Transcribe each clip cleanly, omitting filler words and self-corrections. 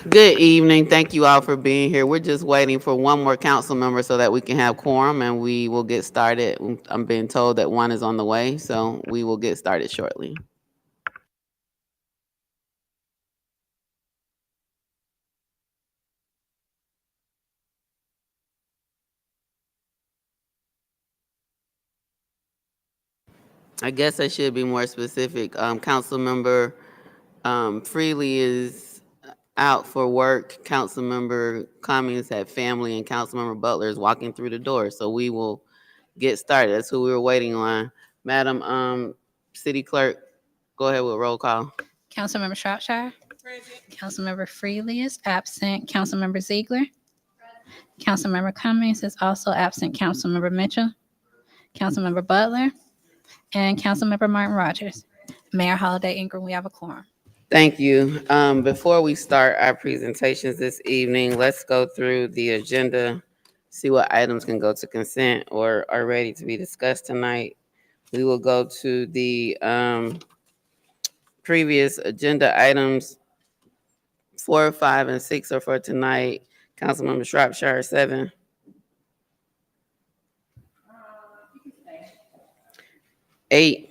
Good evening. Thank you all for being here. We're just waiting for one more council member so that we can have quorum and we will get started. I'm being told that one is on the way, so we will get started shortly. I guess I should be more specific. Council member Freely is out for work. Council member Cummings had family, and council member Butler is walking through the door. So we will get started. That's who we were waiting on. Madam City Clerk, go ahead with roll call. Councilmember Shropshire. Councilmember Freely is absent. Councilmember Ziegler. Councilmember Cummings is also absent. Councilmember Mitchell. Councilmember Butler. And Councilmember Martin Rogers. Mayor Holiday Ingram, we have a quorum. Thank you. Before we start our presentations this evening, let's go through the agenda, see what items can go to consent or are ready to be discussed tonight. We will go to the previous agenda items. 4, 5, and 6 are for tonight. Councilmember Shropshire, 7. 8.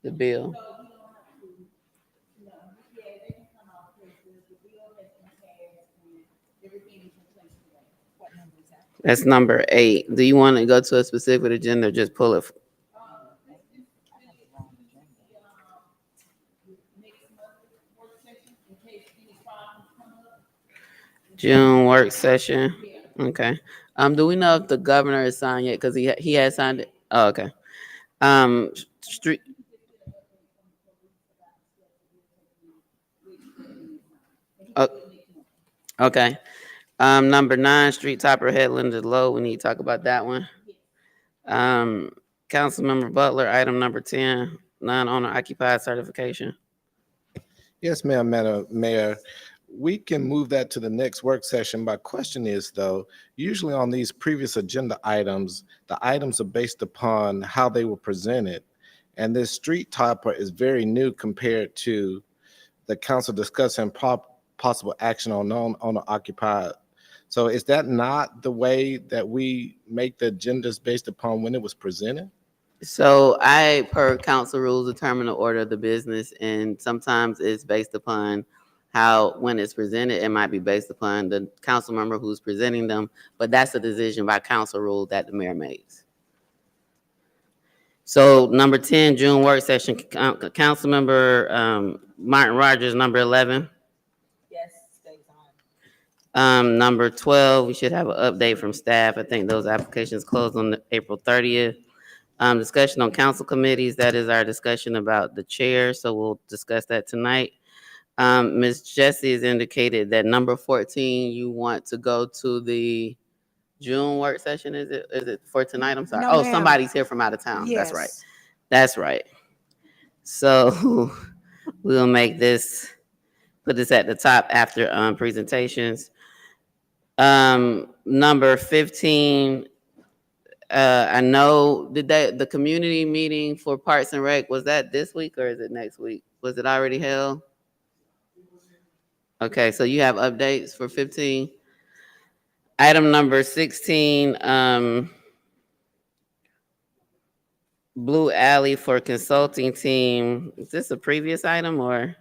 The bill. That's number 8. Do you want to go to a specific agenda or just pull it? June work session. Okay. Do we know if the governor is signed yet? Because he has signed it. Oh, okay. Street. Oh, okay. Number 9, street topper headland is low. We need to talk about that one. Um, Councilmember Butler, item number 10, non-owner occupied certification. Yes, ma'am, Madam Mayor. We can move that to the next work session. My question is, though, usually on these previous agenda items, the items are based upon how they were presented. And this street topper is very new compared to the council discussing possible action on non-owner occupied. So is that not the way that we make the agendas based upon when it was presented? So I, per council rules, determine the order of the business, and sometimes it's based upon how, when it's presented, it might be based upon the council member who's presenting them, but that's a decision by council rule that the mayor makes. So number 10, June work session, council member Martin Rogers, number 11. Yes, stays on. Number 12, we should have an update from staff. I think those applications closed on April 30th. Discussion on council committees. That is our discussion about the chair. So we'll discuss that tonight. Ms. Jessie has indicated that number 14, you want to go to the June work session. Is it for tonight? I'm sorry. No, Oh, ma'am. somebody's here from out of town. Yes. That's right. That's right. So we'll make this, put this at the top after presentations. Number 15, I know the community meeting for Parks and Rec, was that this week or is it next week? Was it already held? Okay, so you have updates for 15. Item number 16, Blue Alley for consulting team. Is this a previous item or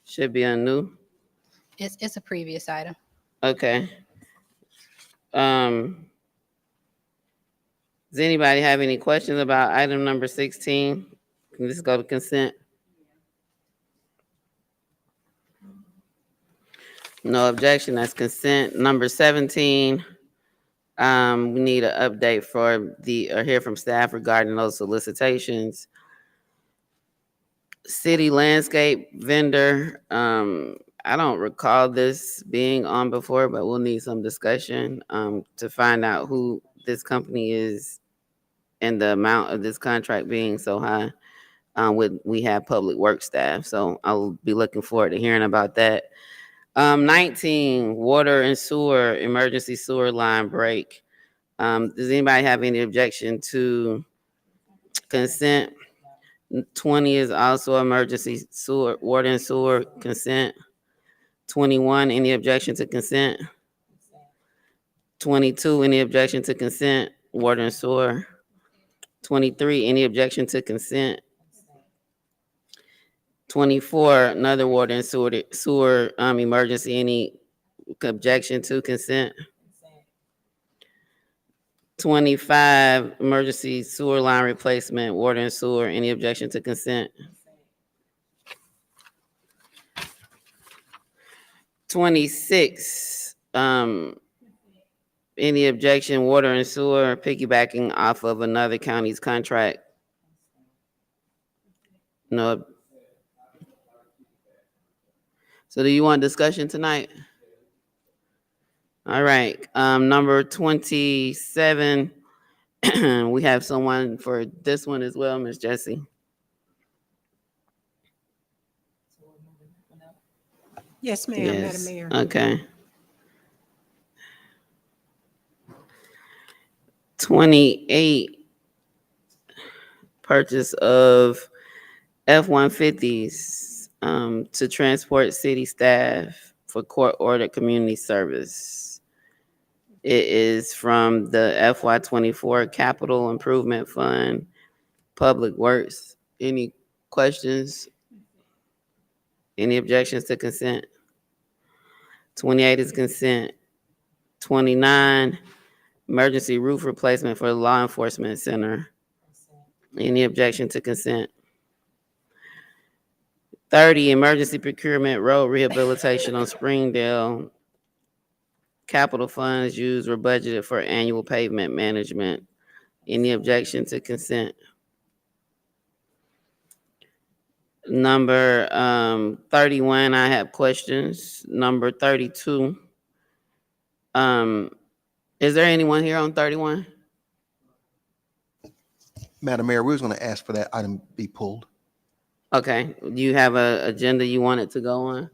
should be a new? It's a previous item. Okay. Does anybody have any questions about item number 16? Can this go to consent? No objection, that's consent. Number 17, we need an update for or hear from staff regarding those solicitations. City landscape vendor, I don't recall this being on before, but we'll need some discussion to find out who this company is and the amount of this contract being so high. We have public work staff, so I'll be looking forward to hearing about that. 19, water and sewer, emergency sewer line break. Does anybody have any objection to consent? 20 is also emergency sewer, water and sewer consent. 21, any objection to consent? 22, any objection to consent? Water and sewer. 23, any objection to consent? 24, another water and sewer emergency, any objection to consent? 25, emergency sewer line replacement, water and sewer, any objection to consent? 26, any objection, water and sewer, piggybacking off of another county's contract? No. So do you want discussion tonight? All right, number 27, we have someone for this one as well, Miss Jessie. Yes, ma'am, Madam Yes, Mayor. okay. 28, purchase of F-150s to transport city staff for court-ordered community service. It is from the FY24 Capital Improvement Fund, Public Works. Any questions? Any objections to consent? 28 is consent. 29, emergency roof replacement for the law enforcement center. Any objection to consent? 30, emergency procurement road rehabilitation on Springdale. Capital funds used were budgeted for annual pavement management. Any objection to consent? Number 31, I have questions. Number 32. Is there anyone here on 31? Madam Mayor, we was going to ask for that item be pulled. Okay. Do you have an agenda you want it to go on?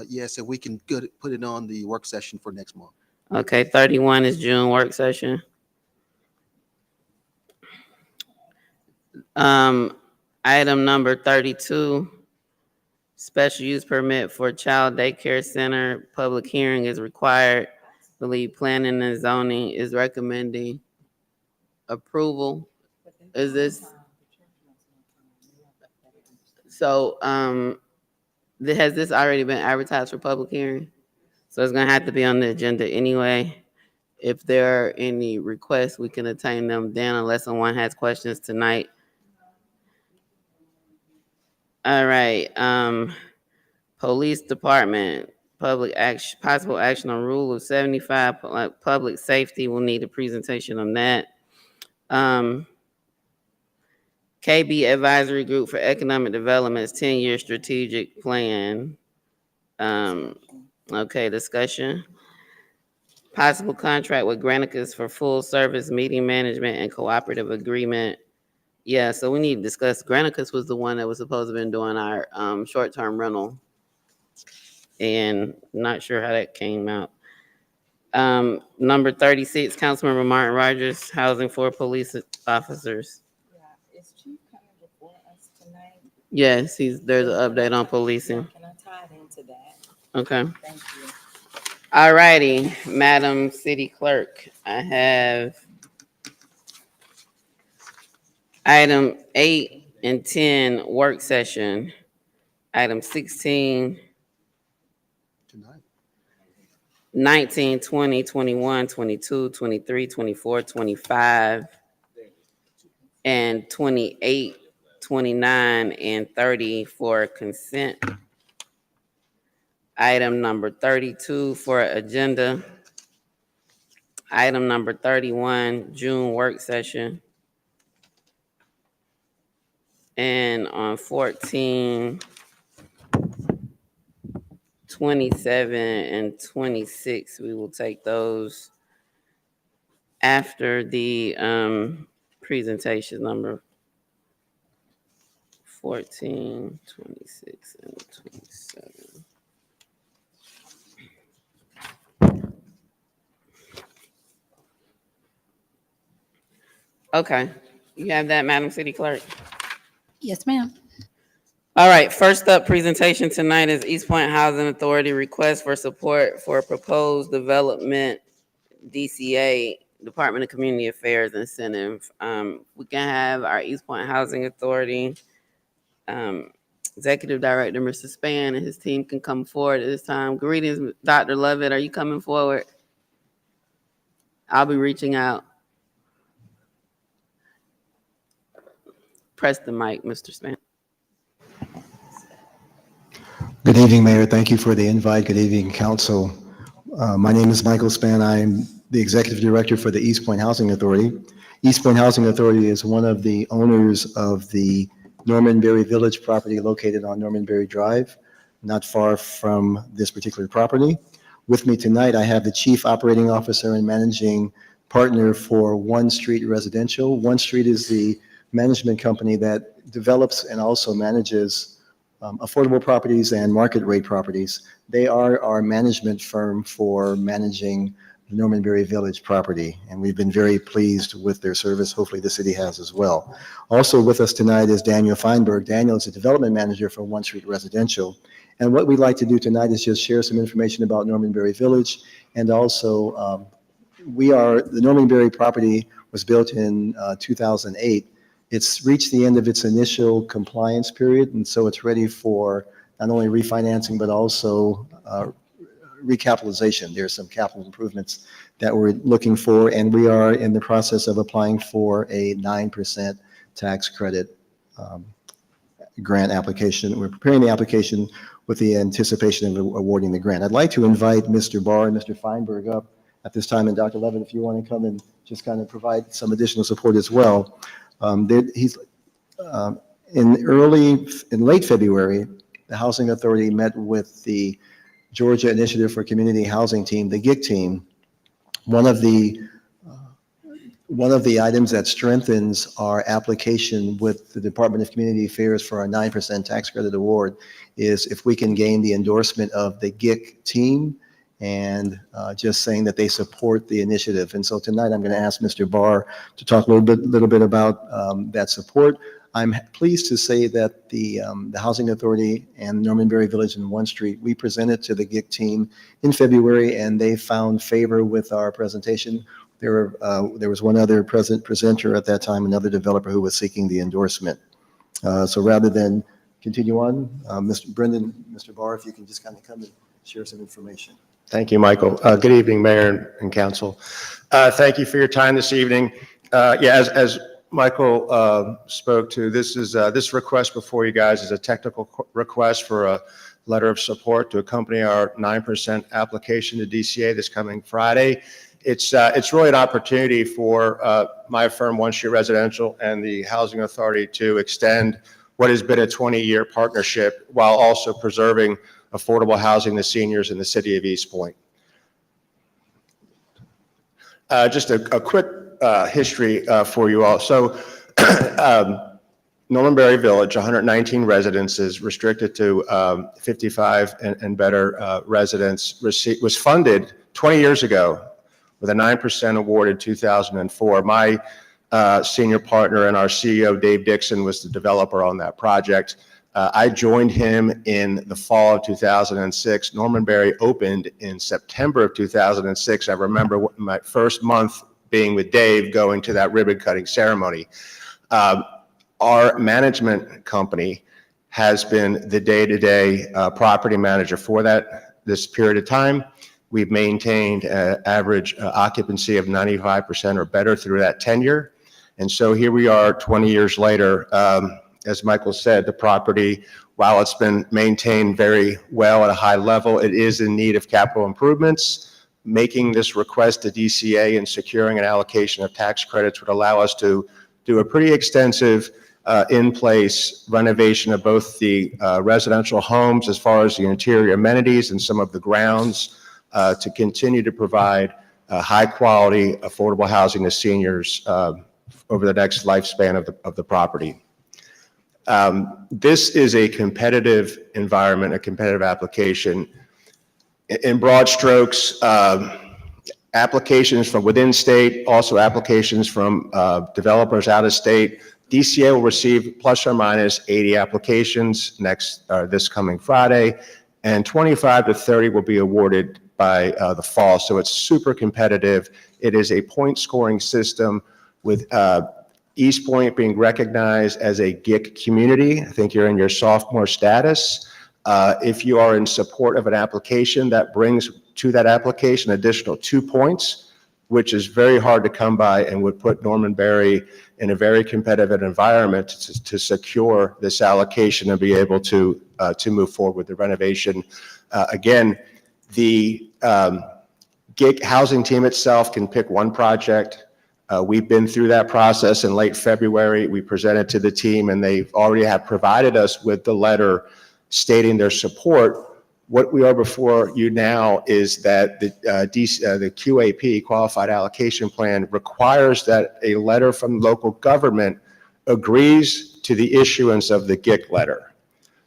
Yes, if we can put it on the work session for next month. Okay, 31 is June work session. Item number 32, special use permit for child daycare center. Public hearing is required. Believe planning and zoning is recommending approval. Is this? So, has this already been advertised for public hearing? So it's gonna have to be on the agenda anyway. If there are any requests, we can attain them then unless someone has questions tonight. All right, police department, public action, possible action on rule of 75, public safety, we'll need a presentation on that. KB Advisory Group for Economic Development's 10-year strategic plan. Okay, discussion. Possible contract with Granicus for full service meeting management and cooperative agreement. Yeah, so we need to discuss. Granicus was the one that was supposed to have been doing our short-term rental. And not sure how that came out. Number 36, Councilmember Martin Rogers, housing for police officers. Yeah, is Chief coming before us tonight? Yes, there's an update on policing. Can I tie it into that? Okay. Thank you. All righty, Madam City Clerk, I have item 8 and 10 work session. Item 16, Tonight. 19, 20, 21, 22, 23, 24, 25, and 28, 29, and 30 for consent. Item number 32 for agenda. Item number 31, June work session. And on 14, 27, and 26, we will take those after the presentation number 14, 26, and 27. Okay, you have that, Madam City Clerk? Yes, ma'am. All right, first up presentation tonight is East Point Housing Authority request for support for proposed development DCA, Department of Community Affairs incentive. We can have our East Point Housing Authority Executive Director, Mr. Span, and his team can come forward at this time. Greetings, Dr. Lovett. Are you coming forward? I'll be reaching out. Press the mic, Mr. Span. Good evening, Mayor. Thank you for the invite. Good evening, Council. My name is Michael Span. I'm the Executive Director for the East Point Housing Authority. East Point Housing Authority is one of the owners of the Norman Berry Village property located on Norman Berry Drive, not far from this particular property. With me tonight, I have the Chief Operating Officer and Managing Partner for One Street Residential. One Street is the management company that develops and also manages affordable properties and market rate properties. They are our management firm for managing the Norman Berry Village property, and we've been very pleased with their service. Hopefully the city has as well. Also with us tonight is Daniel Feinberg. Daniel is a development manager for One Street Residential. And what we'd like to do tonight is just share some information about Norman Berry Village. And also the Norman Berry property was built in 2008. It's reached the end of its initial compliance period, and so it's ready for not only refinancing, but also recapitalization. There's some capital improvements that we're looking for, and we are in the process of applying for a 9% tax credit grant application. We're preparing the application with the anticipation of awarding the grant. I'd like to invite Mr. Barr and Mr. Feinberg up at this time, and Dr. Levin, if you want to come and just kind of provide some additional support as well. In late February, the Housing Authority met with the Georgia Initiative for Community Housing team, the GIC team. One of the items that strengthens our application with the Department of Community Affairs for our 9% tax credit award is if we can gain the endorsement of the GIC team and just saying that they support the initiative. And so tonight I'm going to ask Mr. Barr to talk a little bit about that support. I'm pleased to say that the Housing Authority and Norman Berry Village and One Street, we presented to the GIC team in February, and they found favor with our presentation. There was one other presenter at that time, another developer who was seeking the endorsement. So rather than continue on, Mr. Barr, if you can just kind of come and share some information. Thank you, Michael. Good evening, Mayor and Council. Thank you for your time this evening. As Michael spoke to, this request before you guys is a technical request for a letter of support to accompany our 9% application to DCA this coming Friday. It's really an opportunity for my firm, One Street Residential, and the Housing Authority to extend what has been a 20-year partnership while also preserving affordable housing to seniors in the city of East Point. Just a quick history for you all. So Norman Berry Village, 119 residences, restricted to 55 and better residents, was funded 20 years ago with a 9% award in 2004. My senior partner and our CEO, Dave Dixon, was the developer on that project. I joined him in the fall of 2006. Norman Berry opened in September of 2006. I remember my first month being with Dave, going to that ribbon cutting ceremony. Our management company has been the day-to-day property manager for this period of time. We've maintained an average occupancy of 95% or better through that tenure. And so here we are 20 years later. As Michael said, the property, while it's been maintained very well at a high level, it is in need of capital improvements. Making this request to DCA and securing an allocation of tax credits would allow us to do a pretty extensive in-place renovation of both the residential homes as far as the interior amenities and some of the grounds to continue to provide high-quality, affordable housing to seniors over the next lifespan of the property. This is a competitive environment, a competitive application. In broad strokes, applications from within state, also applications from developers out of state. DCA will receive plus or minus 80 applications this coming Friday, and 25 to 30 will be awarded by the fall. So it's super competitive. It is a point scoring system with East Point being recognized as a GIC community. I think you're in your sophomore status. If you are in support of an application, that brings to that application additional 2 points, which is very hard to come by and would put Norman Berry in a very competitive environment to secure this allocation and be able to move forward with the renovation. Again, the GIC housing team itself can pick one project. We've been through that process in late February. We presented to the team, and they already have provided us with the letter stating their support. What we are before you now is that the QAP, Qualified Allocation Plan, requires that a letter from local government agrees to the issuance of the GIC letter.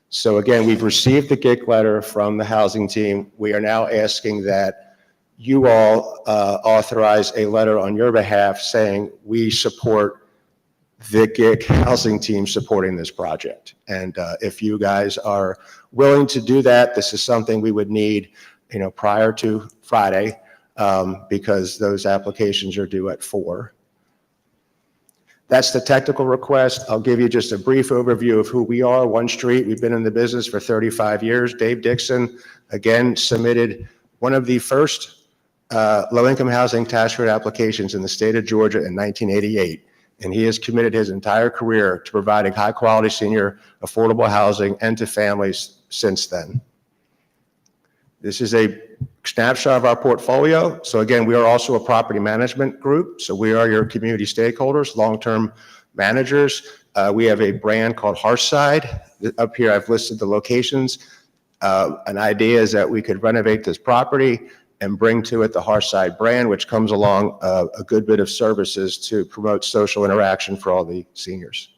So again, we've received the GIC letter from the housing team. We are now asking that you all authorize a letter on your behalf saying we support the GIC housing team supporting this project. And if you guys are willing to do that, this is something we would need, prior to Friday, because those applications are due at 4. That's the technical request. I'll give you just a brief overview of who we are. One Street, we've been in the business for 35 years. Dave Dixon, again, submitted one of the first low-income housing tax credit applications in the state of Georgia in 1988. And he has committed his entire career to providing high-quality senior affordable housing and to families since then. This is a snapshot of our portfolio. So again, we are also a property management group. So we are your community stakeholders, long-term managers. We have a brand called Hearthside. Up here, I've listed the locations. An idea is that we could renovate this property and bring to it the Hearthside brand, which comes along a good bit of services to promote social interaction for all the seniors.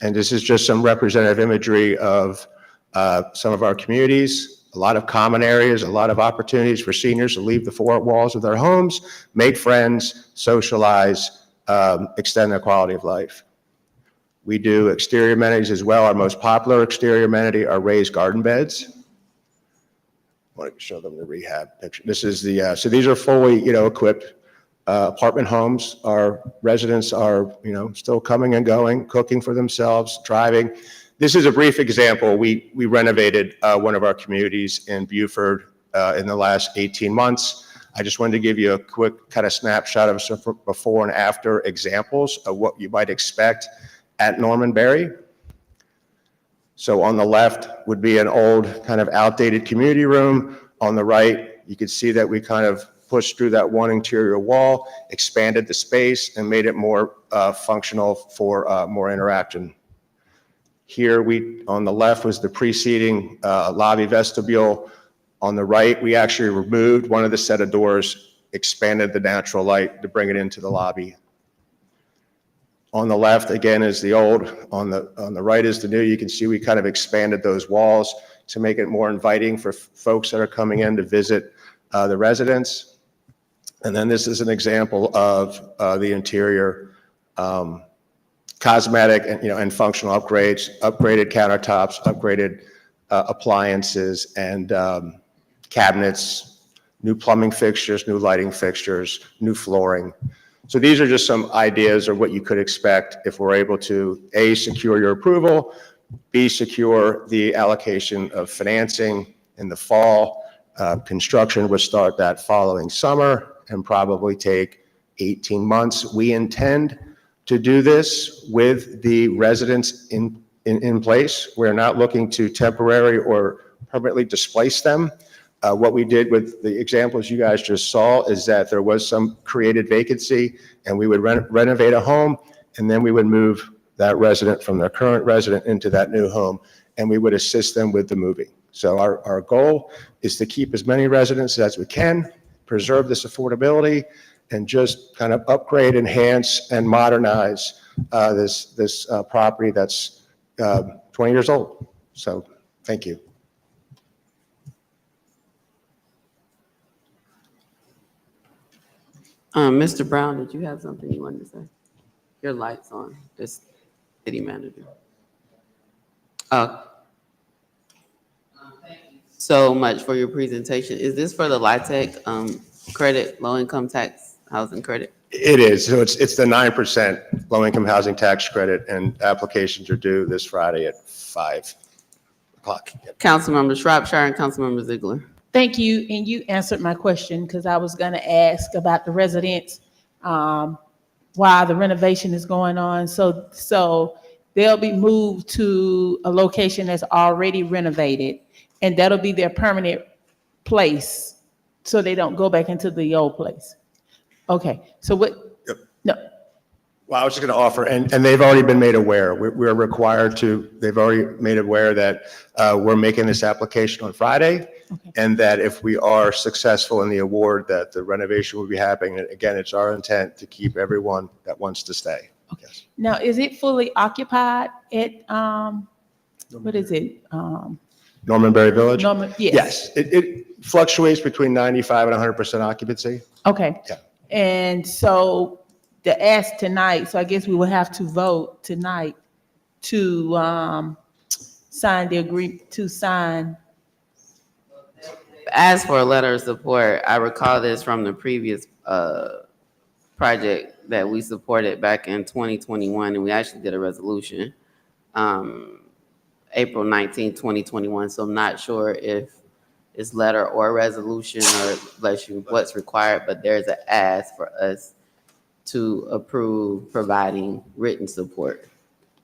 And this is just some representative imagery of some of our communities, a lot of common areas, a lot of opportunities for seniors to leave the 4 walls of their homes, make friends, socialize, extend their quality of life. We do exterior amenities as well. Our most popular exterior amenity are raised garden beds. I want to show them the rehab picture. This is the, so these are fully, equipped apartment homes. Our residents are, still coming and going, cooking for themselves, driving. This is a brief example. We renovated one of our communities in Beaufort in the last 18 months. I just wanted to give you a quick kind of snapshot of some before and after examples of what you might expect at Norman Berry. So on the left would be an old kind of outdated community room. On the right, you can see that we kind of pushed through that one interior wall, expanded the space, and made it more functional for more interaction. Here, on the left was the preceding lobby vestibule. On the right, we actually removed one of the set of doors, expanded the natural light to bring it into the lobby. On the left, again, is the old. On the right is the new. You can see we kind of expanded those walls to make it more inviting for folks that are coming in to visit the residents. And then this is an example of the interior cosmetic and functional upgrades, upgraded countertops, upgraded appliances and cabinets, new plumbing fixtures, new lighting fixtures, new flooring. So these are just some ideas of what you could expect if we're able to, A, secure your approval, B, secure the allocation of financing in the fall. Construction would start that following summer and probably take 18 months. We intend to do this with the residents in place. We're not looking to temporary or permanently displace them. What we did with the examples you guys just saw is that there was some created vacancy, and we would renovate a home, and then we would move that resident from their current resident into that new home, and we would assist them with the moving. So our goal is to keep as many residents as we can, preserve this affordability, and just kind of upgrade, enhance, and modernize this property that's 20 years old. So thank you. Mr. Brown, did you have something you wanted to say? Your light's on, this city manager. Oh. So much for your presentation. Is this for the LIHTC credit, low-income tax housing credit? It is. So it's the 9% low-income housing tax credit, and applications are due this Friday at 5 o'clock. Yep. Councilmember Shropshire and Councilmember Ziegler. Thank you, and you answered my question because I was going to ask about the residents, while the renovation is going on. So they'll be moved to a location that's already renovated, and that'll be their permanent place, so they don't go back into the old place. Okay, so what? Yep. No, Well, I was just going to offer, and they've already been made aware. We're required to, they've already made aware that we're making this application on Friday, and that if we are successful in the award, that the renovation will be happening. And again, it's our intent to keep everyone that wants to stay. Okay. Yes. Now, is it fully occupied at, what is it? Norman Berry Village? Norman, yes. Yes, it fluctuates between 95 and 100% occupancy. Okay. Yeah. And so the ask tonight, so I guess we will have to vote tonight to sign the As for a letter of support, I recall this from the previous project that we supported back in 2021, and we actually did a resolution April 19, 2021. So I'm not sure if it's letter or resolution or bless you what's required, but there's an ask for us to approve providing written support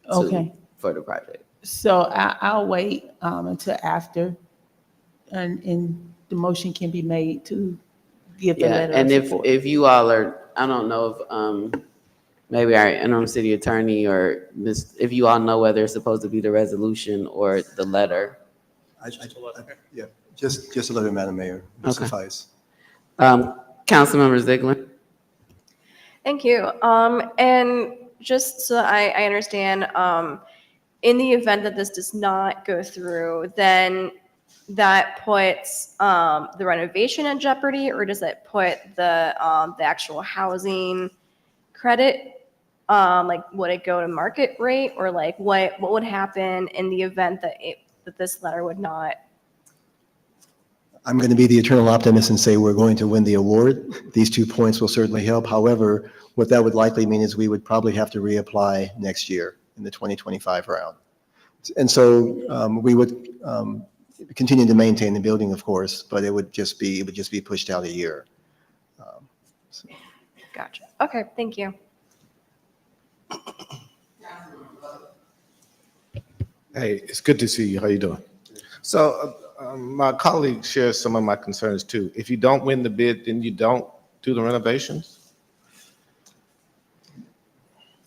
for the project. So I'll wait until after, and the motion can be made to give the Yeah, letter and of support. if you all are, I don't know if maybe our interim city attorney or if you all know whether it's supposed to be the resolution or the letter. Yeah, just a little bit, Madam Mayor, would Okay. suffice. Councilmember Ziegler. Thank you. And just so I understand, in the event that this does not go through, then that puts the renovation in jeopardy, or does it put the actual housing credit? Like, would it go to market rate, or like what would happen in the event that this letter would not? I'm going to be the eternal optimist and say we're going to win the award. These 2 points will certainly help. However, what that would likely mean is we would probably have to reapply next year in the 2025 round. And so we would continue to maintain the building, of course, but it would just be pushed out a year. Gotcha. Okay, thank you. Hey, it's good to see you. How you doing? So my colleague shares some of my concerns too. If you don't win the bid, then you don't do the renovations?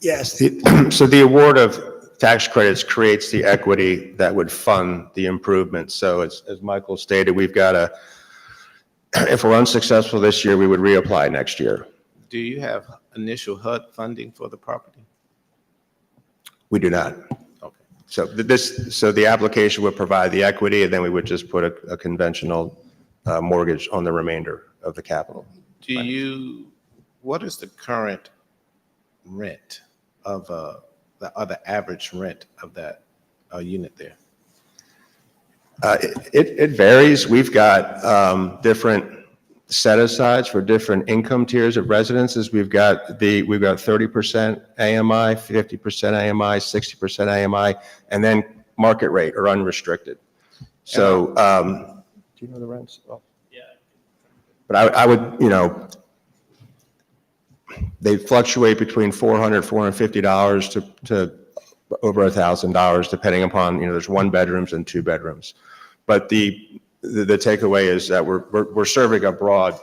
Yes. So the award of tax credits creates the equity that would fund the improvements. So as Michael stated, we've got if we're unsuccessful this year, we would reapply next year. Do you have initial HUD funding for the property? We do not. Okay. So the application would provide the equity, and then we would just put a conventional mortgage on the remainder of the capital. What is the current rent of the average rent of that unit there? It varies. We've got different set-asides for different income tiers of residences. We've got 30% AMI, 50% AMI, 60% AMI, and then market rate or unrestricted. So, do you know the rents? Well, yeah. But I would, they fluctuate between $400, $450 to over $1,000, depending upon, there's 1 bedrooms and 2 bedrooms. But the takeaway is that we're serving a broad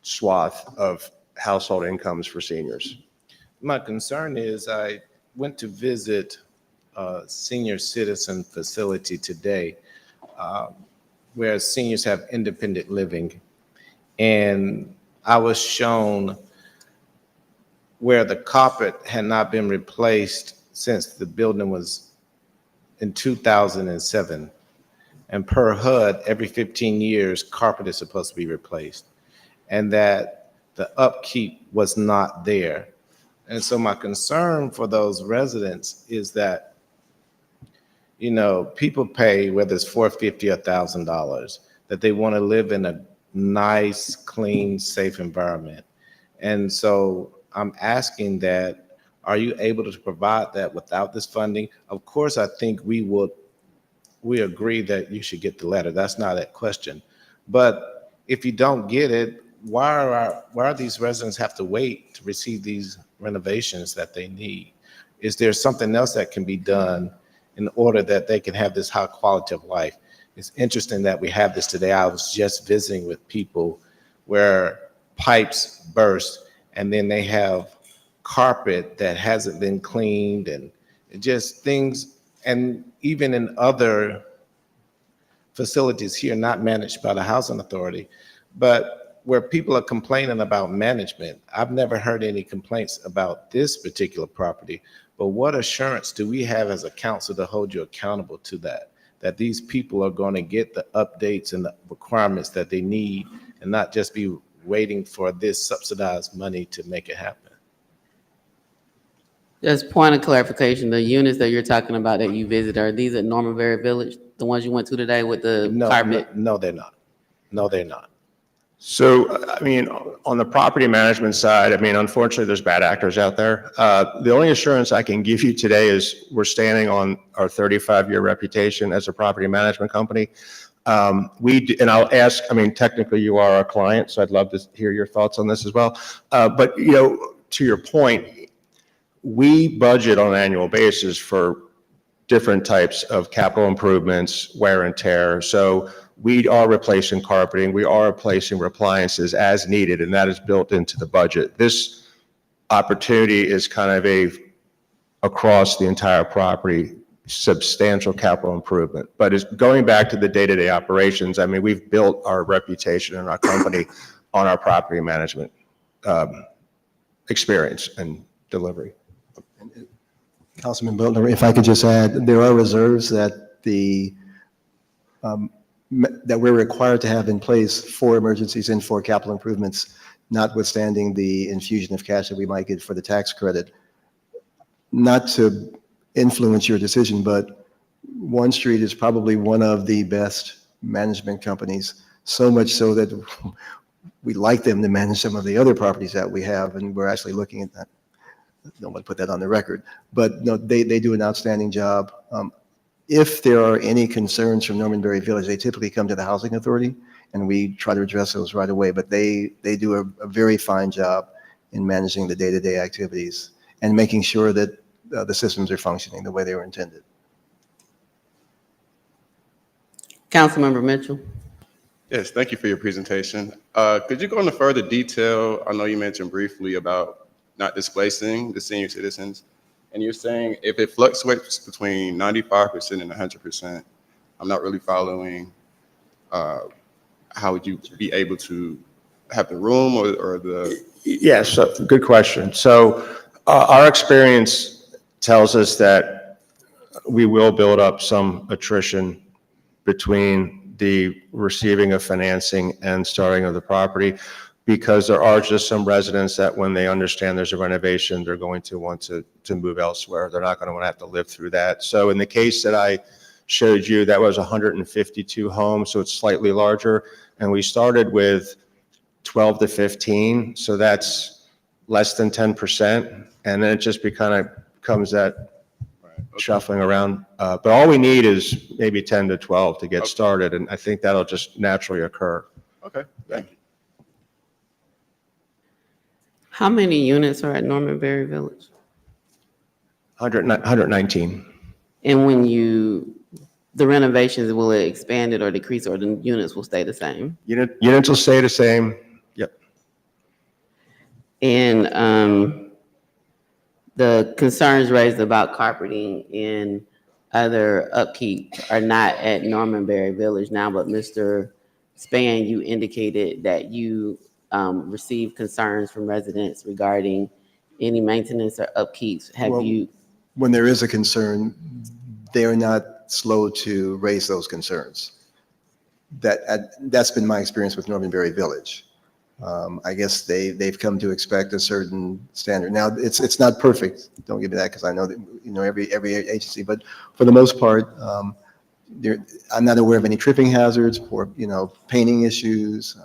swath of household incomes for seniors. My concern is I went to visit a senior citizen facility today where seniors have independent living. And I was shown where the carpet had not been replaced since the building was in 2007. And per HUD, every 15 years, carpet is supposed to be replaced. And that the upkeep was not there. And so my concern for those residents is that, you know, people pay, whether it's $450 or $1,000, that they want to live in a nice, clean, safe environment. And so I'm asking that, are you able to provide that without this funding? Of course, I think we agree that you should get the letter. That's not a question. But if you don't get it, why are these residents have to wait to receive these renovations that they need? Is there something else that can be done in order that they can have this high quality of life? It's interesting that we have this today. I was just visiting with people where pipes burst and then they have carpet that hasn't been cleaned and just things, and even in other facilities here not managed by the housing authority, but where people are complaining about management. I've never heard any complaints about this particular property, but what assurance do we have as a council to hold you accountable to that these people are going to get the updates and the requirements that they need and not just be waiting for this subsidized money to make it happen? Just point of clarification, the units that you're talking about that you visited, are these at Norman Berry Village? The ones you went to today with the carpet? No, they're not. No, they're not. So, I mean, on the property management side, I mean, unfortunately, there's bad actors out there. The only assurance I can give you today is we're standing on our 35-year reputation as a property management company. And I'll ask, I mean, technically you are our client, so I'd love to hear your thoughts on this as well. But, you know, to your point, we budget on an annual basis for different types of capital improvements, wear and tear. So we are replacing carpeting, we are replacing appliances as needed, and that is built into the budget. This opportunity is kind of across the entire property, substantial capital improvement. But it's going back to the day-to-day operations. I mean, we've built our reputation and our company on our property management experience and delivery. Councilman Butler, if I could just add, there are reserves that that we're required to have in place for emergencies and for capital improvements, notwithstanding the infusion of cash that we might get for the tax credit. Not to influence your decision, but One Street is probably one of the best management companies, so much so that we like them to manage some of the other properties that we have, and we're actually looking at that. I don't want to put that on the record, but no, they do an outstanding job. If there are any concerns from Norman Berry Village, they typically come to the Housing Authority, and we try to address those right away. But they do a very fine job in managing the day-to-day activities and making sure that the systems are functioning the way they were intended. Councilmember Mitchell. Yes, thank you for your presentation. Could you go into further detail? I know you mentioned briefly about not displacing the senior citizens, and you're saying if it fluctuates between 95% and 100%, I'm not really following. How would you be able to have the room or the? Yes, so good question. So our experience tells us that we will build up some attrition between the receiving of financing and starting of the property, because there are just some residents that when they understand there's a renovation, they're going to want to move elsewhere. They're not going to want to have to live through that. So in the case that I showed you, that was 152 homes, so it's slightly larger. And we started with 12 to 15, so that's less than 10%. And then it just kind of comes that shuffling around. But all we need is maybe 10 to 12 to get started, and I think that'll just naturally occur. Okay, thank you. How many units are at Norman Berry Village? 119. And when the renovations, will it expand it or decrease, or the units will stay the same? Units will stay the same. Yep. And the concerns raised about carpeting and other upkeep are not at Norman Berry Village now, but Mr. Span, you indicated that you received concerns from residents regarding any maintenance or upkeeps. When there is a concern, they are not slow to raise those concerns. That's been my experience with Norman Berry Village. I guess they've come to expect a certain standard. Now, it's not perfect, don't give me that, because I know that, every agency, but for the most part, I'm not aware of any tripping hazards or, painting issues,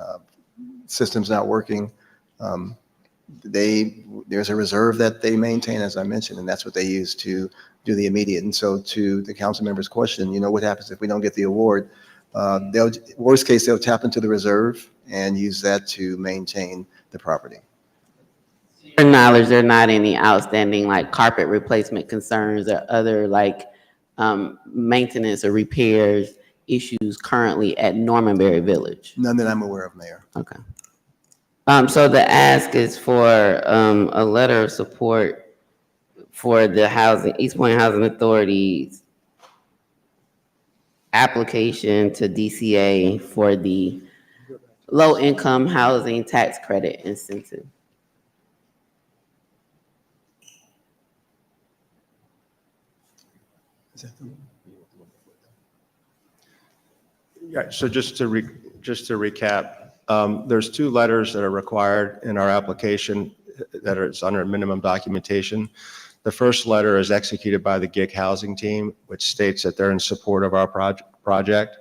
systems not working. There's a reserve that they maintain, as I mentioned, and that's what they use to do the immediate. And so to the council member's question, what happens if we don't get the award? Worst case, they'll tap into the reserve and use that to maintain the property. To your knowledge, there are not any outstanding like carpet replacement concerns or other maintenance or repairs issues currently at Normanberry Village? None that I'm aware of, Mayor. Okay. So the ask is for a letter of support for the East Point Housing Authority's application to DCA for the low-income housing tax credit incentive. Yeah, so just to recap, there's 2 letters that are required in our application that it's under minimum documentation. The first letter is executed by the GIC housing team, which states that they're in support of our project.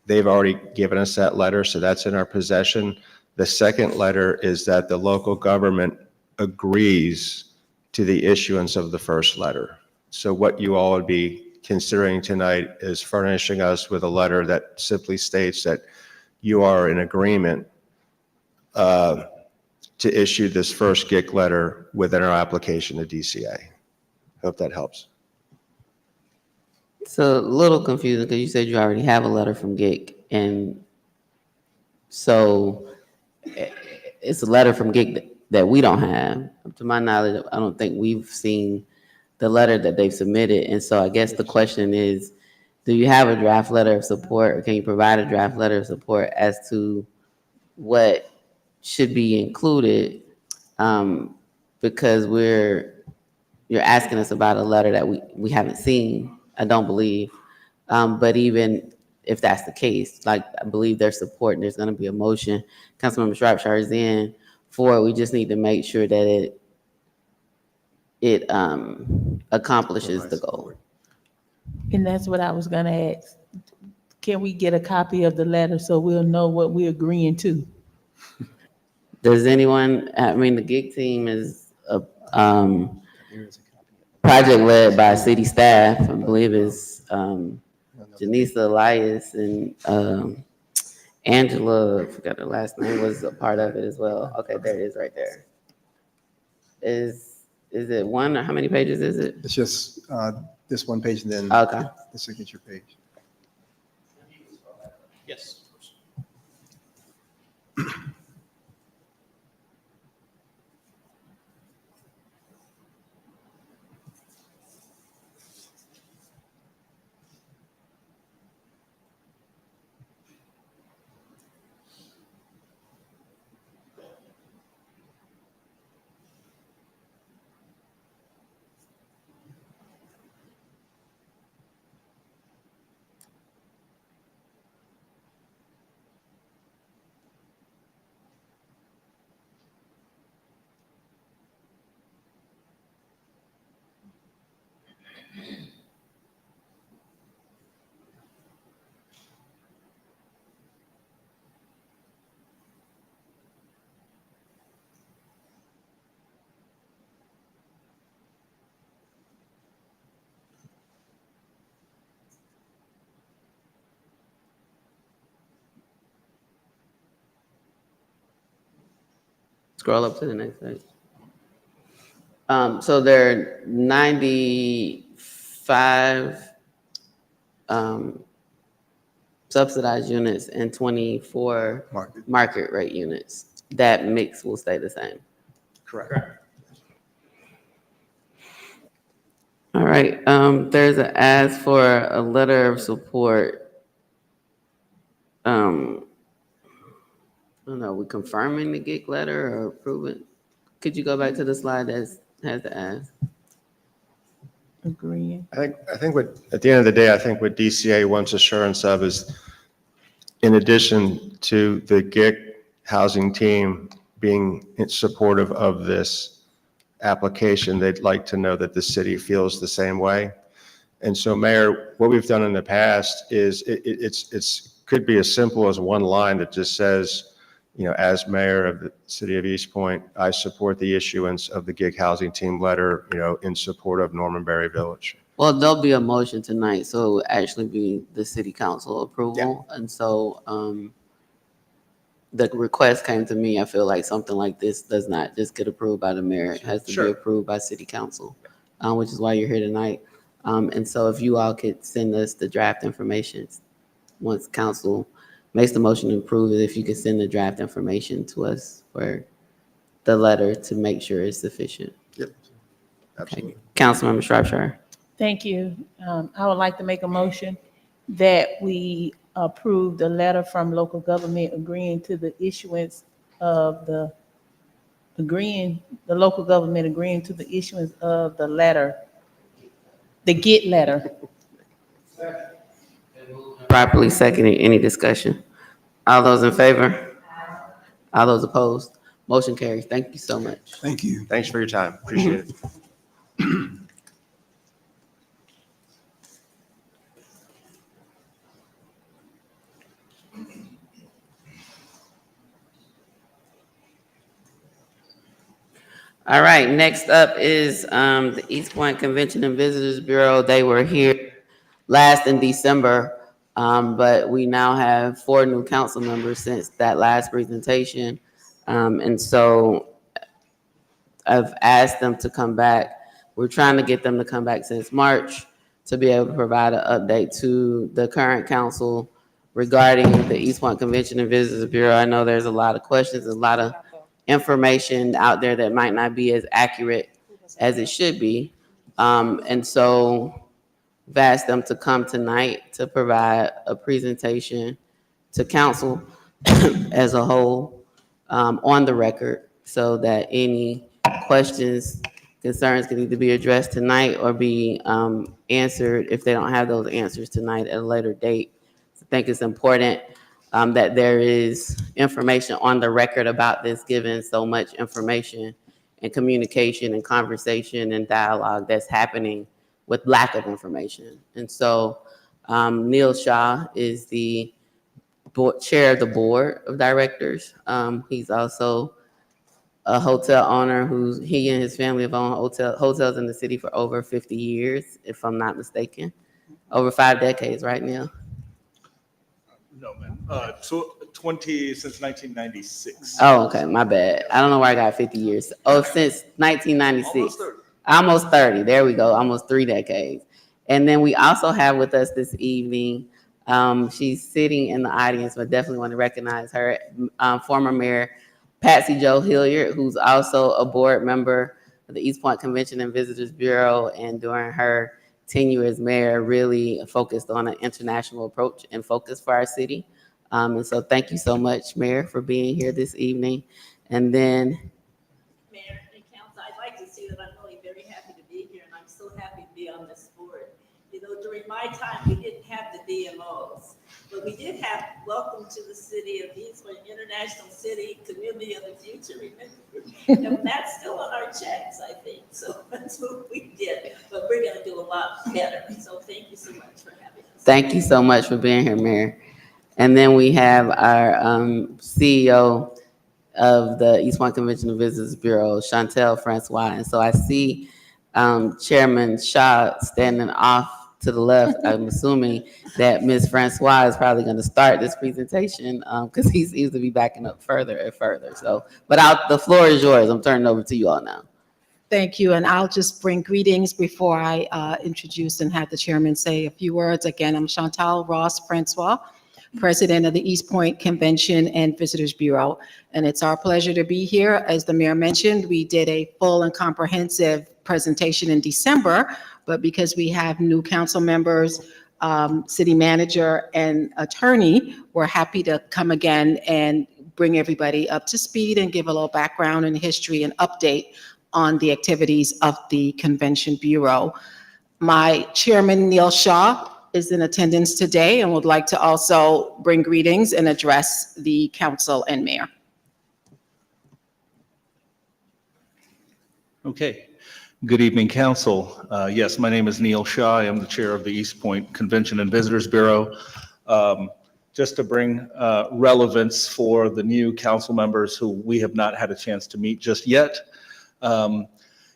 They've already given us that letter, so that's in our possession. The second letter is that the local government agrees to the issuance of the first letter. So what you all would be considering tonight is furnishing us with a letter that simply states that you are in agreement to issue this first GIC letter within our application to DCA. Hope that helps. It's a little confusing because you said you already have a letter from GIC, and so it's a letter from GIC that we don't have. To my knowledge, I don't think we've seen the letter that they've submitted, and so I guess the question is, do you have a draft letter of support, or can you provide a draft letter of support as to what should be included? Because you're asking us about a letter that we haven't seen, I don't believe. But even if that's the case, I believe there's support and there's going to be a motion. Councilmember Shropshire is in for it. We just need to make sure that it accomplishes the goal. And that's what I was gonna ask. Can we get a copy of the letter so we'll know what we're agreeing to? Does anyone, the GIG team is a project led by city staff. I believe it's Janisa Elias and Angela, I forgot her last name, was a part of it as well. Okay, there it is right there. Is it one, or how many pages is it? It's just this one page and then Okay. the signature page. Yes. Scroll up to the next page. So there are 95 subsidized units and 24 market rate units. That mix will stay the same. Correct. All right, there's an ask for a letter of support. I don't know, we confirming the GIC letter or approving? Could you go back to the slide that has the ask? Agreeing. I think what, at the end of the day, I think what DCA wants assurance of is, in addition to the GIC housing team being supportive of this application. They'd like to know that the city feels the same way. And so, Mayor, what we've done in the past is it's could be as simple as one line that just says, as mayor of the city of East Point, I support the issuance of the gig housing team letter, in support of Norman Berry Village. Well, there'll be a motion tonight, so it'll actually be the city council approval. And so the request came to me. I feel like something like this does not just get approved by the mayor. It has to be approved by city council, which is why you're here tonight. And so if you all could send us the draft information, once council makes the motion to approve it, if you could send the draft information to us for the letter to make sure it's sufficient. Yep. Absolutely. Okay. Councilmember Shropshire. Thank you. I would like to make a motion that we approve the letter from local government agreeing to the issuance of the local government agreeing to the issuance of the letter, the GET letter. Properly seconded. Any discussion? All those in favor? All those opposed? Motion carries. Thank you so much. Thank you. Thanks for your time. Appreciate it. All right, next up is the East Point Convention and Visitors Bureau. They were here last in December, but we now have 4 new council members since that last presentation. And so I've asked them to come back. We're trying to get them to come back since March to be able to provide an update to the current council regarding the East Point Convention and Visitors Bureau. I know there's a lot of questions, a lot of information out there that might not be as accurate as it should be. And so I've asked them to come tonight to provide a presentation to council as a whole on the record, so that any questions, concerns can either be addressed tonight or be answered if they don't have those answers tonight at a later date. I think it's important that there is information on the record about this, given so much information and communication and conversation and dialogue that's happening with lack of information. And so Neil Shaw is the chair of the board of directors. He's also a hotel owner he and his family have owned hotels in the city for over 50 years, if I'm not mistaken. Over 5 decades, right, Neil? No, ma'am. since 1996. Oh, okay, my bad. I don't know where I got 50 years. Oh, since 1996. Almost 30. There we go. Almost 3 decades. And then we also have with us this evening, she's sitting in the audience, but definitely want to recognize her, former Mayor Patsy Jo Hilliard, who's also a board member of the East Point Convention and Visitors Bureau, and during her tenure as mayor, really focused on an international approach and focus for our city. And so thank you so much, Mayor, for being here this evening. And then Mayor and Council, I'd like to say that I'm really very happy to be here, and I'm so happy to be on this board. During my time, we didn't have the DMOs, but we did have Welcome to the City of East Point, International City, Community of the Future, remember? And that's still on our checks, I think. So that's what we did, but we're going to do a lot better. So thank you so much for having us. thank you so much for being here, Mayor. And then we have our CEO of the East Point Convention and Visitors Bureau, Chantel Francois. And so I see Chairman Shaw standing off to the left. I'm assuming that Ms. Francois is probably going to start this presentation because he seems to be backing up further and further. So, but the floor is yours. I'm turning over to you all now. Thank you, and I'll just bring greetings before I introduce and have the chairman say a few words. Again, I'm Chantal Ross Francois, President of the East Point Convention and Visitors Bureau, and it's our pleasure to be here. As the mayor mentioned, we did a full and comprehensive presentation in December, but because we have new council members, city manager, and attorney, we're happy to come again and bring everybody up to speed and give a little background and history and update on the activities of the Convention Bureau. My chairman, Neil Shaw, is in attendance today and would like to also bring greetings and address the council and mayor. Okay. Good evening, council. Yes, my name is Neil Shaw. I am the chair of the East Point Convention and Visitors Bureau. Just to bring relevance for the new council members who we have not had a chance to meet just yet.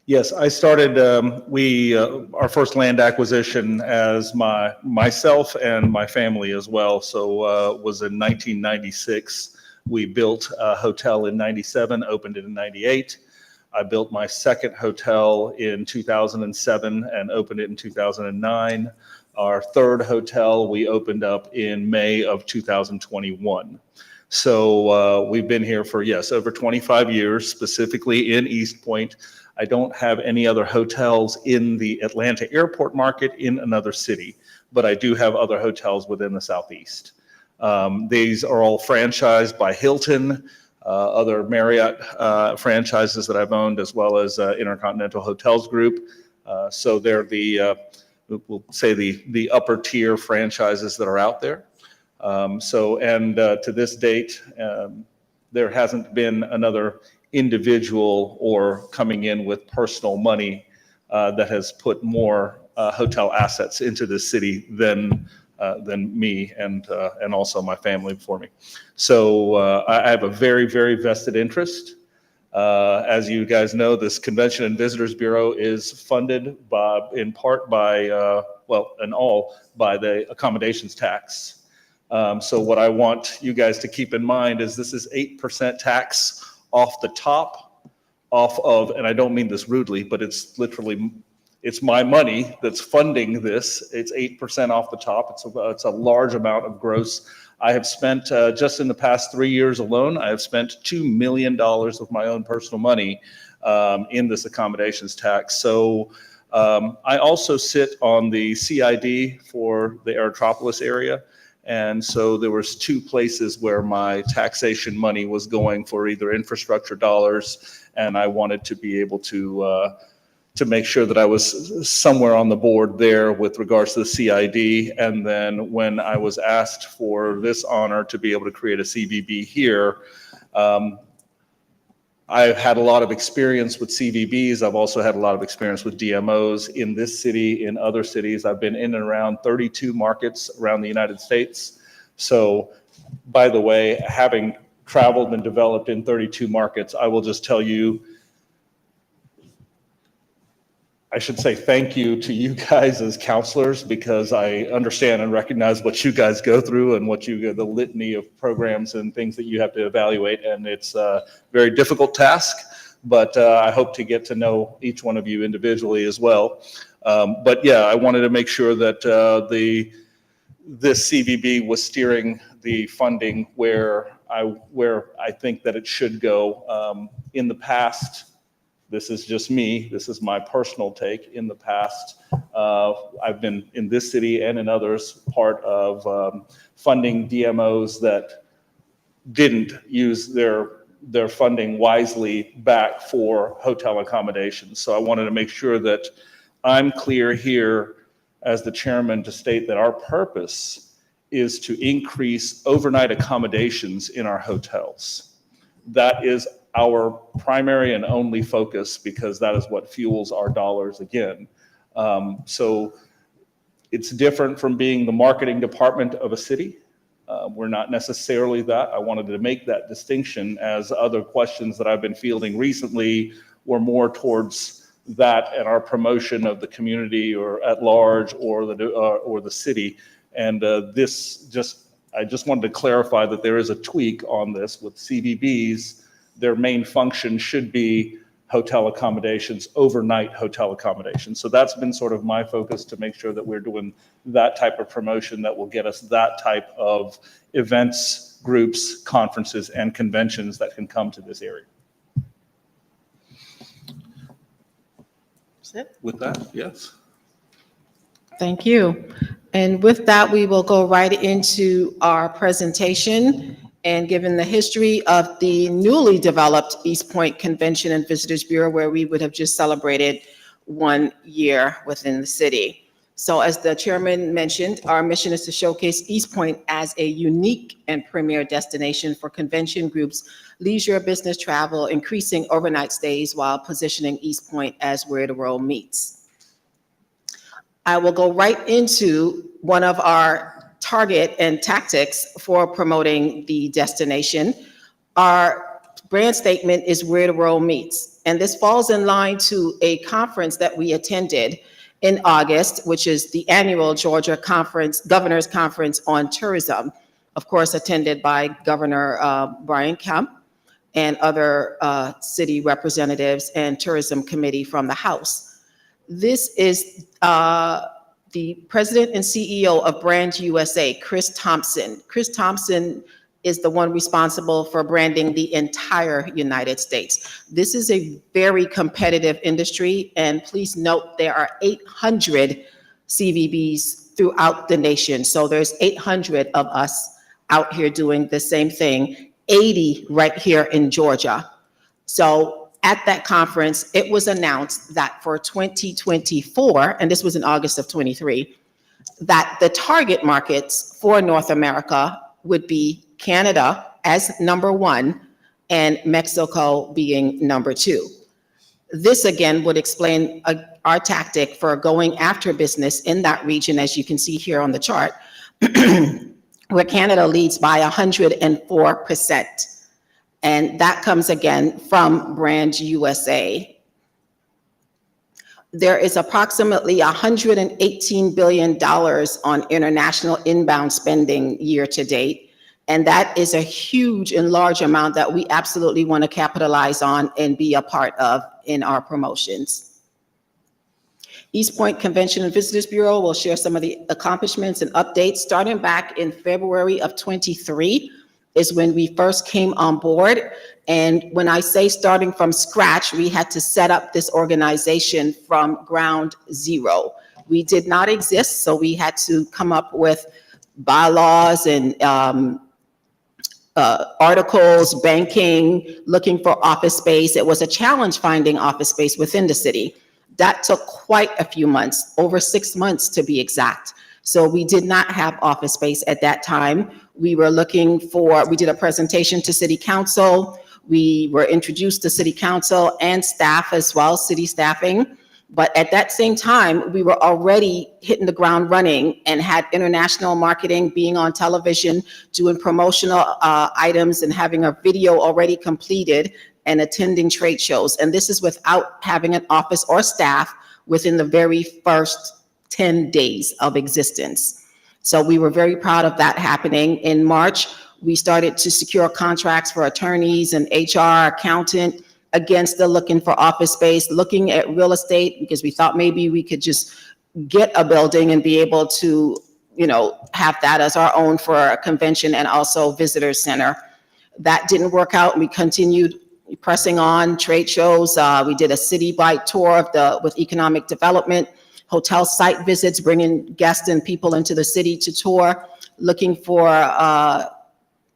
Yes, I started, our first land acquisition as myself and my family as well. So was in 1996. We built a hotel in 97, opened it in 98. I built my second hotel in 2007 and opened it in 2009. Our third hotel we opened up in May of 2021. So we've been here for, yes, over 25 years, specifically in East Point. I don't have any other hotels in the Atlanta airport market in another city, but I do have other hotels within the Southeast. These are all franchised by Hilton, other Marriott franchises that I've owned, as well as Intercontinental Hotels Group. So they're we'll say the upper tier franchises that are out there. To this date, there hasn't been another individual or coming in with personal money that has put more hotel assets into the city than me and also my family before me. So I have a very, very vested interest. As you guys know, this Convention and Visitors Bureau is funded in part by, by the accommodations tax. So what I want you guys to keep in mind is this is 8% tax off the top, and I don't mean this rudely, but it's literally, it's my money that's funding this. It's 8% off the top. It's a large amount of gross. I have spent, just in the past 3 years alone, I have spent $2 million of my own personal money in this accommodations tax. So I also sit on the CID for the Aerotropolis area. And so there was 2 places where my taxation money was going for either infrastructure dollars, and I wanted to be able to make sure that I was somewhere on the board there with regards to the CID. And then when I was asked for this honor to be able to create a CVB here, I've had a lot of experience with CVBs. I've also had a lot of experience with DMOs in this city, in other cities. I've been in and around 32 markets around the United States. So, by the way, having traveled and developed in 32 markets, I will just tell you, I should say thank you to you guys as counselors, because I understand and recognize what you guys go through and the litany of programs and things that you have to evaluate. And it's a very difficult task, but I hope to get to know each one of you individually as well. But yeah, I wanted to make sure that this CVB was steering the funding where I think that it should go. In the past, this is just me, this is my personal take. In the past, I've been in this city and in others part of funding DMOs that didn't use their funding wisely back for hotel accommodations. So I wanted to make sure that I'm clear here as the chairman to state that our purpose is to increase overnight accommodations in our hotels. That is our primary and only focus, because that is what fuels our dollars again. So it's different from being the marketing department of a city. We're not necessarily that. I wanted to make that distinction, as other questions that I've been fielding recently were more towards that and our promotion of the community or at large or the city. And I just wanted to clarify that there is a tweak on this with CVBs. Their main function should be hotel accommodations, overnight hotel accommodations. So that's been sort of my focus, to make sure that we're doing that type of promotion that will get us that type of events, groups, conferences, and conventions that can come to this area. With that, yes. Thank you. And with that, we will go right into our presentation. And given the history of the newly developed East Point Convention and Visitors Bureau, where we would have just celebrated 1 year within the city. So as the chairman mentioned, our mission is to showcase East Point as a unique and premier destination for convention groups, leisure, business travel, increasing overnight stays while positioning East Point as where the world meets. I will go right into one of our target and tactics for promoting the destination. Our brand statement is where the world meets. And this falls in line to a conference that we attended in August, which is the annual Georgia Governor's Conference on Tourism, of course, attended by Governor Brian Kemp and other city representatives and tourism committee from the House. This is the president and CEO of Brand USA, Chris Thompson. Chris Thompson is the one responsible for branding the entire United States. This is a very competitive industry, and please note there are 800 CVBs throughout the nation. So there's 800 of us out here doing the same thing, 80 right here in Georgia. So at that conference, it was announced that for 2024, and this was in August of 23, that the target markets for North America would be Canada as number 1 and Mexico being number 2. This again would explain our tactic for going after business in that region, as you can see here on the chart, where Canada leads by 104%. And that comes again from Brand USA. There is approximately $118 billion on international inbound spending year to date. And that is a huge and large amount that we absolutely want to capitalize on and be a part of in our promotions. East Point Convention and Visitors Bureau will share some of the accomplishments and updates. Starting back in February of 23 is when we first came on board. And when I say starting from scratch, we had to set up this organization from ground zero. We did not exist, so we had to come up with bylaws and articles, banking, looking for office space. It was a challenge finding office space within the city. That took quite a few months, over 6 months to be exact. So we did not have office space at that time. We were looking for, we did a presentation to City Council. We were introduced to City Council and staff as well, city staffing. But at that same time, we were already hitting the ground running and had international marketing, being on television, doing promotional items and having a video already completed and attending trade shows. And this is without having an office or staff within the very first 10 days of existence. So we were very proud of that happening. In March, we started to secure contracts for attorneys and HR, accountant, again, still looking for office space, looking at real estate, because we thought maybe we could just get a building and be able to, you know, have that as our own for a convention and also visitor center. That didn't work out. We continued pressing on trade shows. We did a city-wide tour of with economic development, hotel site visits, bringing guests and people into the city to tour, looking for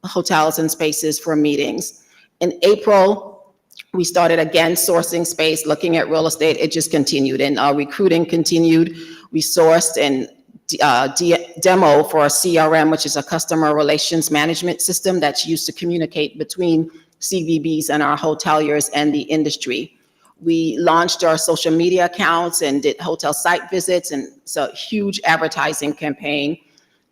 hotels and spaces for meetings. In April, we started again sourcing space, looking at real estate. It just continued, and our recruiting continued. We sourced and demo for a CRM, which is a customer relations management system that's used to communicate between CVBs and our hoteliers and the industry. We launched our social media accounts and did hotel site visits, and it's a huge advertising campaign.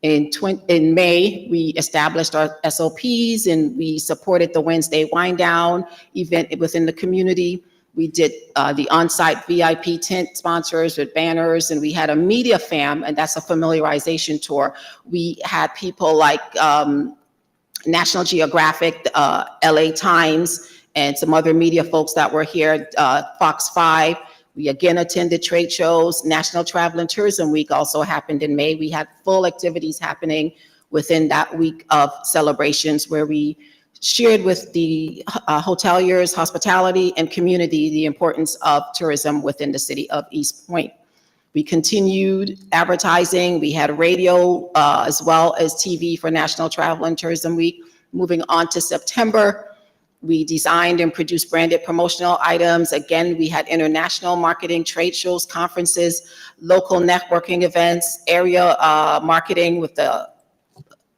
In May, we established our SOPs and we supported the Wednesday Wine Down event within the community. We did the on-site VIP tent sponsors with banners, and we had a media fam, and that's a familiarization tour. We had people like National Geographic, LA Times, and some other media folks that were here, Fox 5. We again attended trade shows. National Travel and Tourism Week also happened in May. We had full activities happening within that week of celebrations where we shared with the hoteliers, hospitality, and community the importance of tourism within the city of East Point. We continued advertising. We had radio as well as TV for National Travel and Tourism Week. Moving on to September, We designed and produced branded promotional items. Again, we had international marketing, trade shows, conferences, local networking events, area marketing with the,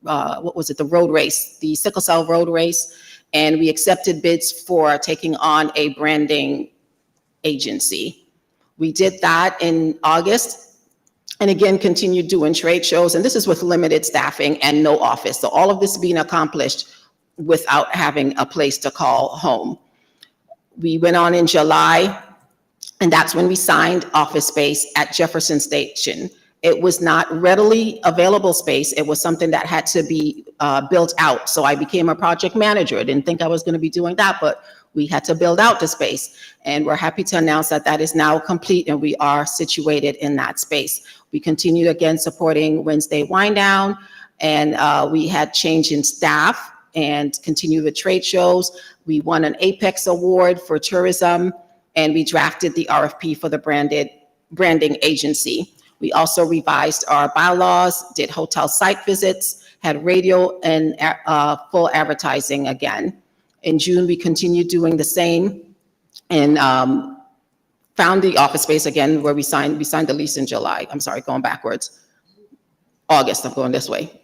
the road race, the sickle cell road race. And we accepted bids for taking on a branding agency. We did that in August, and again, continued doing trade shows. And this is with limited staffing and no office. So all of this being accomplished without having a place to call home. We went on in July, and that's when we signed office space at Jefferson Station. It was not readily available space. It was something that had to be built out. So I became a project manager. I didn't think I was going to be doing that, but we had to build out the space. And we're happy to announce that that is now complete and we are situated in that space. We continued again supporting Wednesday Wine Down, and we had change in staff and continued with trade shows. We won an Apex Award for tourism, and we drafted the RFP for the branding agency. We also revised our bylaws, did hotel site visits, had radio and full advertising again. In June, we continued doing the same and found the office space again where we signed the lease in July. I'm sorry, going backwards. August, I'm going this way.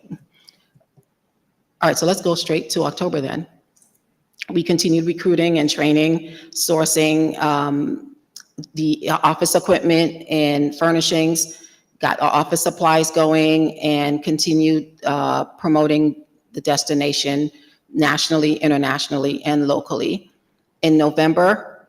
All right, so let's go straight to October then. We continued recruiting and training, sourcing the office equipment and furnishings, got our office supplies going, and continued promoting the destination nationally, internationally, and locally. In November,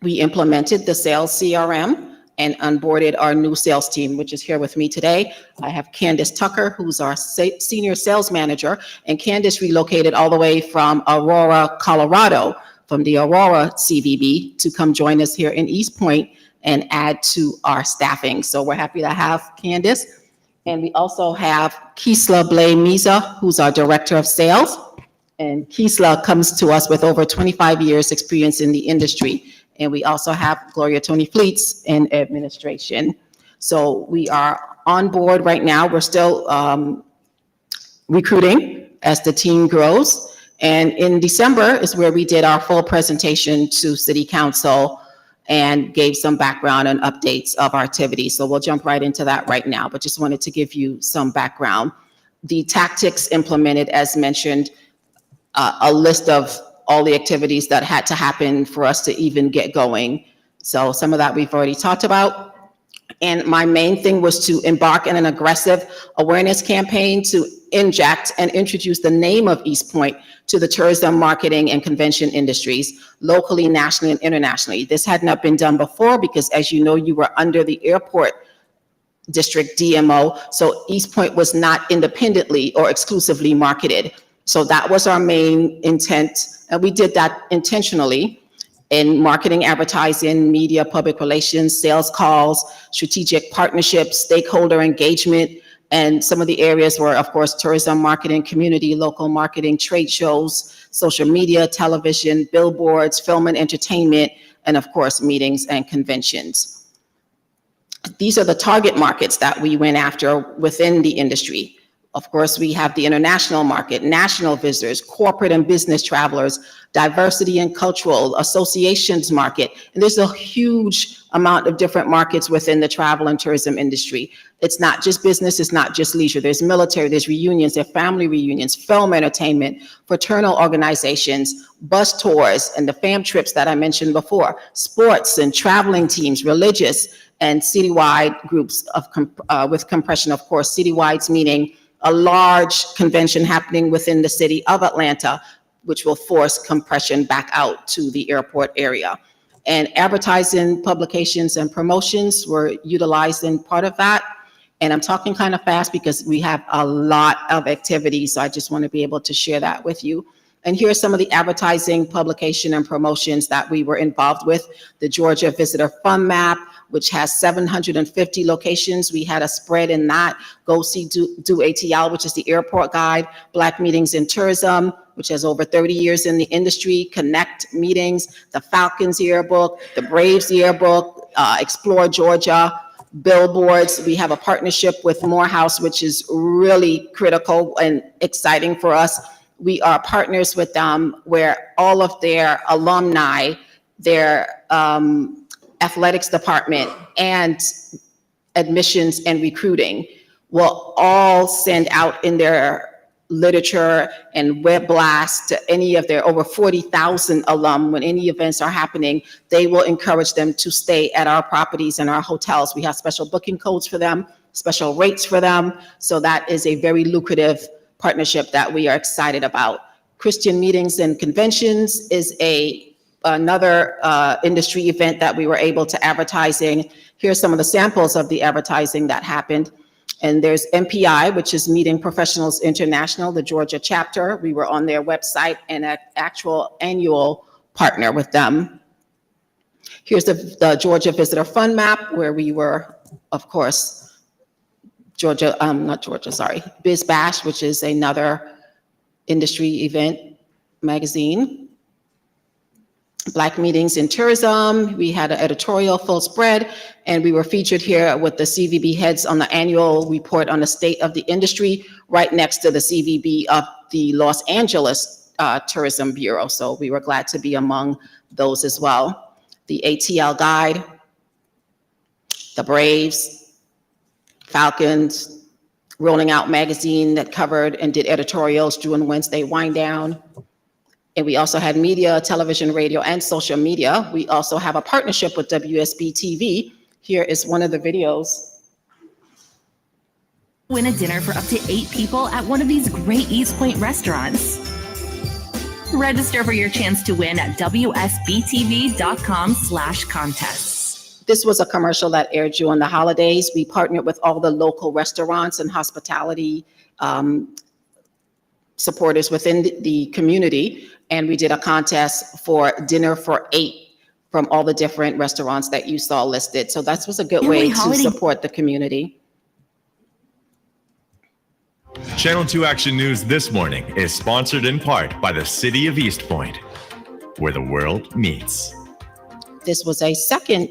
we implemented the sales CRM and onboarded our new sales team, which is here with me today. I have Candace Tucker, who's our senior sales manager, and Candace relocated all the way from Aurora, Colorado, from the Aurora CVB to come join us here in East Point and add to our staffing. So we're happy to have Candace. And we also have Kisla Blay-Miza, who's our director of sales. And Kisla comes to us with over 25 years experience in the industry. And we also have Gloria Tony Fleets in administration. So we are on board right now. We're still recruiting as the team grows. And in December is where we did our full presentation to City Council and gave some background and updates of our activities. So we'll jump right into that right now, but just wanted to give you some background. The tactics implemented, as mentioned, a list of all the activities that had to happen for us to even get going. So some of that we've already talked about. And my main thing was to embark in an aggressive awareness campaign to inject and introduce the name of East Point to the tourism, marketing, and convention industries, locally, nationally, and internationally. This had not been done before because, as you know, you were under the airport district DMO, so East Point was not independently or exclusively marketed. So that was our main intent, and we did that intentionally in marketing, advertising, media, public relations, sales calls, strategic partnerships, stakeholder engagement, and some of the areas were, of course, tourism, marketing, community, local marketing, trade shows, social media, television, billboards, film and entertainment, and of course, meetings and conventions. These are the target markets that we went after within the industry. Of course, we have the international market, national visitors, corporate and business travelers, diversity and cultural associations market. And there's a huge amount of different markets within the travel and tourism industry. It's not just business, it's not just leisure. There's military, there's reunions, there's family reunions, film entertainment, fraternal organizations, bus tours, and the fam trips that I mentioned before, sports and traveling teams, religious and citywide groups of with compression, of course, citywides meaning a large convention happening within the city of Atlanta, which will force compression back out to the airport area. And advertising, publications, and promotions were utilized in part of that. And I'm talking kind of fast because we have a lot of activities, so I just want to be able to share that with you. And here are some of the advertising, publication, and promotions that we were involved with. The Georgia Visitor Fund Map, which has 750 locations. We had a spread in that. Go See Do ATL, which is the airport guide. Black Meetings in Tourism, which has over 30 years in the industry. Connect Meetings, the Falcons Yearbook, the Braves Yearbook, Explore Georgia, billboards. We have a partnership with Morehouse, which is really critical and exciting for us, We are partners with them where all of their alumni, their athletics department, and admissions and recruiting will all send out in their literature and web blast to any of their over 40,000 alum. When any events are happening, they will encourage them to stay at our properties and our hotels. We have special booking codes for them, special rates for them. So that is a very lucrative partnership that we are excited about. Christian Meetings and Conventions is another industry event that we were able to advertising. Here's some of the samples of the advertising that happened. And there's MPI, which is Meeting Professionals International, the Georgia chapter. We were on their website and an actual annual partner with them. Here's the Georgia Visitor Fund Map, where we were, of course, Biz Bash, which is another industry event magazine. Black Meetings in Tourism, we had an editorial full spread, and we were featured here with the CVB heads on the annual report on the state of the industry, right next to the CVB of the Los Angeles Tourism Bureau. So we were glad to be among those as well. The ATL Guide, the Braves, Falcons, Rolling Out Magazine that covered and did editorials during Wednesday Wind Down. And we also had media, television, radio, and social media. We also have a partnership with WSB TV. Here is one of the videos. Win a dinner for up to 8 people at one of these great East Point restaurants. Register for your chance to win at WSBTV.com/contests. This was a commercial that aired during the holidays. We partnered with all the local restaurants and hospitality supporters within the community, and we did a contest for dinner for 8 from all the different restaurants that you saw listed. So that was a good way to support the community. Channel 2 Action News this morning is sponsored in part by the City of East Point, where the world meets. This was a second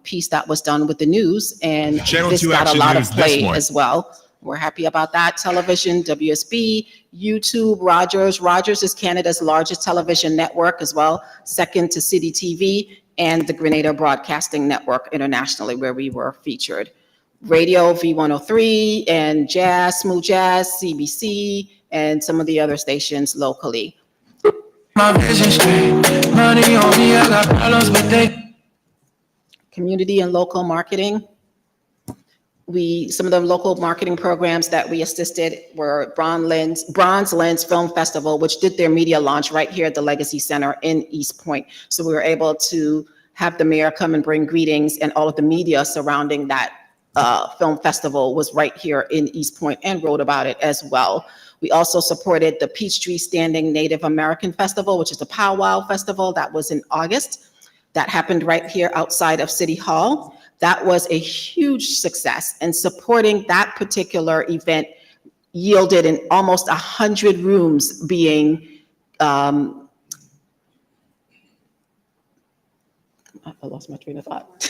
piece that was done with the news, and Channel this 2 got a Action lot of News this play morning. as well. We're happy about that. Television, WSB, YouTube, Rogers. Rogers is Canada's largest television network as well, second to City TV, and the Grenada Broadcasting Network internationally, where we were featured. Radio, V103, and Jazz, Smooth Jazz, CBC, and some of the other stations locally. Community and local marketing. Some of the local marketing programs that we assisted were Bronze Lens Film Festival, which did their media launch right here at the Legacy Center in East Point. So we were able to have the mayor come and bring greetings, and all of the media surrounding that film festival was right here in East Point and wrote about it as well. We also supported the Peachtree Standing Native American Festival, which is the Powwow Festival that was in August. That happened right here outside of City Hall. That was a huge success, and supporting that particular event yielded in almost 100 rooms being, I lost my train of thought.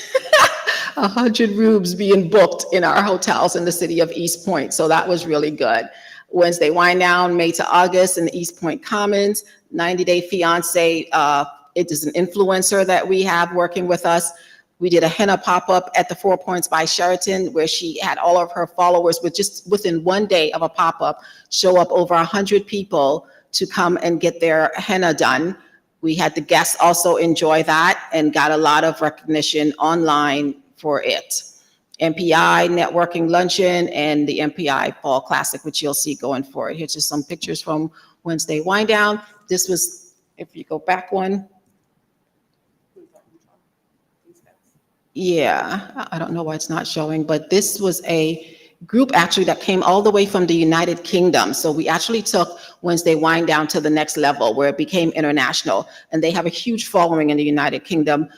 100 rooms being booked in our hotels in the city of East Point. So that was really good. Wednesday Wind Down, May to August in the East Point Commons. 90 Day Fiance, it is an influencer that we have working with us. We did a henna pop-up at the 4 Points by Sheraton, where she had all of her followers with just within one day of a pop-up, show up over 100 people to come and get their henna done. We had the guests also enjoy that and got a lot of recognition online for it. MPI Networking Luncheon and the MPI Fall Classic, which you'll see going forward. Here's just some pictures from Wednesday Wind Down. This was, if you go back one. Yeah, I don't know why it's not showing, but this was a group actually that came all the way from the United Kingdom. So we actually took Wednesday Wind Down to the next level where it became international. And they have a huge following in the United Kingdom,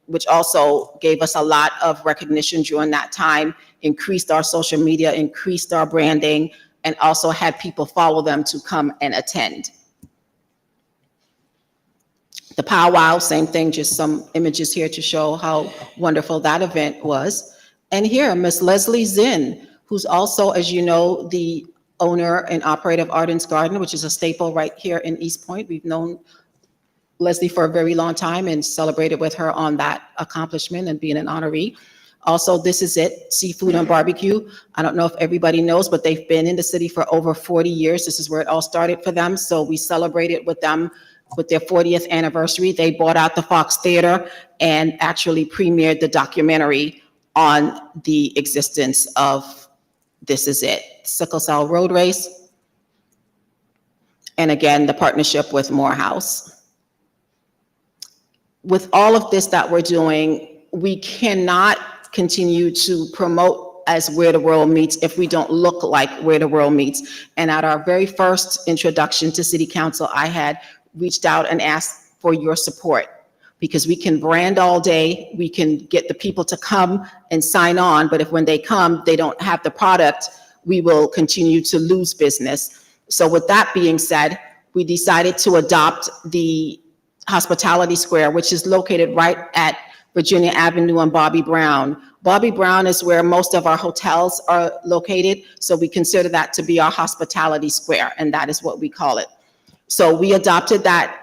which also gave us a lot of recognition during that time, increased our social media, increased our branding, and also had people follow them to come and attend. The powwow, same thing, just some images here to show how wonderful that event was. And here, Miss Leslie Zinn, who's also, as you know, the owner and operator of Arden's Garden, which is a staple right here in East Point. We've known Leslie for a very long time and celebrated with her on that accomplishment and being an honoree. Also, This Is It Seafood and Barbecue. I don't know if everybody knows, but they've been in the city for over 40 years. This is where it all started for them. So we celebrated with them with their 40th anniversary. They bought out the Fox Theater and actually premiered the documentary on the existence of This Is It. Sickle Cell Road Race. And again, the partnership with Morehouse. With all of this that we're doing, we cannot continue to promote as Where the World Meets if we don't look like Where the World Meets. And at our very first introduction to City Council, I had reached out and asked for your support, because we can brand all day, we can get the people to come and sign on, but if when they come, they don't have the product, we will continue to lose business. So with that being said, we decided to adopt the Hospitality Square, which is located right at Virginia Avenue and Bobby Brown. Bobby Brown is where most of our hotels are located, so we consider that to be our Hospitality Square, and that is what we call it. So we adopted that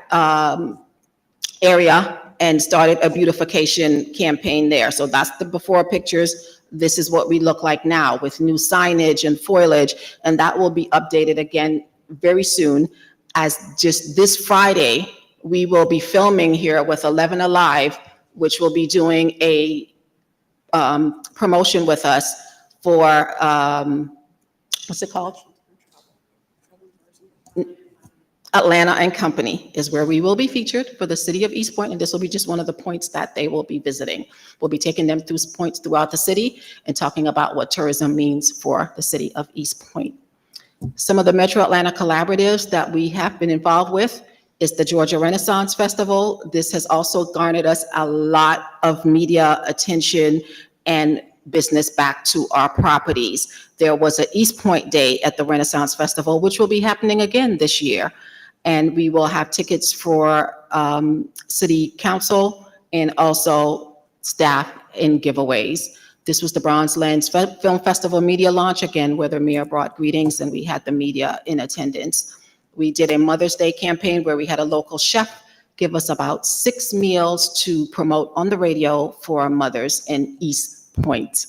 area and started a beautification campaign there. So that's the before pictures. This is what we look like now with new signage and foliage, and that will be updated again very soon. As just this Friday, we will be filming here with 11 Alive, which will be doing a promotion with us for, what's it called? Atlanta and Company is where we will be featured for the city of East Point, and this will be just one of the points that they will be visiting. We'll be taking them through points throughout the city and talking about what tourism means for the city of East Point. Some of the Metro Atlanta collaboratives that we have been involved with is the Georgia Renaissance Festival. This has also garnered us a lot of media attention and business back to our properties. There was an East Point Day at the Renaissance Festival, which will be happening again this year. And we will have tickets for city council and also staff and giveaways. This was the Bronze Lens Film Festival media launch, again, where the mayor brought greetings and we had the media in attendance. We did a Mother's Day campaign where we had a local chef give us about 6 meals to promote on the radio for mothers in East Point.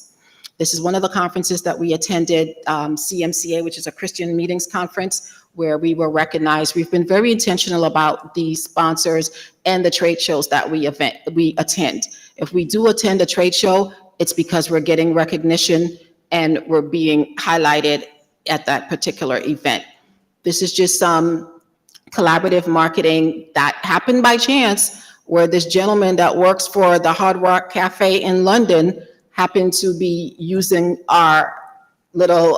This is one of the conferences that we attended, CMCA, which is a Christian Meetings Conference, where we were recognized. We've been very intentional about the sponsors and the trade shows that we attend. If we do attend a trade show, it's because we're getting recognition and we're being highlighted at that particular event. This is just some collaborative marketing that happened by chance, where this gentleman that works for the Hard Rock Cafe in London happened to be using our little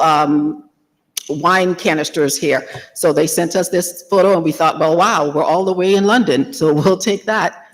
wine canisters here. So they sent us this photo and we thought, well, wow, we're all the way in London, so we'll take that.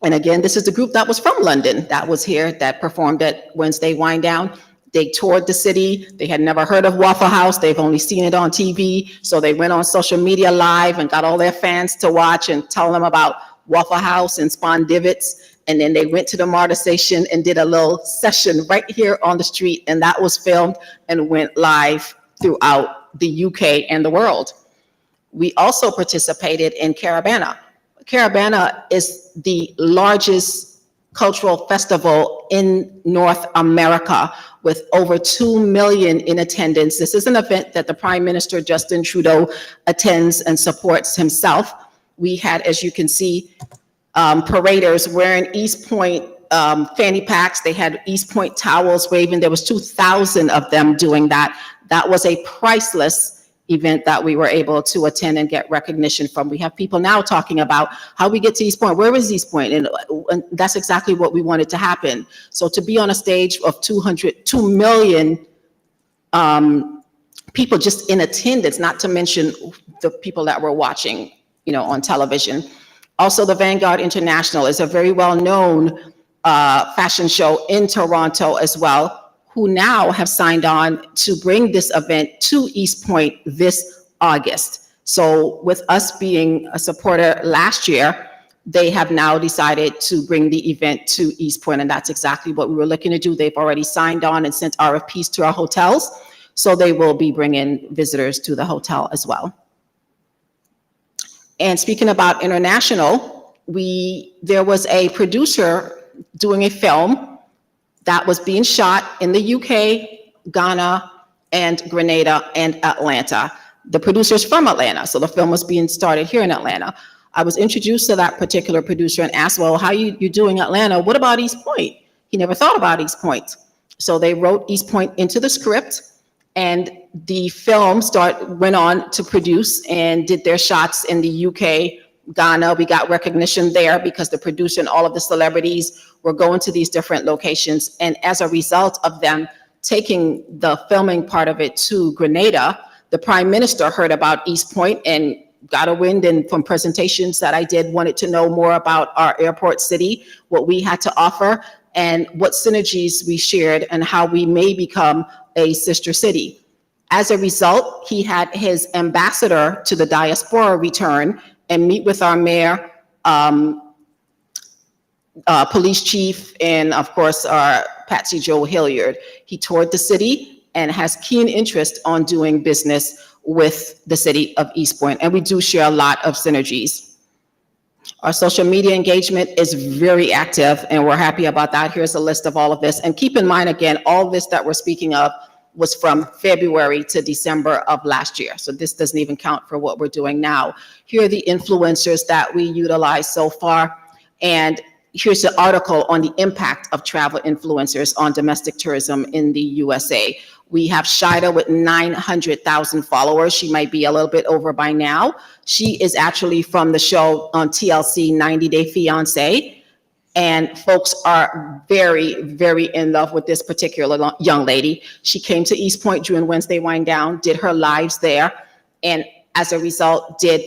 And again, this is the group that was from London that was here, that performed at Wednesday Wine Down. They toured the city. They had never heard of Waffle House. They've only seen it on TV. So they went on social media live and got all their fans to watch and tell them about Waffle House and Spondivits. And then they went to the MARTA station and did a little session right here on the street. And that was filmed and went live throughout the UK and the world. We also participated in Caravana. Caravana is the largest cultural festival in North America with over 2 million in attendance. This is an event that the Prime Minister Justin Trudeau attends and supports himself. We had, as you can see, paraders wearing East Point fanny packs. They had East Point towels waving. There was 2,000 of them doing that. That was a priceless event that we were able to attend and get recognition from. We have people now talking about how we get to East Point. Where is East Point? And that's exactly what we wanted to happen. So to be on a stage of 2 million people just in attendance, not to mention the people that were watching, on television. Also, the Vanguard International is a very well-known fashion show in Toronto as well, who now have signed on to bring this event to East Point this August. So with us being a supporter last year, they have now decided to bring the event to East Point, and that's exactly what we were looking to do. They've already signed on and sent RFPs to our hotels. So they will be bringing visitors to the hotel as well. And speaking about international, there was a producer doing a film that was being shot in the UK, Ghana, and Grenada and Atlanta. The producer's from Atlanta, so the film was being started here in Atlanta. I was introduced to that particular producer and asked, well, how you doing Atlanta? What about East Point? He never thought about East Point. So they wrote East Point into the script, and the film went on to produce and did their shots in the UK, Ghana. We got recognition there because the producer and all of the celebrities were going to these different locations. And as a result of them taking the filming part of it to Grenada, the Prime Minister heard about East Point and got a wind, and from presentations that I did, wanted to know more about our airport city, what we had to offer, and what synergies we shared, and how we may become a sister city. As a result, he had his ambassador to the diaspora return and meet with our mayor, police chief, and of course, our Patsy Jo Hilliard. He toured the city and has keen interest on doing business with the city of East Point, and we do share a lot of synergies. Our social media engagement is very active, and we're happy about that. Here's a list of all of this. And keep in mind, again, all this that we're speaking of was from February to December of last year. So this doesn't even count for what we're doing now. Here are the influencers that we utilized so far. And here's an article on the impact of travel influencers on domestic tourism in the USA. We have Shida with 900,000 followers. She might be a little bit over by now. She is actually from the show on TLC, 90 Day Fiancé. And folks are very, very in love with this particular young lady. She came to East Point during Wednesday Wind Down, did her lives there. And as a result, did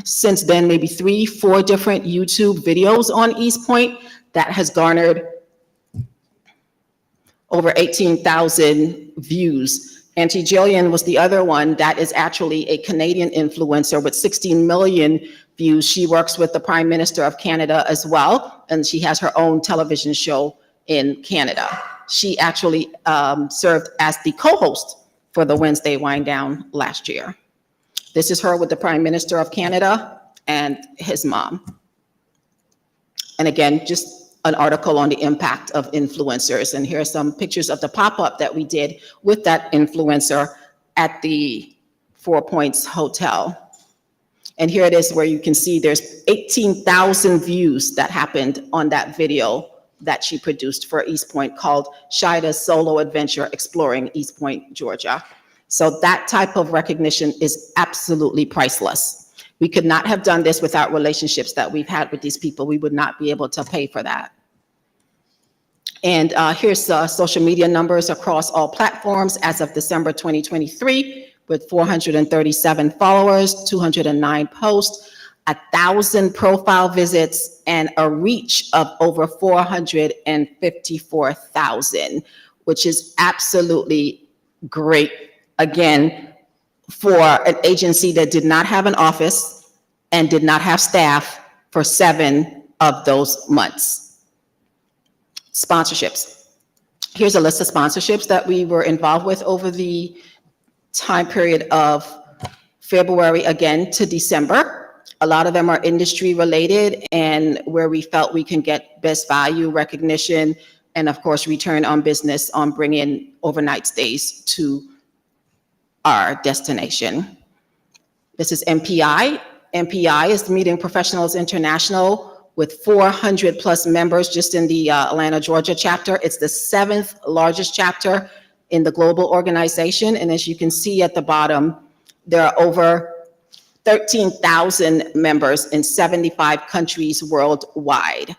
since then maybe 3-4 different YouTube videos on East Point that has garnered over 18,000 views. Auntie Jillian was the other one that is actually a Canadian influencer with 16 million views. She works with the Prime Minister of Canada as well, and she has her own television show in Canada. She actually served as the co-host for the Wednesday Wind Down last year. This is her with the Prime Minister of Canada and his mom. And again, just an article on the impact of influencers. And here are some pictures of the pop-up that we did with that influencer at the Four Points Hotel. And here it is where you can see there's 18,000 views that happened on that video that she produced for East Point called Shida's Solo Adventure Exploring East Point, Georgia. So that type of recognition is absolutely priceless. We could not have done this without relationships that we've had with these people. We would not be able to pay for that. And here's social media numbers across all platforms as of December 2023, with 437 followers, 209 posts, 1,000 profile visits, and a reach of over 454,000, which is absolutely great. Again, for an agency that did not have an office and did not have staff for 7 of those months. Sponsorships. Here's a list of sponsorships that we were involved with over the time period of February again to December. A lot of them are industry related and where we felt we can get best value recognition and of course return on business on bringing overnight stays to our destination. This is MPI. MPI is Meeting Professionals International with 400 plus members just in the Atlanta, Georgia chapter. It's the 7th largest chapter in the global organization. And as you can see at the bottom, there are over 13,000 members in 75 countries worldwide.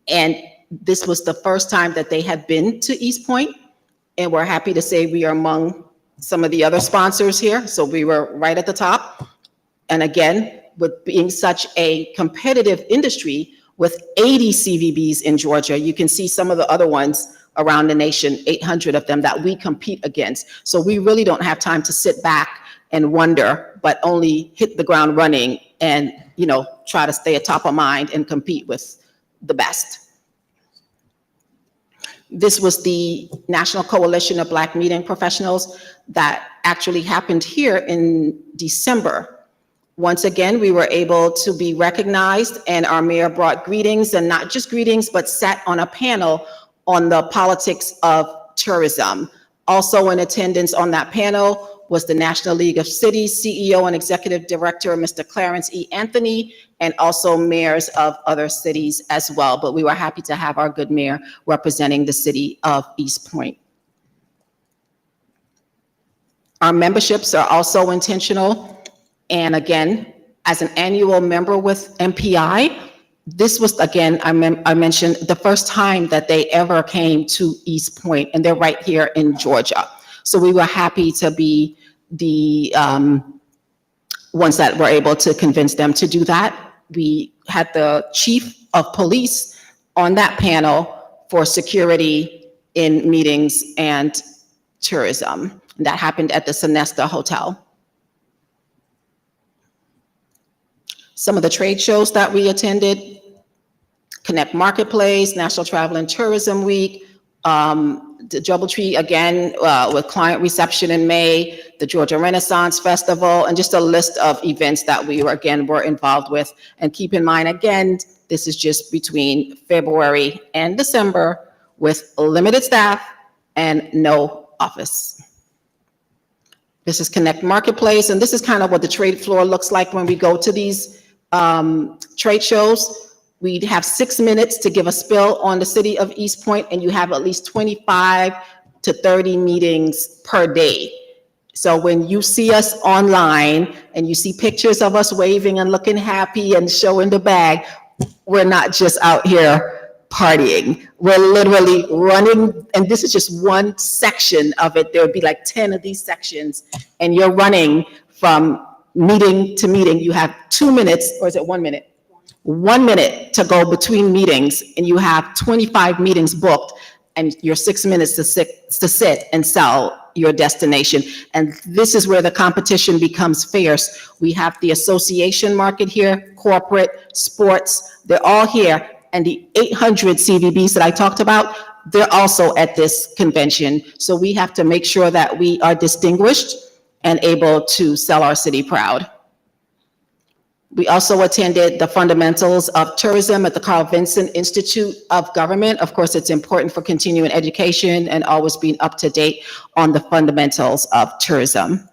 And this was the first time that they have been to East Point. And we're happy to say we are among some of the other sponsors here. So we were right at the top. And again, with being such a competitive industry with 80 CVBs in Georgia, you can see some of the other ones around the nation, 800 of them that we compete against. So we really don't have time to sit back and wonder, but only hit the ground running and, you know, try to stay at top of mind and compete with the best. This was the National Coalition of Black Meeting Professionals that actually happened here in December. Once again, we were able to be recognized, and our mayor brought greetings, and not just greetings, but sat on a panel on the politics of tourism. Also in attendance on that panel was the National League of Cities CEO and Executive Director, Mr. Clarence E. Anthony, and also mayors of other cities as well. But we were happy to have our good mayor representing the city of East Point. Our memberships are also intentional. And again, as an annual member with MPI, this was, again, I mentioned the first time that they ever came to East Point, and they're right here in Georgia. So we were happy to be the ones that were able to convince them to do that. We had the chief of police on that panel for security in meetings and tourism. That happened at the Sonesta Hotel. Some of the trade shows that we attended: Connect Marketplace, National Travel and Tourism Week, the DoubleTree again with client reception in May, the Georgia Renaissance Festival, and just a list of events that we were involved with. And keep in mind, again, this is just between February and December with limited staff and no office. This is Connect Marketplace, and this is kind of what the trade floor looks like when we go to these trade shows. We'd have 6 minutes to give a spill on the city of East Point, and you have at least 25 to 30 meetings per day. So when you see us online and you see pictures of us waving and looking happy and showing the bag, we're not just out here partying. We're literally running, and this is just one section of it. There would be like 10 of these sections, and you're running from meeting to meeting. You have 2 minutes, or is it 1 minute? 1 minute to go between meetings, and you have 25 meetings booked, and your 6 minutes to sit and sell your destination. And this is where the competition becomes fierce. We have the association market here, corporate, sports, they're all here. And the 800 CVBs that I talked about, they're also at this convention. So we have to make sure that we are distinguished and able to sell our city proud. We also attended the Fundamentals of Tourism at the Carl Vinson Institute of Government. Of course, it's important for continuing education and always being up to date on the fundamentals of tourism.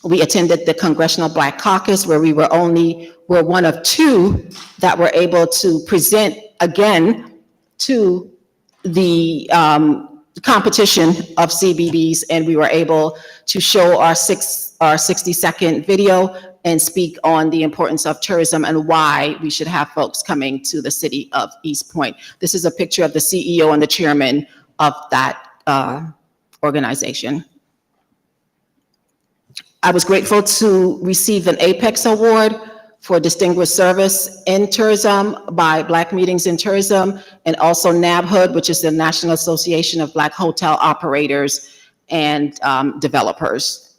We attended the Congressional Black Caucus, where we're one of two that were able to present again to the competition of CBBs, and we were able to show our 60-second video and speak on the importance of tourism and why we should have folks coming to the city of East Point. This is a picture of the CEO and the chairman of that organization. I was grateful to receive an Apex Award for Distinguished Service in Tourism by Black Meetings in Tourism, and also NABHOOD, which is the National Association of Black Hotel Operators and Developers.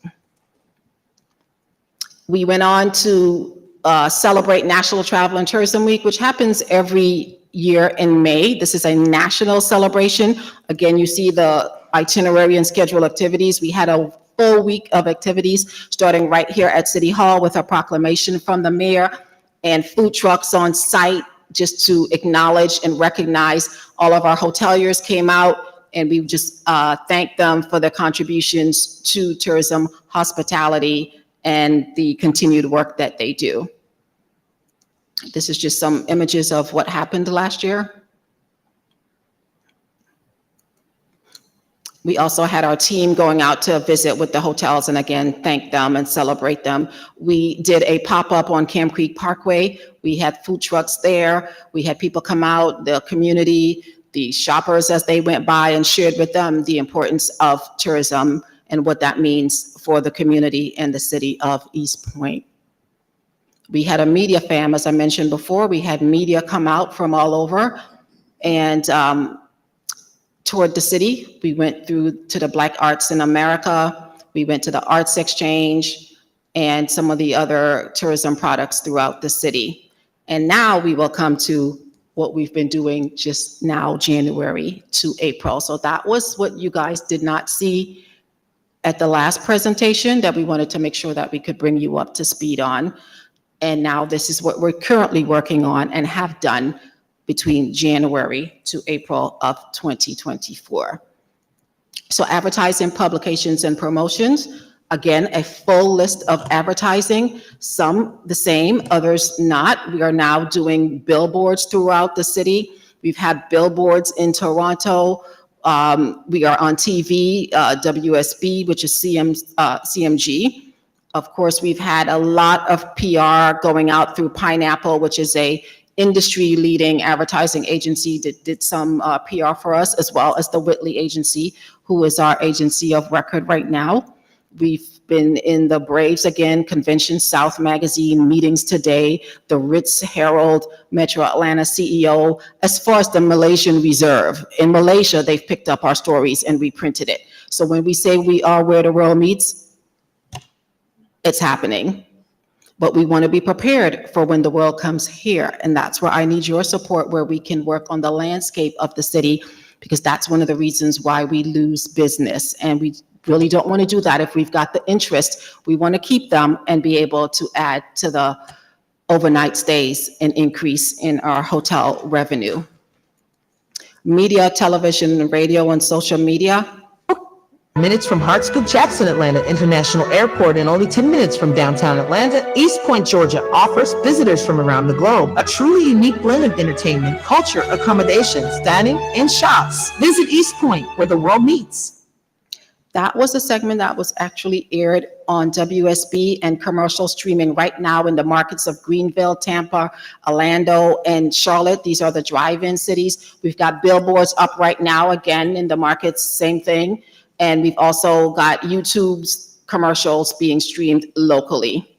We went on to celebrate National Travel and Tourism Week, which happens every year in May. This is a national celebration. Again, you see the itinerary and schedule activities. We had a full week of activities starting right here at City Hall with a proclamation from the mayor and food trucks on site just to acknowledge and recognize all of our hoteliers came out, and we just thank them for their contributions to tourism, hospitality, and the continued work that they do. This is just some images of what happened last year. We also had our team going out to visit with the hotels and again, thank them and celebrate them. We did a pop-up on Camp Creek Parkway. We had food trucks there. We had people come out, the community, the shoppers as they went by, and shared with them the importance of tourism and what that means for the community and the city of East Point. We had a media fam, as I mentioned before. We had media come out from all over and toured the city. We went through to the Black Arts in America. We went to the Arts Exchange and some of the other tourism products throughout the city. And now we will come to what we've been doing just now, January to April. So that was what you guys did not see at the last presentation that we wanted to make sure that we could bring you up to speed on. And now this is what we're currently working on and have done between January to April of 2024. So advertising, publications, and promotions. Again, a full list of advertising, some the same, others not. We are now doing billboards throughout the city. We've had billboards in Toronto. We are on TV, WSB, which is CMG. Of course, we've had a lot of PR going out through Pineapple, which is a industry-leading advertising agency that did some PR for us, as well as the Whitley Agency, who is our agency of record right now. We've been in the Braves Again Convention, South Magazine, Meetings Today, the Ritz Herald, Metro Atlanta CEO, as far as the Malaysian Reserve. In Malaysia, they've picked up our stories and reprinted it. So when we say we are where the world meets, it's happening. But we want to be prepared for when the world comes here. And that's where I need your support, where we can work on the landscape of the city, because that's one of the reasons why we lose business. And we really don't want to do that. If we've got the interest, we want to keep them and be able to add to the overnight stays and increase in our hotel revenue. Media, television, radio, and social media. Minutes from Hartsfield-Jackson Atlanta International Airport and only 10 minutes from downtown Atlanta, East Point, Georgia offers visitors from around the globe a truly unique blend of entertainment, culture, accommodations, dining, and shops. Visit East Point, where the world meets. That was a segment that was actually aired on WSB and commercial streaming right now in the markets of Greenville, Tampa, Orlando, and Charlotte. These are the drive-in cities. We've got billboards up right now, again, in the markets, same thing. And we've also got YouTube's commercials being streamed locally.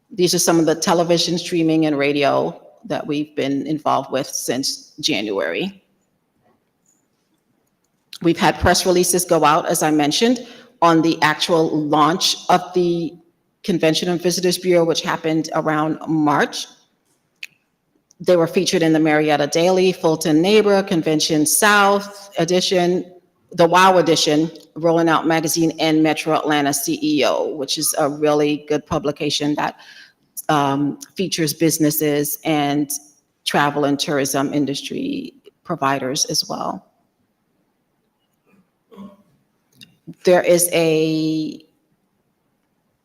These are some of the television streaming and radio that we've been involved with since January. We've had press releases go out, as I mentioned, on the actual launch of the Convention and Visitors Bureau, which happened around March. They were featured in the Marietta Daily, Fulton Neighbor, Convention South edition, the WOW edition, Rolling Out Magazine, and Metro Atlanta CEO, which is a really good publication that features businesses and travel and tourism industry providers as well. There is a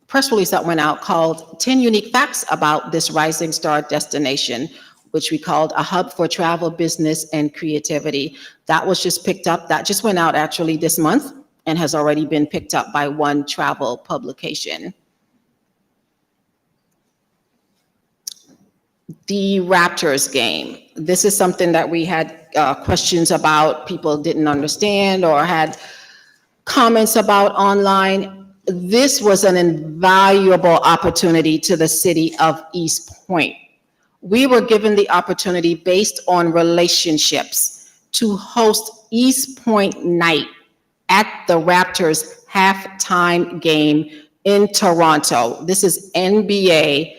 press release that went out called 10 Unique Facts About This Rising Star Destination, which we called a hub for travel, business, and creativity. That was just picked up. That just went out actually this month and has already been picked up by one travel publication. The Raptors game. This is something that we had questions about, people didn't understand or had comments about online. This was an invaluable opportunity to the city of East Point. We were given the opportunity based on relationships to host East Point Night at the Raptors halftime game in Toronto. This is NBA,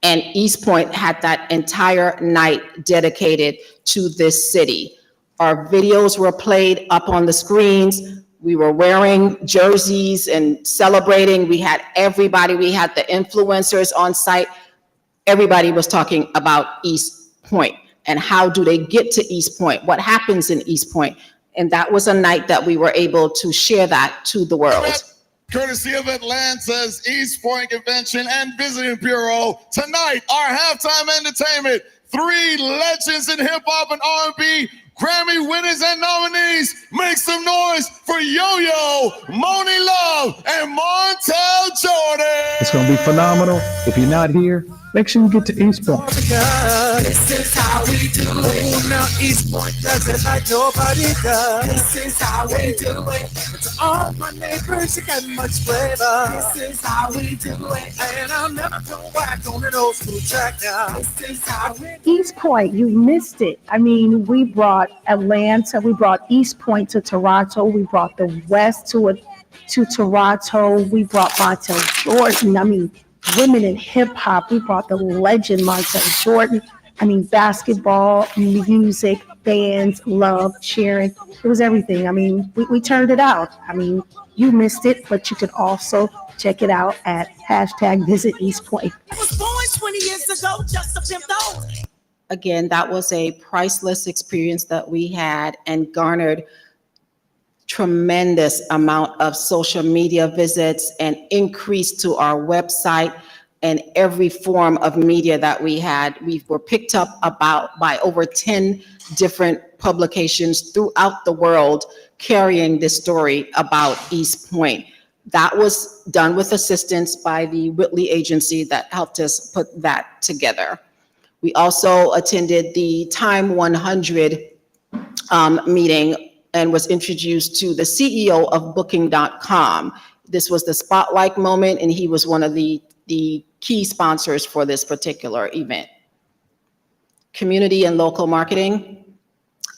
and East Point had that entire night dedicated to this city. Our videos were played up on the screens. We were wearing jerseys and celebrating. We had everybody, we had the influencers on site. Everybody was talking about East Point and how do they get to East Point? What happens in East Point? And that was a night that we were able to share that to the world. Courtesy of Atlanta's East Point Convention and Visiting Bureau, tonight our halftime entertainment, 3 legends in hip hop and R&B, Grammy winners and nominees. Make some noise for Yo-Yo, Moni Love, and Montel Jordan. It's going to be phenomenal. If you're not here, make sure you get to East Point. This is how we do it. Now East Point does it like nobody does. This is how we do it. To all my neighbors, you got much flavor. This is how we do it. And I'll never go back on an old school track now. This is how we do East Point, you missed it. I mean, we brought Atlanta, we brought East Point to Toronto, we brought the West to Toronto, we brought Montel Jordan. I mean, women in hip hop, we brought the legend Montel Jordan. I mean, basketball, music, bands, love, cheering. It was everything. I mean, we turned it out. I mean, you missed it, but you could also check it out at #Visit East Point. I was born 20 years ago, just a pimp though. Again, that was a priceless experience that we had and garnered tremendous amount of social media visits and increase to our website and every form of media that we had. We were picked up by over 10 different publications throughout the world carrying this story about East Point. That was done with assistance by the Whitley Agency that helped us put that together. We also attended the Time 100 meeting and was introduced to the CEO of Booking.com. This was the spotlight moment, and he was one of the key sponsors for this particular event. Community and local marketing.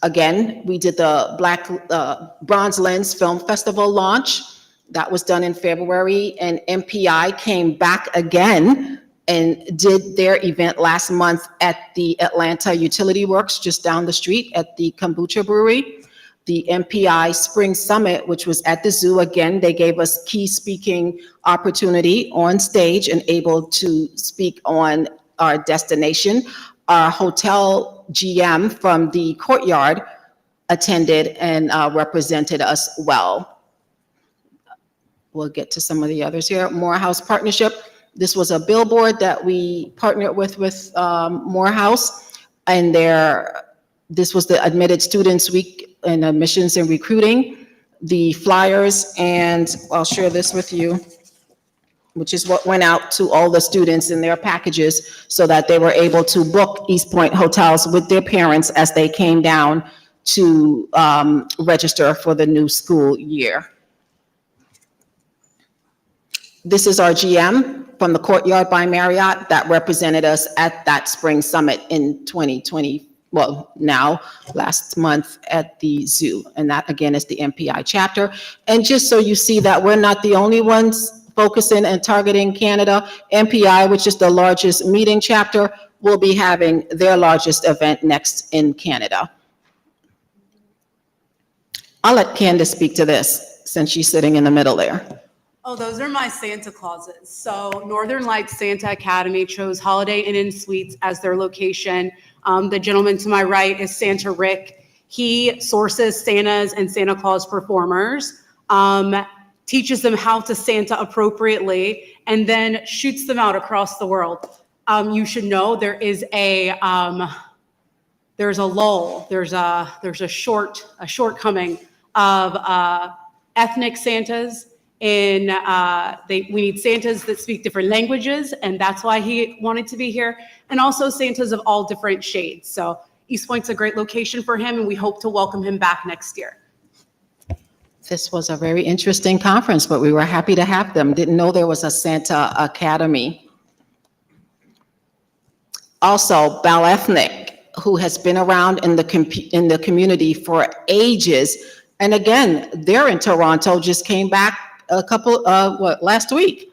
Again, we did the Bronze Lens Film Festival launch. That was done in February, and MPI came back again and did their event last month at the Atlanta Utility Works, just down the street at the Kombucha Brewery. The MPI Spring Summit, which was at the zoo, again, they gave us key speaking opportunity on stage and able to speak on our destination. Our hotel GM from the Courtyard attended and represented us well. We'll get to some of the others here. Morehouse Partnership. This was a billboard that we partnered with Morehouse, and this was the Admitted Students Week in Admissions and Recruiting. The flyers, and I'll share this with you, which is what went out to all the students in their packages so that they were able to book East Point hotels with their parents as they came down to register for the new school year. This is our GM from the Courtyard by Marriott that represented us at that spring summit in 2020, well, now, last month at the zoo. And that, again, is the MPI chapter. And just so you see that we're not the only ones focusing and targeting Canada, MPI, which is the largest meeting chapter, will be having their largest event next in Canada. I'll let Candace speak to this since she's sitting in the middle there. Oh, those are my Santa Clauses. So Northern Lights Santa Academy chose Holiday Inn and Suites as their location. The gentleman to my right is Santa Rick. He sources Santas and Santa Claus performers, teaches them how to Santa appropriately, and then shoots them out across the world. You should know there's a lull, there's a shortcoming of ethnic Santas. We need Santas that speak different languages, and that's why he wanted to be here, and also Santas of all different shades. So East Point's a great location for him, and we hope to welcome him back next year. This was a very interesting conference, but we were happy to have them. Didn't know there was a Santa Academy. Also, Bal Ethnic, who has been around in the community for ages, and again, they're in Toronto, just came back last week.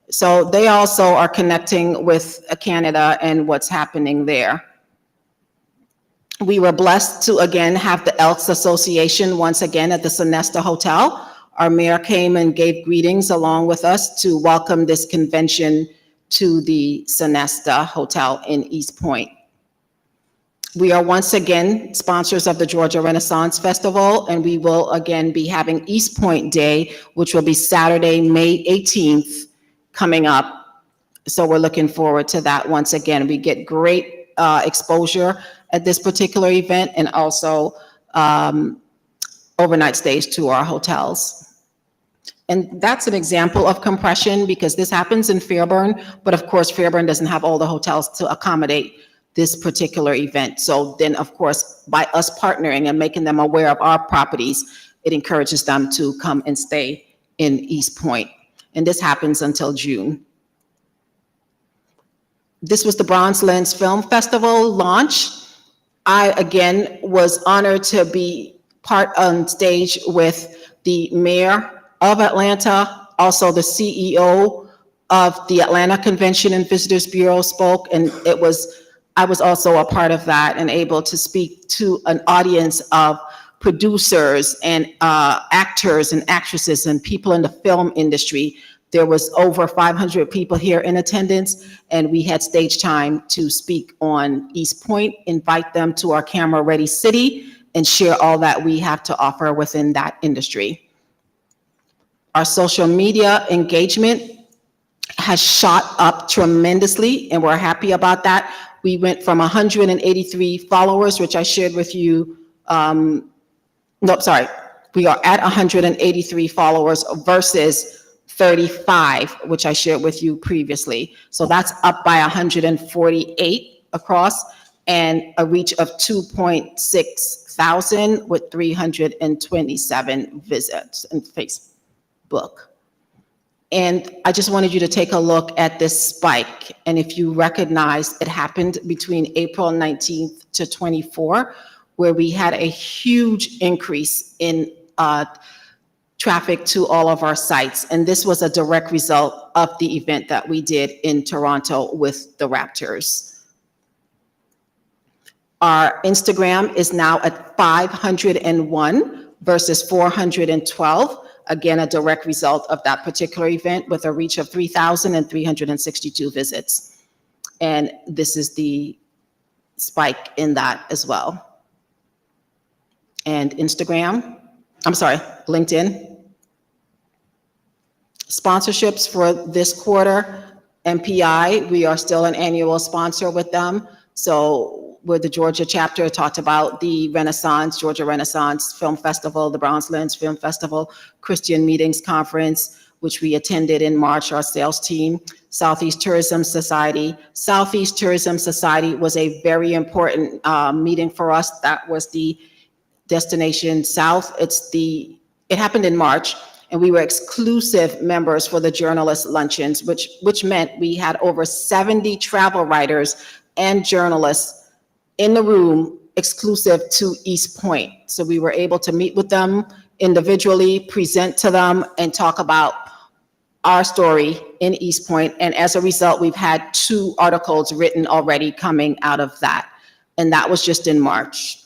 So they also are connecting with Canada and what's happening there. We were blessed to again have the Elks Association once again at the Sonesta Hotel. Our mayor came and gave greetings along with us to welcome this convention to the Sonesta Hotel in East Point. We are once again sponsors of the Georgia Renaissance Festival, and we will again be having East Point Day, which will be Saturday, May 18th, coming up. So we're looking forward to that once again. We get great exposure at this particular event, and also overnight stays to our hotels. And that's an example of compression because this happens in Fairburn, but of course Fairburn doesn't have all the hotels to accommodate this particular event. So then, of course, by us partnering and making them aware of our properties, it encourages them to come and stay in East Point. And this happens until June. This was the Bronze Lens Film Festival launch. I, again, was honored to be part on stage with the mayor of Atlanta, also the CEO of the Atlanta Convention and Visitors Bureau spoke, and it was I was also a part of that and able to speak to an audience of producers and actors and actresses and people in the film industry. There was over 500 people here in attendance, and we had stage time to speak on East Point, invite them to our camera-ready city, and share all that we have to offer within that industry. Our social media engagement has shot up tremendously, and we're happy about that. We went from 183 followers, which I shared with you. We are at 183 followers versus 35, which I shared with you previously. So that's up by 148 across, and a reach of 2.6 thousand with 327 visits on Facebook. And I just wanted you to take a look at this spike. And if you recognize, it happened between April 19th to 24, where we had a huge increase in traffic to all of our sites. And this was a direct result of the event that we did in Toronto with the Raptors. Our Instagram is now at 501 versus 412. Again, a direct result of that particular event with a reach of 3,362 visits. And this is the spike in that as well. And LinkedIn. Sponsorships for this quarter, MPI, we are still an annual sponsor with them. So with the Georgia chapter, talked about the Georgia Renaissance Film Festival, the Browns Lens Film Festival, Christian Meetings Conference, which we attended in March, our sales team, Southeast Tourism Society. Southeast Tourism Society was a very important meeting for us. That was the Destination South. It happened in March, and we were exclusive members for the journalist luncheons, which meant we had over 70 travel writers and journalists in the room exclusive to East Point. So we were able to meet with them individually, present to them, and talk about our story in East Point. And as a result, we've had 2 articles written already coming out of that. And that was just in March.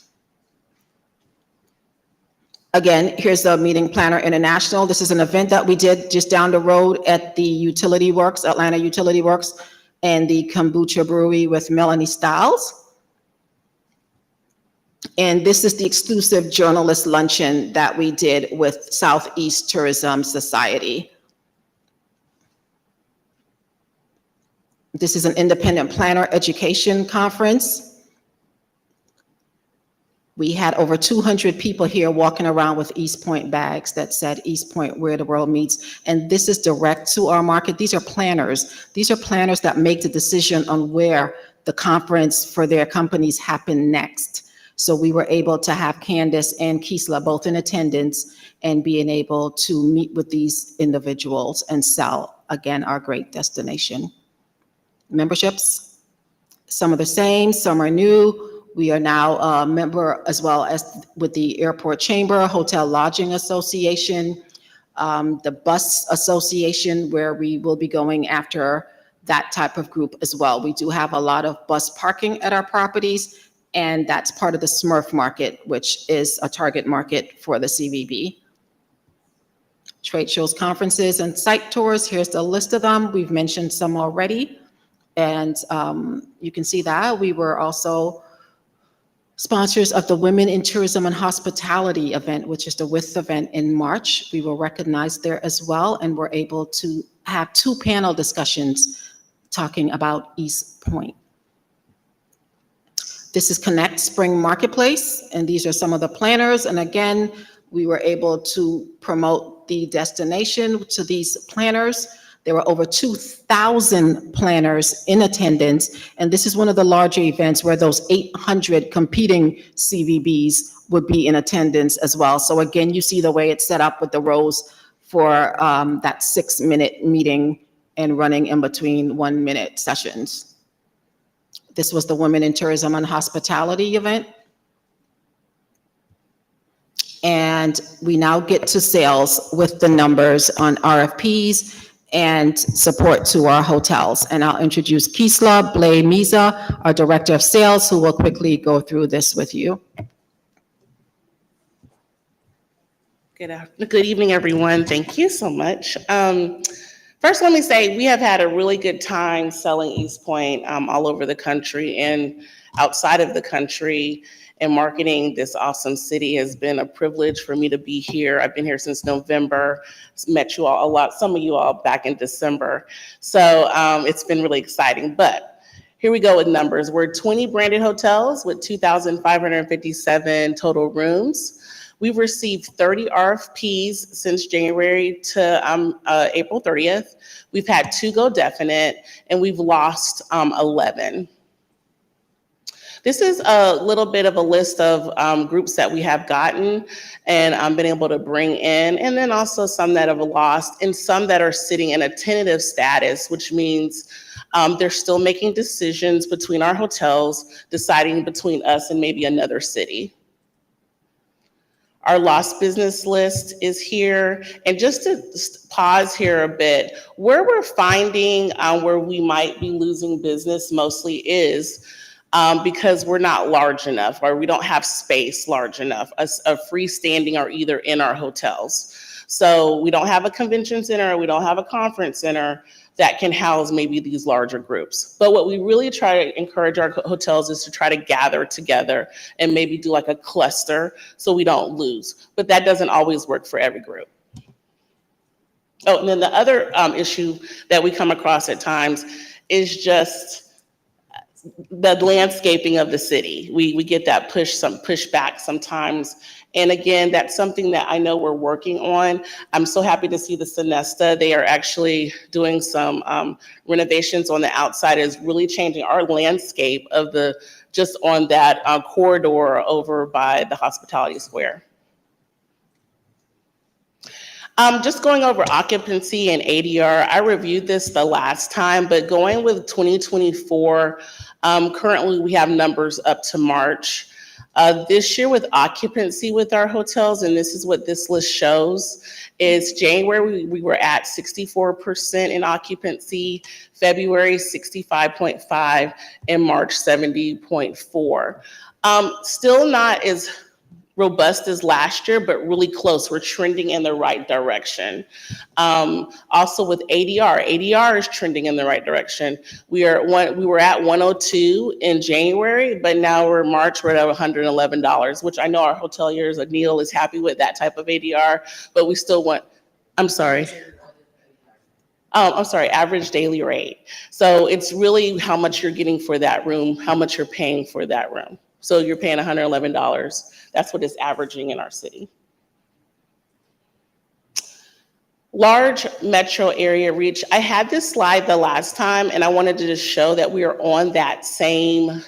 Again, here's the Meeting Planner International. This is an event that we did just down the road at the Utility Works, Atlanta Utility Works, and the Kombucha Brewery with Melanie Stiles. And this is the exclusive journalist luncheon that we did with Southeast Tourism Society. This is an independent planner education conference. We had over 200 people here walking around with East Point bags that said East Point, where the world meets. And this is direct to our market. These are planners. These are planners that make the decision on where the conference for their companies happen next. So we were able to have Candace and Kisla both in attendance and being able to meet with these individuals and sell, again, our great destination. Memberships, some are the same, some are new. We are now a member as well as with the Airport Chamber, Hotel Lodging Association, the Bus Association, where we will be going after that type of group as well. We do have a lot of bus parking at our properties, and that's part of the Smurf market, which is a target market for the CVB. Trade shows, conferences, and site tours. Here's the list of them. We've mentioned some already. And you can see that we were also sponsors of the Women in Tourism and Hospitality event, which is the WITH event in March. We were recognized there as well, and were able to have 2 panel discussions talking about East Point. This is Connect Spring Marketplace, and these are some of the planners. And again, we were able to promote the destination to these planners. There were over 2,000 planners in attendance, and this is one of the larger events where those 800 competing CVBs would be in attendance as well. So again, you see the way it's set up with the rows for that 6-minute meeting and running in between 1-minute sessions. This was the Women in Tourism and Hospitality event. And we now get to sales with the numbers on RFPs and support to our hotels. And I'll introduce Kisla Blay-Miza, our Director of Sales, who will quickly go through this with you. Good evening, everyone. Thank you so much. First, let me say we have had a really good time selling East Point all over the country and outside of the country, and marketing this awesome city has been a privilege for me to be here. I've been here since November, met you all a lot, some of you all back in December. So it's been really exciting, but here we go with numbers. We're 20 branded hotels with 2,557 total rooms. We've received 30 RFPs since January to April 30th. We've had 2 go definite, and we've lost 11. This is a little bit of a list of groups that we have gotten and been able to bring in, and then also some that have lost and some that are sitting in a tentative status, which means they're still making decisions between our hotels, deciding between us and maybe another city. Our lost business list is here. And just to pause here a bit, where we're finding where we might be losing business mostly is because we're not large enough, or we don't have space large enough, a freestanding or either in our hotels. So we don't have a convention center, we don't have a conference center that can house maybe these larger groups. But what we really try to encourage our hotels is to try to gather together and maybe do like a cluster so we don't lose. But that doesn't always work for every group. Oh, and then the other issue that we come across at times is just the landscaping of the city. We get that pushback sometimes. And again, that's something that I know we're working on. I'm so happy to see the Sonesta. They are actually doing some renovations on the outside. Is really changing our landscape of just on that corridor over by the Hospitality Square. Just going over occupancy and ADR, I reviewed this the last time, but going with 2024, currently we have numbers up to March. This year with occupancy with our hotels, and this is what this list shows, is January we were at 64% in occupancy, February 65.5, and March 70.4. Still not as robust as last year, but really close. We're trending in the right direction. Also with ADR is trending in the right direction. We were at 102 in January, but now we're March, we're at $111, which I know our hoteliers, Neil is happy with that type of ADR, but we still want, average daily rate. So it's really how much you're getting for that room, how much you're paying for that room. So you're paying $111. That's what it's averaging in our city. Large metro area reach. I had this slide the last time, and I wanted to just show that we are on that same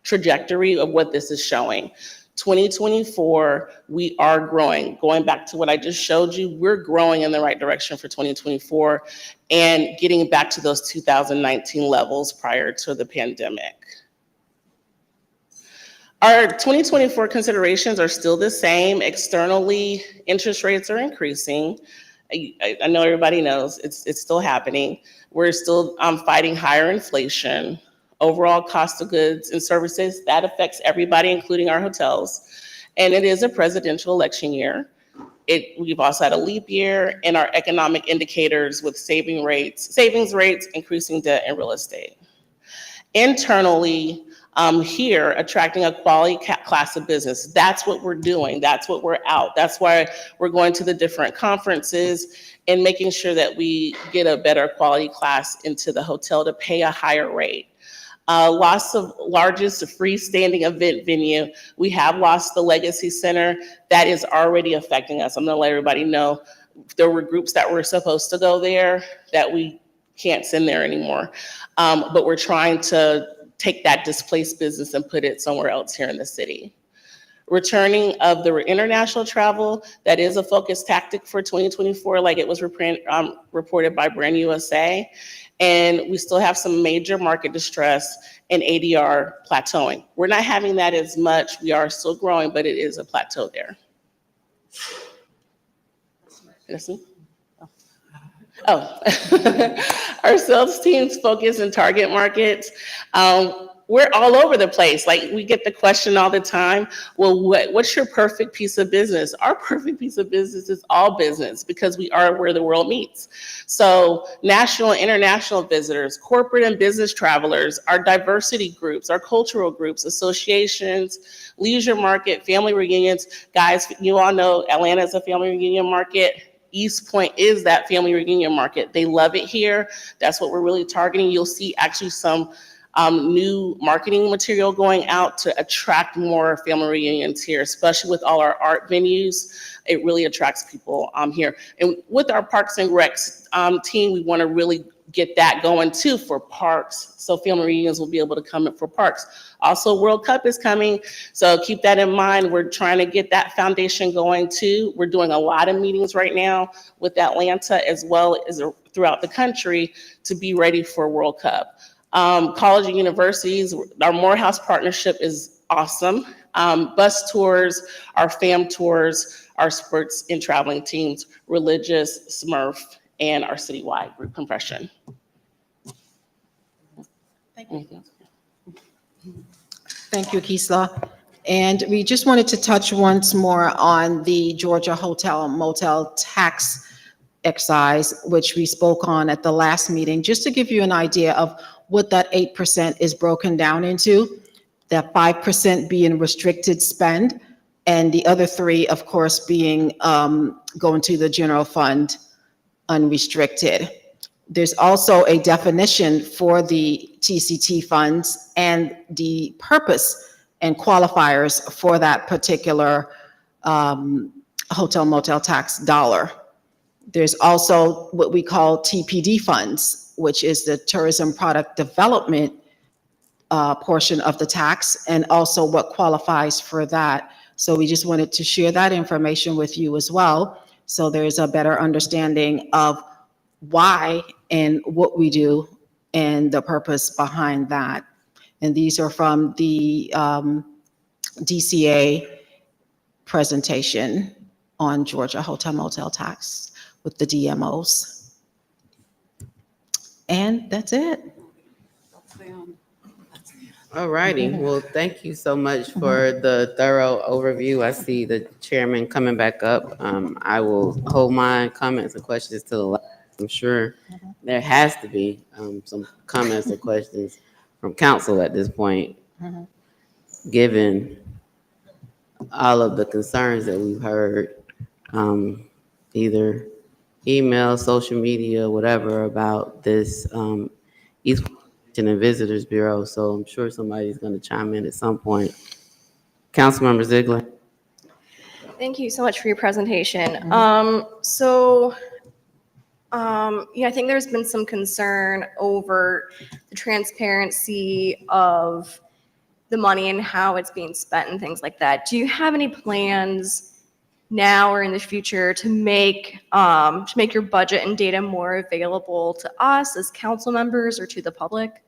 trajectory of what this is showing. 2024, we are growing. Going back to what I just showed you, we're growing in the right direction for 2024 and getting back to those 2019 levels prior to the pandemic. Our 2024 considerations are still the same. Externally, interest rates are increasing. I know everybody knows it's still happening. We're still fighting higher inflation. Overall cost of goods and services, that affects everybody, including our hotels. And it is a presidential election year. We've also had a leap year, and our economic indicators with savings rates, increasing debt, and real estate. Internally, here, attracting a quality class of business. That's what we're doing. That's what we're out. That's why we're going to the different conferences and making sure that we get a better quality class into the hotel to pay a higher rate. Loss of largest freestanding event venue. We have lost the Legacy Center. That is already affecting us. I'm gonna let everybody know there were groups that were supposed to go there that we can't send there anymore. But we're trying to take that displaced business and put it somewhere else here in the city. Returning of the international travel, that is a focus tactic for 2024, like it was reported by Brand USA. And we still have some major market distress and ADR plateauing. We're not having that as much. We are still growing, but it is a plateau there. Our sales teams focus and target markets. We're all over the place. Like, we get the question all the time, well, what's your perfect piece of business? Our perfect piece of business is all business, because we are where the world meets. So national and international visitors, corporate and business travelers, our diversity groups, our cultural groups, associations, leisure market, family reunions. Guys, you all know Atlanta is a family reunion market. East Point is that family reunion market. They love it here. That's what we're really targeting. You'll see actually some new marketing material going out to attract more family reunions here, especially with all our art venues. It really attracts people here. And with our Parks and Recs team, we want to really get that going too for parks. So family reunions will be able to come in for parks. Also, World Cup is coming, so keep that in mind. We're trying to get that foundation going too. We're doing a lot of meetings right now with Atlanta as well as throughout the country to be ready for World Cup. College and universities, our Morehouse partnership is awesome. Bus tours, our fam tours, our sports and traveling teams, religious, Smurf, and our citywide group compression. Thank you. Thank you, Keesla. And we just wanted to touch once more on the Georgia Hotel and Motel tax excise, which we spoke on at the last meeting, just to give you an idea of what that 8% is broken down into, that 5% being restricted spend, and the other 3, of course, being going to the general fund unrestricted. There's also a definition for the TCT funds and the purpose and qualifiers for that particular hotel motel tax dollar. There's also what we call TPD funds, which is the tourism product development portion of the tax, and also what qualifies for that. So we just wanted to share that information with you as well, so there's a better understanding of why and what we do and the purpose behind that. And these are from the DCA presentation on Georgia Hotel Motel tax with the DMOs. And that's it. All righty. Well, thank you so much for the thorough overview. I see the chairman coming back up. I will hold my comments and questions to the last. I'm sure there has to be some comments or questions from council at this point, given all of the concerns that we've heard, either email, social media, whatever, about this East and Visitors Bureau. So I'm sure somebody's going to chime in at some point. Councilmember Ziegler. Thank you so much for your presentation. I think there's been some concern over the transparency of the money and how it's being spent and things like that. Do you have any plans now or in the future to make your budget and data more available to us as council members or to the public?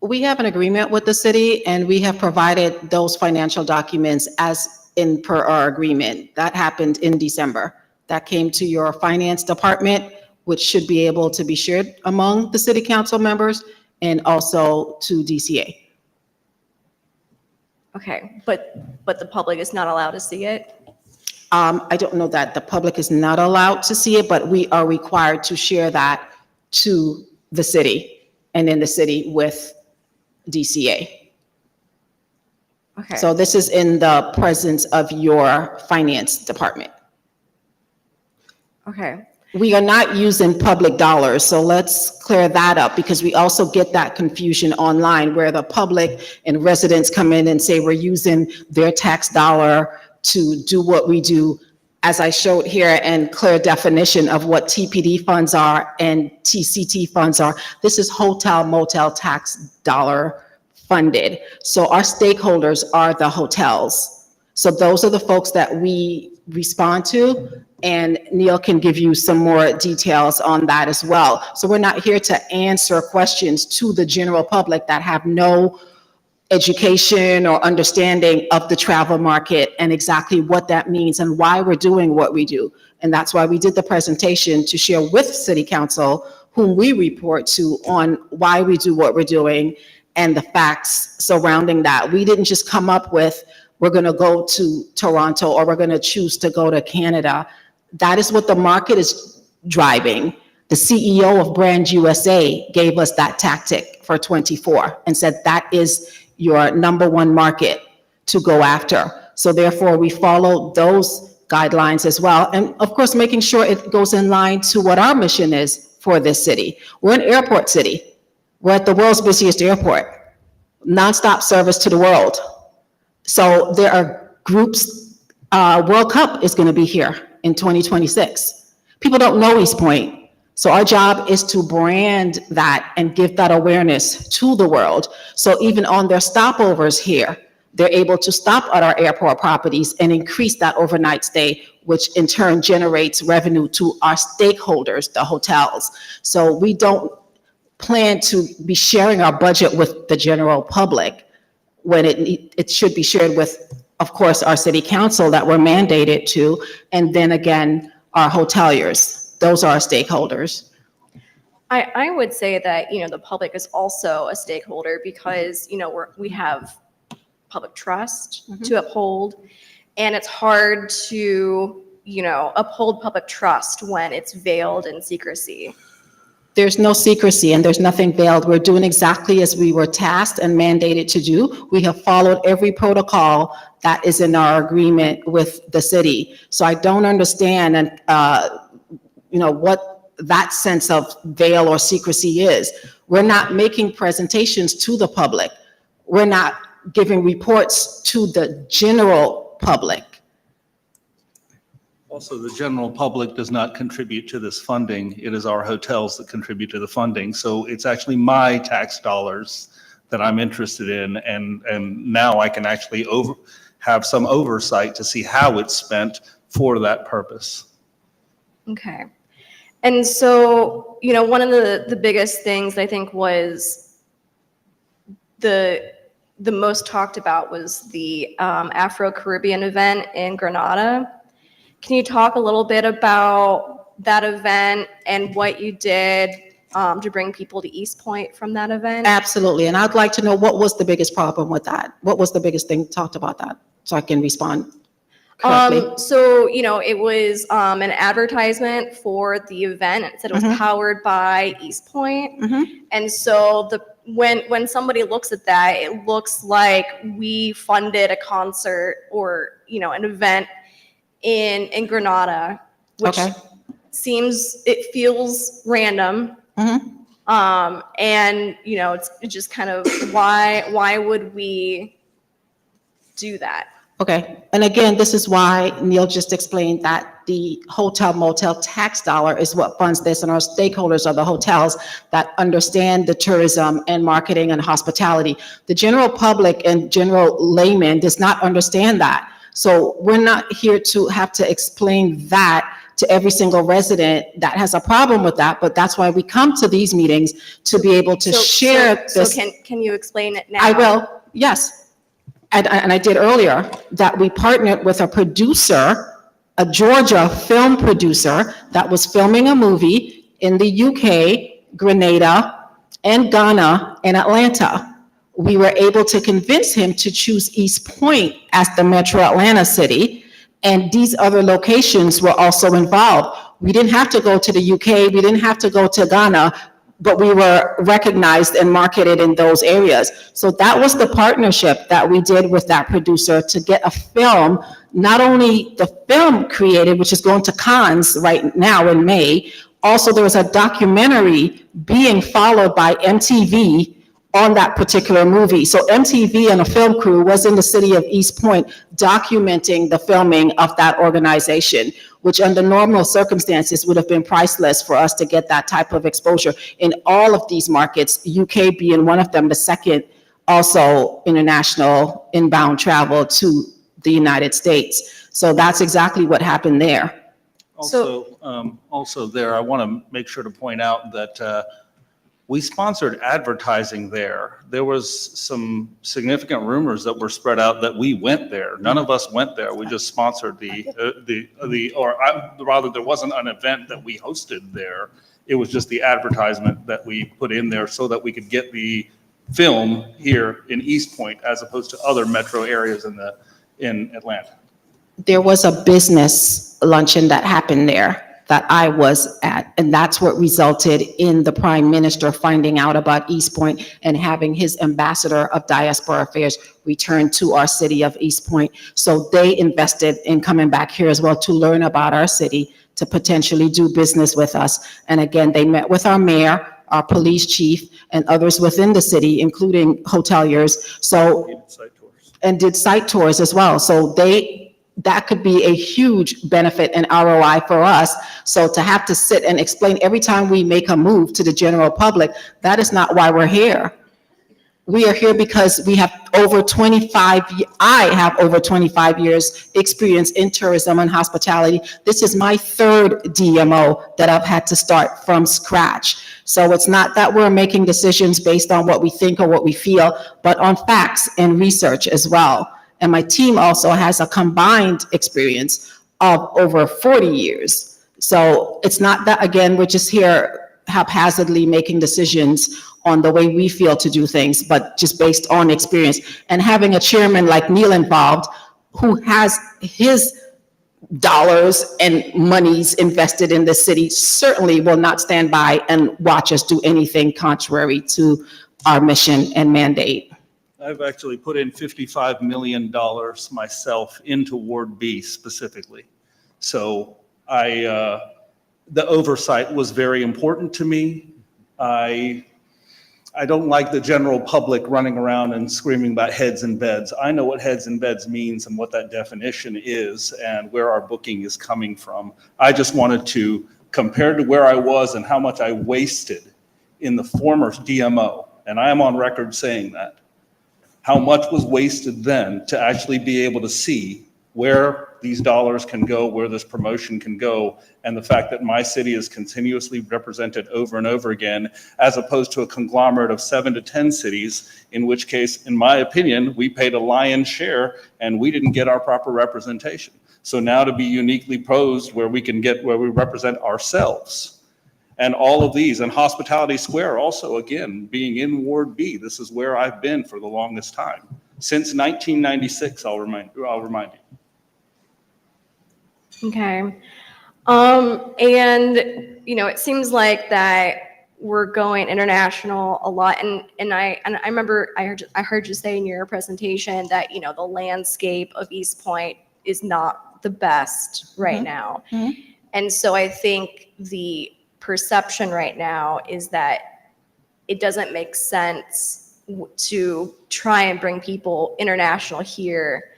We have an agreement with the city, and we have provided those financial documents as in per our agreement. That happened in December. That came to your finance department, which should be able to be shared among the city council members and also to DCA. Okay, but the public is not allowed to see it? I don't know that the public is not allowed to see it, but we are required to share that to the city and in the city with DCA. Okay. So this is in the presence of your finance department. Okay. We are not using public dollars, so let's clear that up, because we also get that confusion online where the public and residents come in and say we're using their tax dollar to do what we do. As I showed here, and clear definition of what TPD funds are and TCT funds are. This is hotel motel tax dollar funded. So our stakeholders are the hotels. So those are the folks that we respond to, and Neil can give you some more details on that as well. So we're not here to answer questions to the general public that have no education or understanding of the travel market and exactly what that means and why we're doing what we do. And that's why we did the presentation to share with City Council, whom we report to, on why we do what we're doing and the facts surrounding that. We didn't just come up with, we're going to go to Toronto or we're going to choose to go to Canada. That is what the market is driving. The CEO of Brand USA gave us that tactic for 24 and said that is your number one market to go after. So therefore, we follow those guidelines as well. And of course, making sure it goes in line to what our mission is for this city. We're an airport city. We're at the world's busiest airport, nonstop service to the world. So there are groups, World Cup is going to be here in 2026. People don't know East Point. So our job is to brand that and give that awareness to the world. So even on their stopovers here, they're able to stop at our airport properties and increase that overnight stay, which in turn generates revenue to our stakeholders, the hotels. So we don't plan to be sharing our budget with the general public when it should be shared with, of course, our city council that we're mandated to, and then again, our hoteliers. Those are our stakeholders. I would say that, you know, the public is also a stakeholder because, you know, we have public trust to uphold, and it's hard to, you know, uphold public trust when it's veiled in secrecy. There's no secrecy and there's nothing veiled. We're doing exactly as we were tasked and mandated to do. We have followed every protocol that is in our agreement with the city. So I don't understand and you know, what that sense of veil or secrecy is. We're not making presentations to the public. We're not giving reports to the general public. Also, the general public does not contribute to this funding. It is our hotels that contribute to the funding. So it's actually my tax dollars that I'm interested in. And now I can actually have some oversight to see how it's spent for that purpose. Okay. And so, you know, one of the biggest things I think was the most talked about was the Afro-Caribbean event in Grenada. Can you talk a little bit about that event and what you did to bring people to East Point from that event? Absolutely. And I'd like to know what was the biggest problem with that? What was the biggest thing talked about that? So I can respond correctly. So, you know, it was an advertisement for the event. It said it was powered by East Point. And so when somebody looks at that, it looks like we funded a concert or, you know, an event in Grenada, which it feels random. And, you know, it's just kind of why would we do that? Okay, and again, this is why Neil just explained that the hotel motel tax dollar is what funds this, and our stakeholders are the hotels that understand the tourism and marketing and hospitality. The general public and general layman does not understand that. So we're not here to have to explain that to every single resident that has a problem with that, but that's why we come to these meetings to be able to share this. So can you explain it now? I will, yes. And I did earlier, that we partnered with a producer, a Georgia film producer that was filming a movie in the UK, Grenada, and Ghana, and Atlanta. We were able to convince him to choose East Point as the Metro Atlanta city, and these other locations were also involved. We didn't have to go to the UK, we didn't have to go to Ghana, but we were recognized and marketed in those areas. So that was the partnership that we did with that producer to get a film, not only the film created, which is going to Cannes right now in May, also there was a documentary being followed by MTV on that particular movie. So MTV and a film crew was in the city of East Point documenting the filming of that organization, which under normal circumstances would have been priceless for us to get that type of exposure in all of these markets, UK being one of them, the second also international inbound travel to the United States. So that's exactly what happened there. Also there, I want to make sure to point out that we sponsored advertising there. There was some significant rumors that were spread out that we went there. None of us went there. We just sponsored rather there wasn't an event that we hosted there. It was just the advertisement that we put in there so that we could get the film here in East Point as opposed to other metro areas in Atlanta. There was a business luncheon that happened there that I was at, and that's what resulted in the Prime Minister finding out about East Point and having his ambassador of diaspora affairs return to our city of East Point. So they invested in coming back here as well to learn about our city, to potentially do business with us. And again, they met with our mayor, our police chief, and others within the city, including hoteliers. So, and did site tours as well. So that could be a huge benefit and ROI for us. So to have to sit and explain every time we make a move to the general public, that is not why we're here. We are here because we have I have over 25 years experience in tourism and hospitality. This is my third DMO that I've had to start from scratch. So it's not that we're making decisions based on what we think or what we feel, but on facts and research as well. And my team also has a combined experience of over 40 years. So it's not that, again, we're just here haphazardly making decisions on the way we feel to do things, but just based on experience. And having a chairman like Neil involved, who has his dollars and monies invested in the city, certainly will not stand by and watch us do anything contrary to our mission and mandate. I've actually put in $55 million myself into Ward B specifically. So the oversight was very important to me. I don't like the general public running around and screaming about heads and beds. I know what heads and beds means and what that definition is and where our booking is coming from. I just wanted to compare to where I was and how much I wasted in the former DMO, and I am on record saying that. How much was wasted then to actually be able to see where these dollars can go, where this promotion can go, and the fact that my city is continuously represented over and over again, as opposed to a conglomerate of 7 to 10 cities, in which case, in my opinion, we paid a lion's share and we didn't get our proper representation. So now to be uniquely posed where we represent ourselves. And all of these, and Hospitality Square also, again, being in Ward B, this is where I've been for the longest time. Since 1996, I'll remind you. Okay. And, it seems like that we're going international a lot. And I remember I heard you say in your presentation that, the landscape of East Point is not the best right now. Mm-hmm. And so I think the perception right now is that it doesn't make sense to try and bring people international here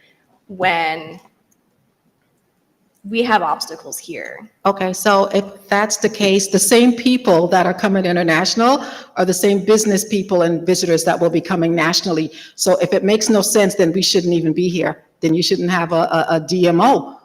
when we have obstacles here. Okay, so if that's the case, the same people that are coming international are the same business people and visitors that will be coming nationally. So if it makes no sense, then we shouldn't even be here. Then you shouldn't have a DMO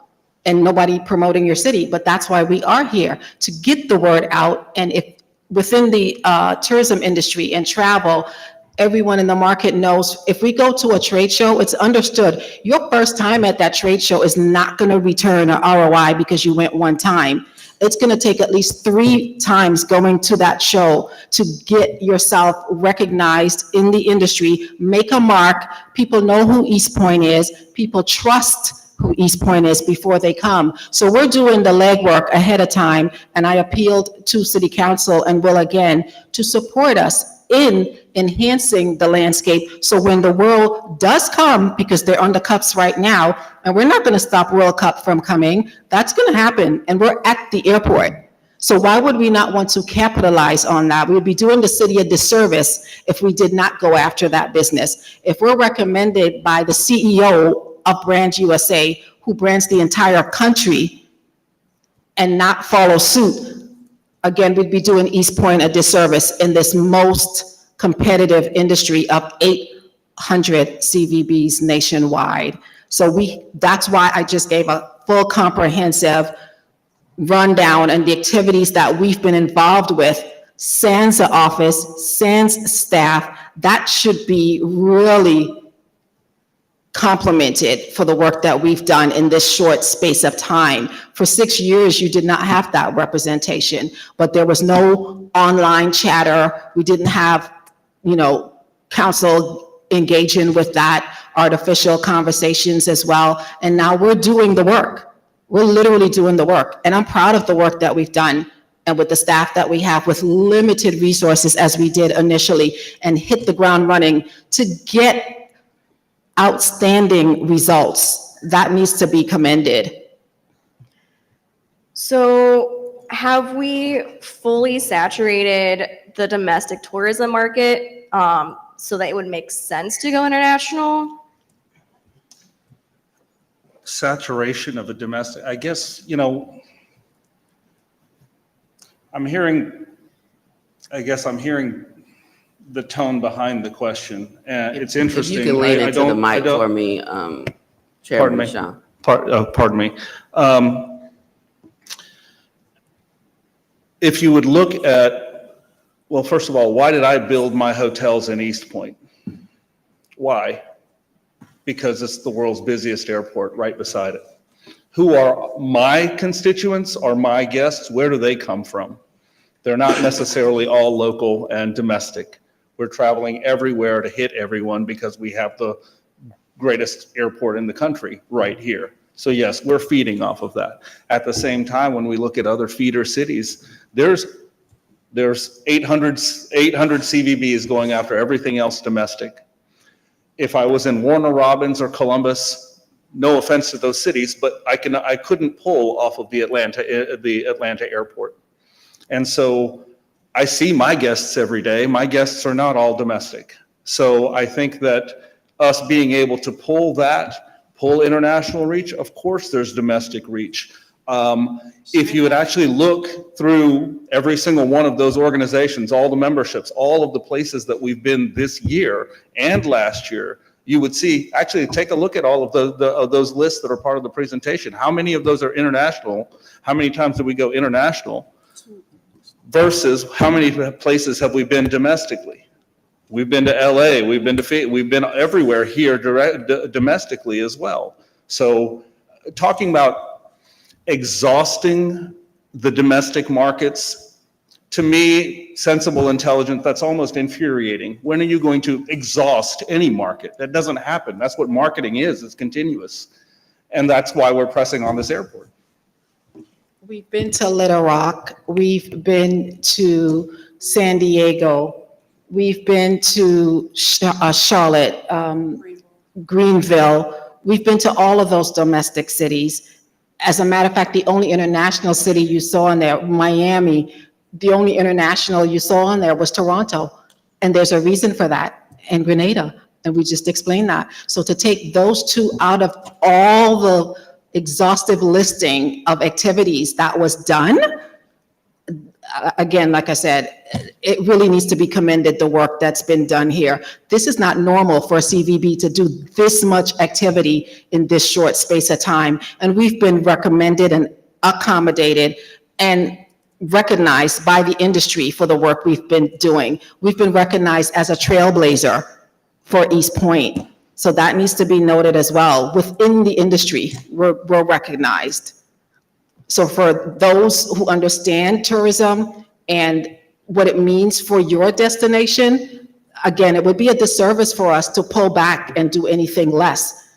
and nobody promoting your city. But that's why we are here, to get the word out. And if within the tourism industry and travel, everyone in the market knows if we go to a trade show, it's understood your first time at that trade show is not going to return an ROI because you went one time. It's going to take at least 3 times going to that show to get yourself recognized in the industry, make a mark. People know who East Point is. People trust who East Point is before they come. So we're doing the legwork ahead of time. And I appealed to City Council and will again to support us in enhancing the landscape. So when the world does come, because they're on the cups right now, and we're not going to stop World Cup from coming, that's going to happen. And we're at the airport. So why would we not want to capitalize on that? We would be doing the city a disservice if we did not go after that business. If we're recommended by the CEO of Brand USA, who brands the entire country, and not follow suit, again, we'd be doing East Point a disservice in this most competitive industry of 800 CVBs nationwide. So that's why I just gave a full comprehensive rundown and the activities that we've been involved with sans the office, sans staff, that should be really complimented for the work that we've done in this short space of time. For 6 years, you did not have that representation, but there was no online chatter. We didn't have, council engaging with that, artificial conversations as well. And now we're doing the work. We're literally doing the work. And I'm proud of the work that we've done and with the staff that we have with limited resources as we did initially and hit the ground running to get outstanding results. That needs to be commended. So have we fully saturated the domestic tourism market so that it would make sense to go international? Saturation of the domestic, I guess, I'm hearing the tone behind the question, and it's interesting. If you can lean into the mic for me, Chairman Shaw. Pardon me. If you would look at, well, first of all, why did I build my hotels in East Point? Why? Because it's the world's busiest airport right beside it. Who are my constituents or my guests? Where do they come from? They're not necessarily all local and domestic. We're traveling everywhere to hit everyone because we have the greatest airport in the country right here. So yes, we're feeding off of that. At the same time, when we look at other feeder cities, there's 800 CVBs going after everything else domestic. If I was in Warner Robins or Columbus, no offense to those cities, but I couldn't pull off of the Atlanta airport. And so I see my guests every day. My guests are not all domestic. So I think that us being able to pull international reach, of course there's domestic reach. If you would actually look through every single one of those organizations, all the memberships, all of the places that we've been this year and last year, you would see, actually take a look at all of those lists that are part of the presentation. How many of those are international? How many times did we go international? Versus how many places have we been domestically? We've been to LA, we've been everywhere here domestically as well. So talking about exhausting the domestic markets, to me, sensible, intelligent, that's almost infuriating. When are you going to exhaust any market? That doesn't happen. That's what marketing is, it's continuous. And that's why we're pressing on this airport. We've been to Little Rock, we've been to San Diego, we've been to Charlotte, Greenville, we've been to all of those domestic cities. As a matter of fact, the only international city you saw in there, Miami, the only international you saw in there was Toronto. And there's a reason for that, and Grenada, and we just explained that. So to take those two out of all the exhaustive listing of activities that was done, again, like I said, it really needs to be commended, the work that's been done here. This is not normal for a CVB to do this much activity in this short space of time. And we've been recommended and accommodated and recognized by the industry for the work we've been doing. We've been recognized as a trailblazer for East Point. So that needs to be noted as well. Within the industry, we're recognized. So for those who understand tourism and what it means for your destination, again, it would be a disservice for us to pull back and do anything less.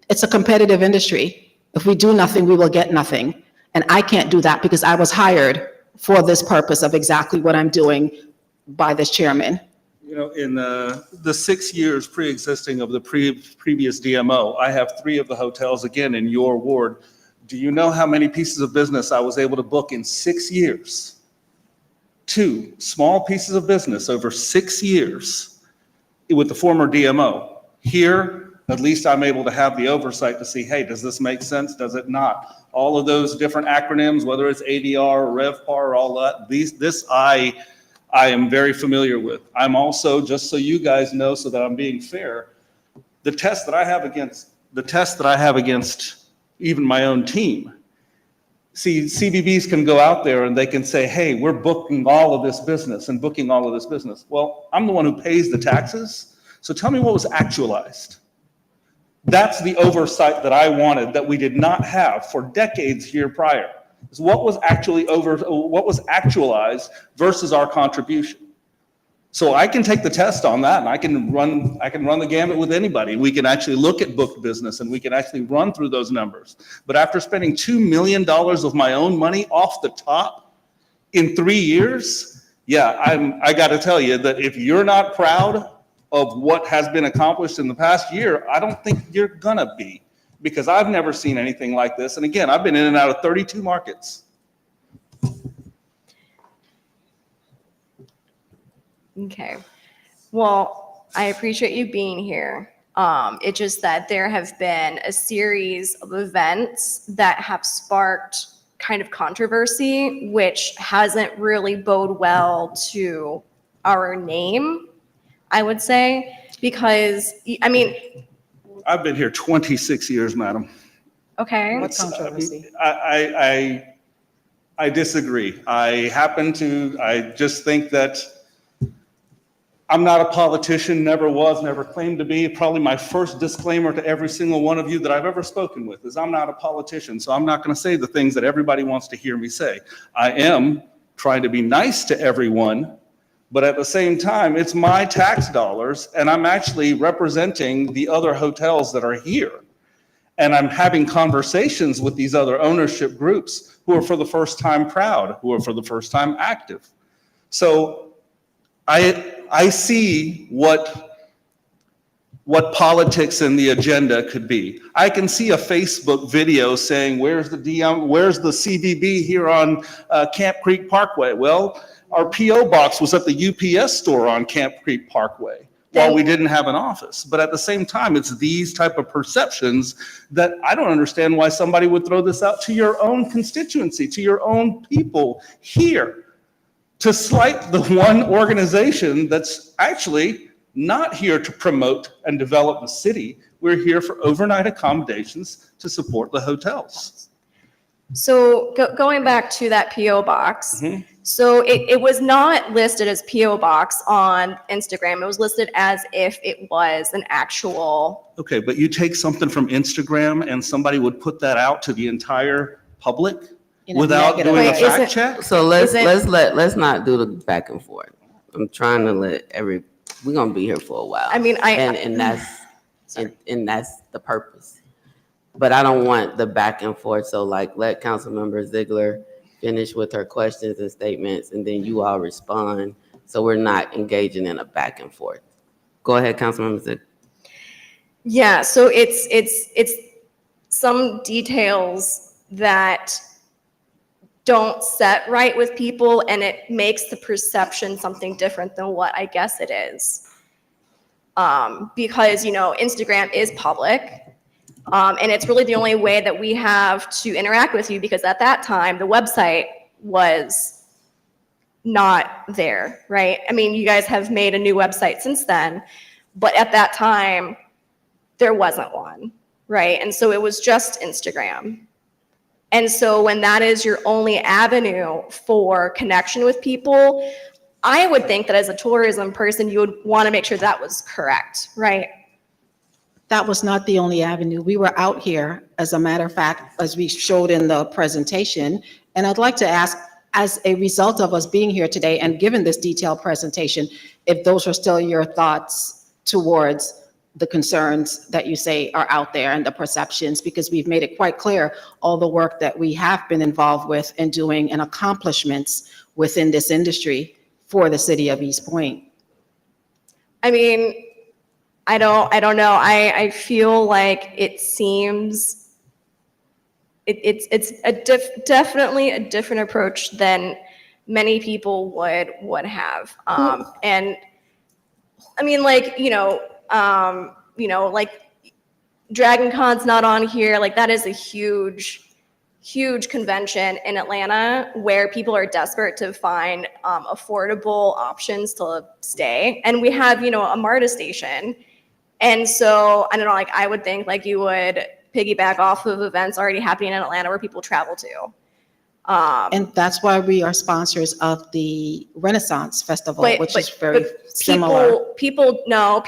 It's a competitive industry. If we do nothing, we will get nothing. And I can't do that because I was hired for this purpose of exactly what I'm doing by this chairman. In the 6 years pre-existing of the previous DMO, I have 3 of the hotels again in your ward. Do you know how many pieces of business I was able to book in 6 years? 2 small pieces of business over 6 years with the former DMO. Here, at least I'm able to have the oversight to see, hey, does this make sense? Does it not? All of those different acronyms, whether it's ADR or RevPAR or all that, this I am very familiar with. I'm also, just so you guys know, so that I'm being fair, the test that I have against even my own team See, CVBs can go out there and they can say, hey, we're booking all of this business and booking all of this business. Well, I'm the one who pays the taxes, so tell me what was actualized. That's the oversight that I wanted that we did not have for decades here prior. Is what was actualized versus our contribution. So I can take the test on that and I can run the gamut with anybody. We can actually look at booked business and we can actually run through those numbers. But after spending $2 million of my own money off the top in 3 years, yeah, I got to tell you that if you're not proud of what has been accomplished in the past year, I don't think you're gonna be, because I've never seen anything like this. And again, I've been in and out of 32 markets. Okay. Well, I appreciate you being here. It's just that there have been a series of events that have sparked kind of controversy, which hasn't really bode well to our name, I would say, because, I mean. I've been here 26 years, madam. Okay. What controversy? I disagree. I just think that I'm not a politician, never was, never claimed to be. Probably my first disclaimer to every single one of you that I've ever spoken with is I'm not a politician, so I'm not going to say the things that everybody wants to hear me say. I am trying to be nice to everyone, but at the same time, it's my tax dollars, and I'm actually representing the other hotels that are here. And I'm having conversations with these other ownership groups who are for the first time proud, who are for the first time active. So I see what politics and the agenda could be. I can see a Facebook video saying, where's the CVB here on Camp Creek Parkway? Well, our PO box was at the UPS store on Camp Creek Parkway while we didn't have an office. But at the same time, it's these type of perceptions that I don't understand why somebody would throw this out to your own constituency, to your own people here, to slight the one organization that's actually not here to promote and develop the city. We're here for overnight accommodations to support the hotels. So going back to that PO box, so it was not listed as PO box on Instagram. It was listed as if it was an actual. Okay, but you take something from Instagram and somebody would put that out to the entire public without doing a fact check? So let's not do the back and forth. I'm trying to we're gonna be here for a while. I mean, and that's the purpose. But I don't want the back and forth. So let Councilmember Ziegler finish with her questions and statements, and then you all respond. So we're not engaging in a back and forth. Go ahead, Councilmember Ziegler. Yeah. So it's some details that don't set right with people, and it makes the perception something different than what I guess it is. Because, Instagram is public, and it's really the only way that we have to interact with you, because at that time, the website was not there, right? I mean, you guys have made a new website since then, but at that time, there wasn't one, right? And so it was just Instagram. And so when that is your only avenue for connection with people, I would think that as a tourism person, you would want to make sure that was correct, right? That was not the only avenue. We were out here, as a matter of fact, as we showed in the presentation. And I'd like to ask, as a result of us being here today and given this detailed presentation, if those are still your thoughts towards the concerns that you say are out there and the perceptions, because we've made it quite clear all the work that we have been involved with and doing and accomplishments within this industry for the city of East Point. I mean, I don't know. I feel like it seems it's definitely a different approach than many people would have. And I mean, like Dragon Con's not on here. Like, that is a huge convention in Atlanta where people are desperate to find affordable options to stay. And we have, a MARTA station. And so, I don't know, I would think you would piggyback off of events already happening in Atlanta where people travel to. And that's why we are sponsors of the Renaissance Festival, which is very similar. People do not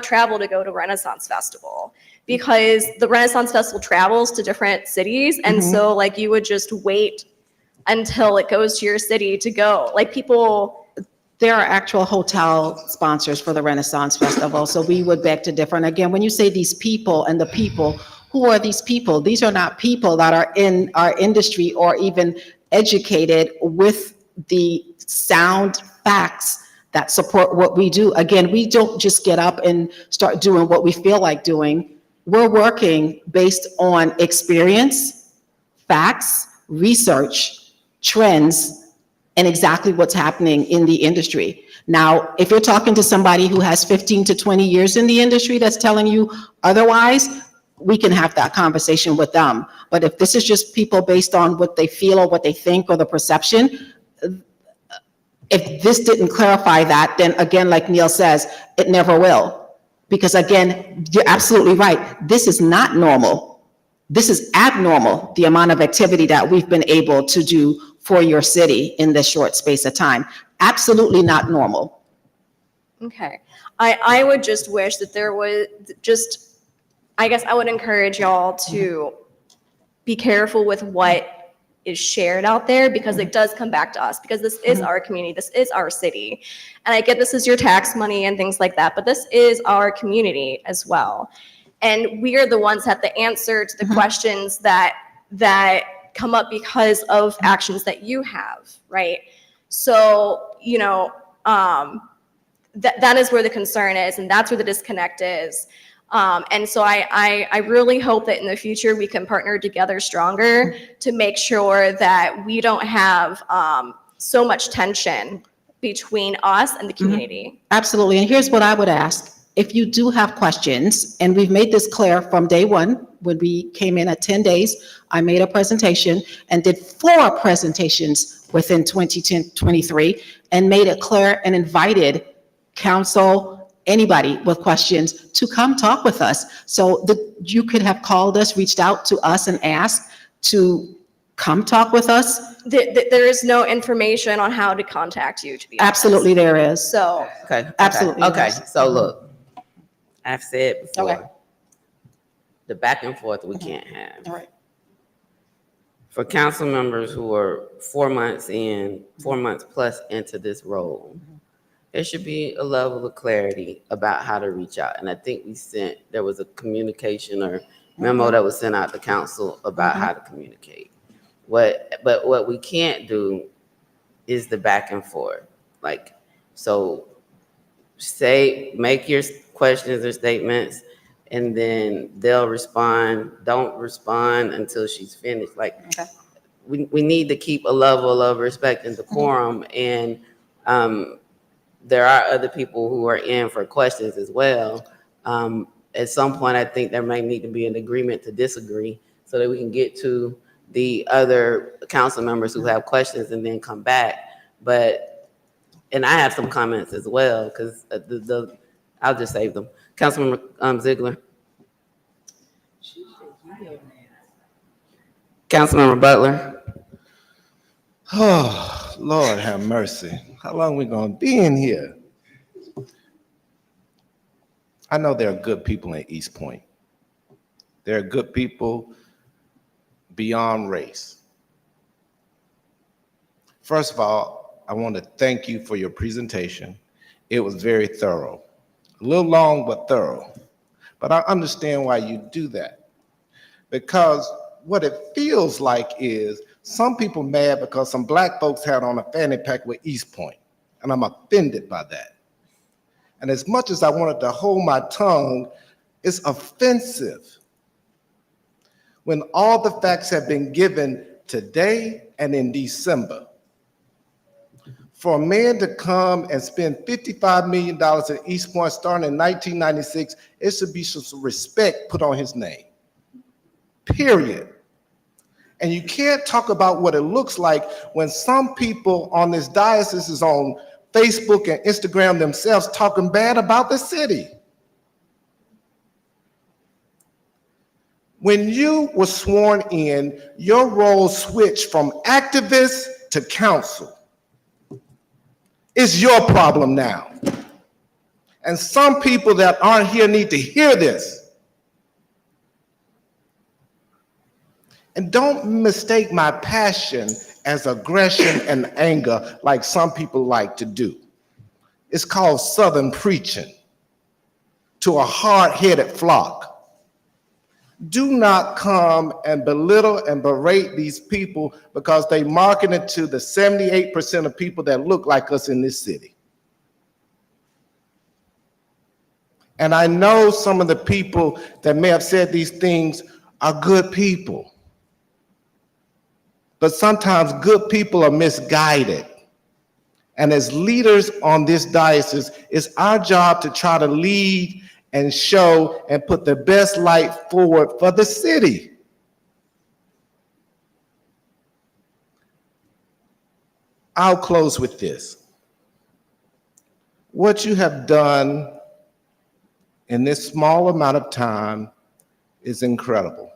travel to go to Renaissance Festival because the Renaissance Festival travels to different cities. And so like you would just wait until it goes to your city to go. Like people. There are actual hotel sponsors for the Renaissance Festival. So we would beg to differ. And again, when you say these people and the people, who are these people? These are not people that are in our industry or even educated with the sound facts that support what we do. Again, we don't just get up and start doing what we feel like doing. We're working based on experience, facts, research, trends, and exactly what's happening in the industry. Now, if you're talking to somebody who has 15 to 20 years in the industry that's telling you otherwise, we can have that conversation with them. But if this is just people based on what they feel or what they think or the perception, if this didn't clarify that, then again, like Neil says, it never will. Because again, you're absolutely right. This is not normal. This is abnormal, the amount of activity that we've been able to do for your city in this short space of time. Absolutely not normal. Okay. I would just wish that there was just, I guess I would encourage y'all to be careful with what is shared out there because it does come back to us because this is our community. This is our city. And I get this is your tax money and things like that, but this is our community as well. And we are the ones that have the answer to the questions that come up because of actions that you have, right? So, that is where the concern is, and that's where the disconnect is. And so I really hope that in the future we can partner together stronger to make sure that we don't have so much tension between us and the community. Absolutely. And here's what I would ask. If you do have questions, and we've made this clear from day one, when we came in at 10 days, I made a presentation and did 4 presentations within 2023 and made it clear and invited council, anybody with questions to come talk with us. So you could have called us, reached out to us and asked to come talk with us. There is no information on how to contact you, to be honest. Absolutely there is. So. Okay. Absolutely. Okay. So look, I've said before, Okay. the back and forth we can't have. All right. For council members who are 4 months plus into this role, there should be a level of clarity about how to reach out. And I think there was a communication or memo that was sent out to council about how to communicate. But what we can't do is the back and forth. Like, so make your questions or statements, and then they'll respond. Don't respond until she's finished. Like, we need to keep a level of respect and decorum. And there are other people who are in for questions as well. At some point, I think there may need to be an agreement to disagree so that we can get to the other council members who have questions and then come back. And I have some comments as well, because I'll just save them. Councilmember Ziegler. Councilmember Butler. Oh, Lord have mercy. How long we gonna be in here? I know there are good people in East Point. There are good people beyond race. First of all, I want to thank you for your presentation. It was very thorough. A little long, but thorough. But I understand why you do that. Because what it feels like is some people mad because some black folks had on a fanny pack with East Point. And I'm offended by that. And as much as I wanted to hold my tongue, it's offensive when all the facts have been given today and in December. For a man to come and spend $55 million in East Point starting in 1996, it should be some respect put on his name, period. And you can't talk about what it looks like when some people on this diocese is on Facebook and Instagram themselves talking bad about the city. When you were sworn in, your role switched from activist to counsel. It's your problem now. And some people that aren't here need to hear this. And don't mistake my passion as aggression and anger like some people like to do. It's called Southern preaching to a hard-headed flock. Do not come and belittle and berate these people because they marketed to the 78% of people that look like us in this city. And I know some of the people that may have said these things are good people. But sometimes good people are misguided. And as leaders on this diocese, it's our job to try to lead and show and put the best light forward for the city. I'll close with this. What you have done in this small amount of time is incredible.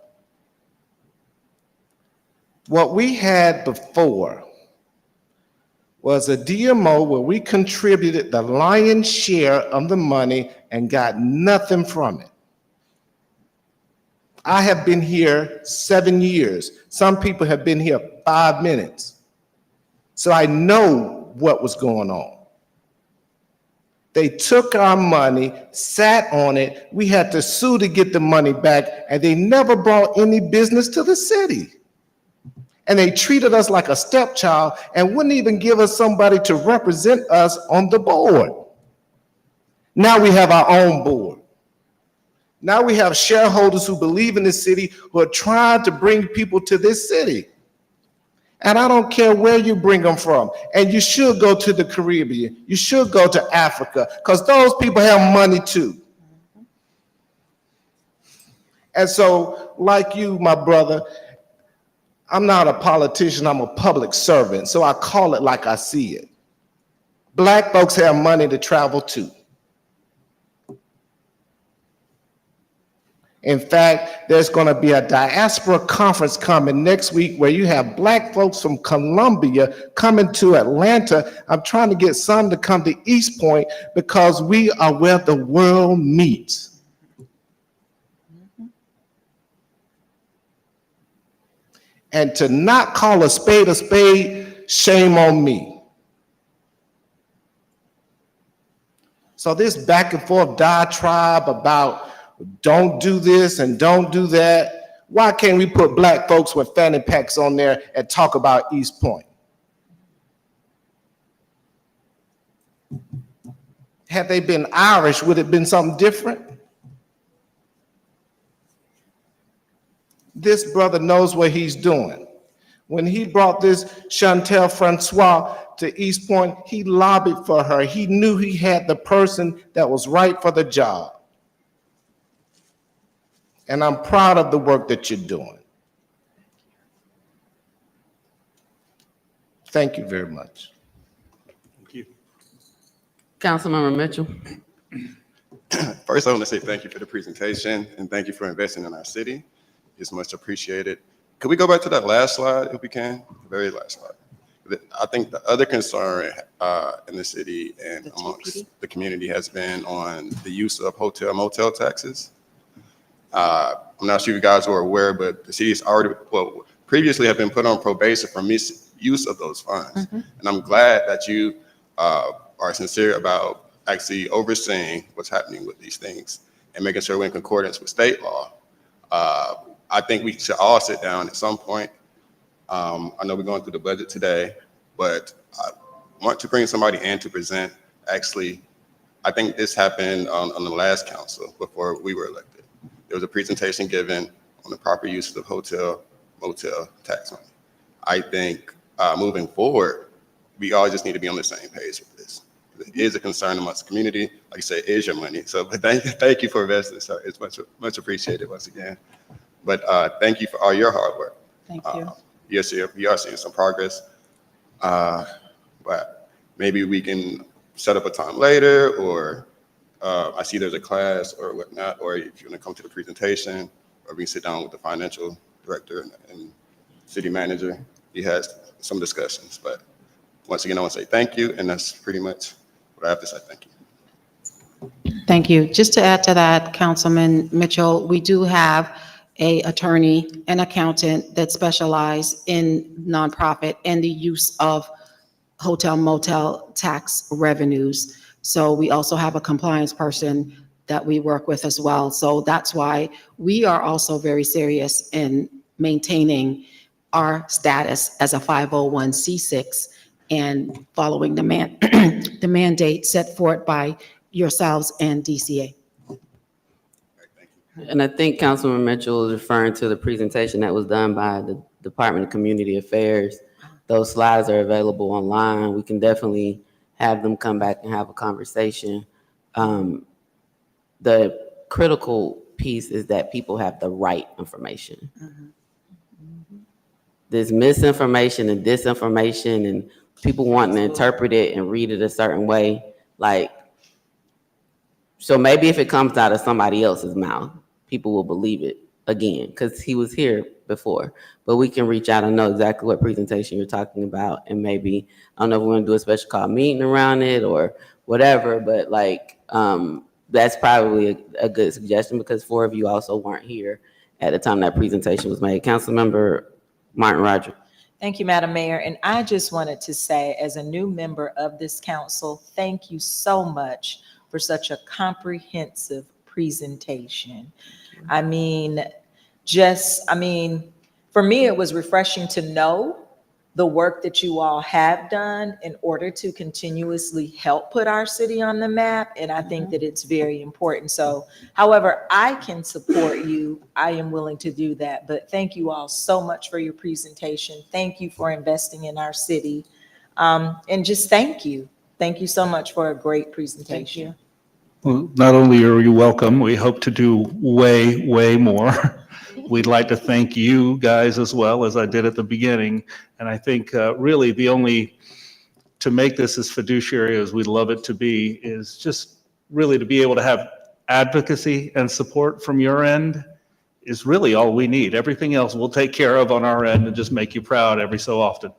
What we had before was a DMO where we contributed the lion's share of the money and got nothing from it. I have been here 7 years. Some people have been here 5 minutes. So I know what was going on. They took our money, sat on it. We had to sue to get the money back, and they never brought any business to the city. And they treated us like a stepchild and wouldn't even give us somebody to represent us on the board. Now we have our own board. Now we have shareholders who believe in the city, who are trying to bring people to this city. And I don't care where you bring them from. And you should go to the Caribbean. You should go to Africa, because those people have money too. And so, like you, my brother, I'm not a politician, I'm a public servant, so I call it like I see it. Black folks have money to travel too. In fact, there's going to be a diaspora conference coming next week where you have Black folks from Colombia coming to Atlanta. I'm trying to get some to come to East Point because we are where the world meets. And to not call a spade, shame on me. So this back and forth diatribe about don't do this and don't do that, why can't we put Black folks with fanny packs on there and talk about East Point? Had they been Irish, would it have been something different? This brother knows what he's doing. When he brought this Chantel Francois to East Point, he lobbied for her. He knew he had the person that was right for the job. And I'm proud of the work that you're doing. Thank you very much. Thank you. Councilmember Mitchell. First, I want to say thank you for the presentation and thank you for investing in our city. It's much appreciated. Could we go back to that last slide if we can? The very last slide. I think the other concern in the city and amongst the community has been on the use of hotel motel taxes. I'm not sure if you guys are aware, but the city's already, well, previously have been put on probation for misuse of those funds. And I'm glad that you are sincere about actually overseeing what's happening with these things and making sure we're in concordance with state law. I think we should all sit down at some point. I know we're going through the budget today, but I want to bring somebody in to present. Actually, I think this happened on the last council before we were elected. There was a presentation given on the proper use of hotel, motel tax money. I think moving forward, we all just need to be on the same page with this. It is a concern amongst the community. Like I say, it is your money. So but thank you for investing. So it's much appreciated once again. But thank you for all your hard work. Thank you. Yes, we are seeing some progress. But maybe we can set up a time later, or I see there's a class or whatnot, or if you want to come to the presentation, where we sit down with the financial director and city manager. He has some discussions, but once again, I want to say thank you, and that's pretty much what I have to say. Thank you. Thank you. Just to add to that, Councilman Mitchell, we do have a attorney and accountant that specialize in nonprofit and the use of hotel motel tax revenues. So we also have a compliance person that we work with as well. So that's why we are also very serious in maintaining our status as a 501c6 and following the the mandate set forth by yourselves and DCA. And I think Councilman Mitchell is referring to the presentation that was done by the Department of Community Affairs. Those slides are available online. We can definitely have them come back and have a conversation. The critical piece is that people have the right information. There's misinformation and disinformation and people wanting to interpret it and read it a certain way. Like, so maybe if it comes out of somebody else's mouth, people will believe it again, because he was here before. But we can reach out and know exactly what presentation you're talking about. And maybe, I don't know if we're gonna do a special call meeting around it or whatever, but like, that's probably a good suggestion, because 4 of you also weren't here at the time that presentation was made. Councilmember Martin Roderick. Thank you, Madam Mayor. And I just wanted to say, as a new member of this council, thank you so much for such a comprehensive presentation. I mean, for me, it was refreshing to know the work that you all have done in order to continuously help put our city on the map. And I think that it's very important. So however I can support you, I am willing to do that. But thank you all so much for your presentation. Thank you for investing in our city. And just thank you. Thank you so much for a great presentation. Well, not only are you welcome, we hope to do way, way more. We'd like to thank you guys as well, as I did at the beginning. And I think really to make this as fiduciary as we'd love it to be, is just really to be able to have advocacy and support from your end is really all we need. Everything else we'll take care of on our end and just make you proud every so often.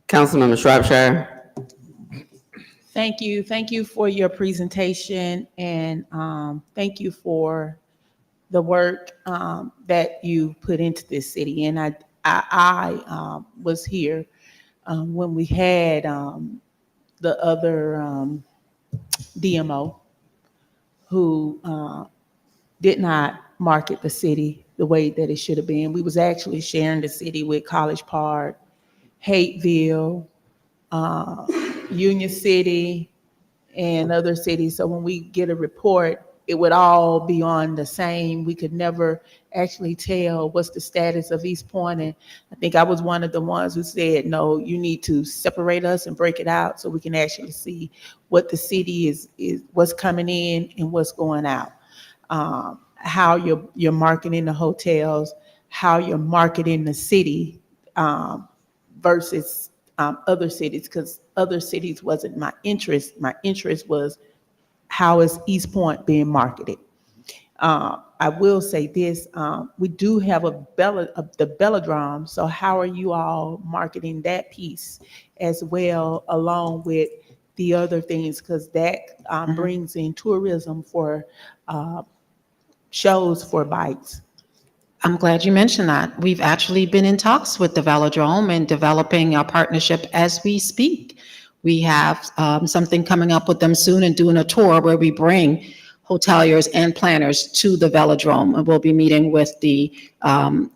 Councilmember Shropshire. Thank you. Thank you for your presentation, and thank you for the work that you put into this city. And I was here when we had the other DMO who did not market the city the way that it should have been. We was actually sharing the city with College Park, Hateville, Union City, and other cities. So when we get a report, it would all be on the same. We could never actually tell what's the status of East Point. And I think I was one of the ones who said, no, you need to separate us and break it out so we can actually see what the city is what's coming in and what's going out. How you're marketing the hotels, how you're marketing the city versus other cities, because other cities wasn't my interest. My interest was, how is East Point being marketed? I will say this, we do have the Velodrome, so how are you all marketing that piece as well, along with the other things, because that brings in tourism for shows for bikes. I'm glad you mentioned that. We've actually been in talks with the Velodrome and developing a partnership as we speak. We have something coming up with them soon and doing a tour where we bring hoteliers and planners to the Velodrome. And we'll be meeting with the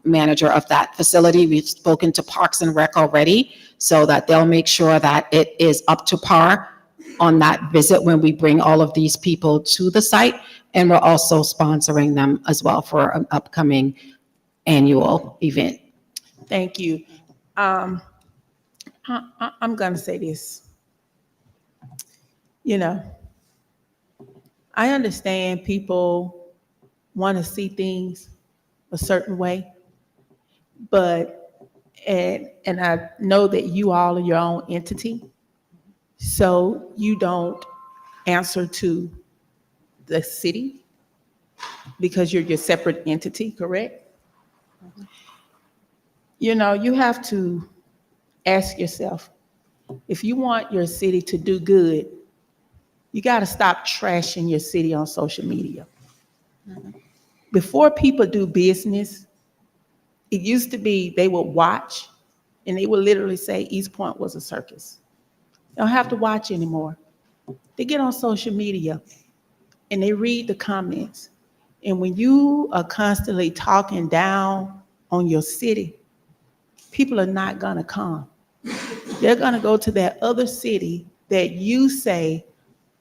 manager of that facility. We've spoken to Parks and Rec already, so that they'll make sure that it is up to par on that visit when we bring all of these people to the site. And we're also sponsoring them as well for an upcoming annual event. Thank you. I'm gonna say this. You know, I understand people want to see things a certain way, but, and I know that you all are your own entity, so you don't answer to the city, because you're your separate entity, correct? You know, you have to ask yourself, if you want your city to do good, you got to stop trashing your city on social media. Before people do business, it used to be they would watch and they would literally say East Point was a circus. They don't have to watch anymore. They get on social media and they read the comments. And when you are constantly talking down on your city, people are not gonna come. They're gonna go to that other city that you say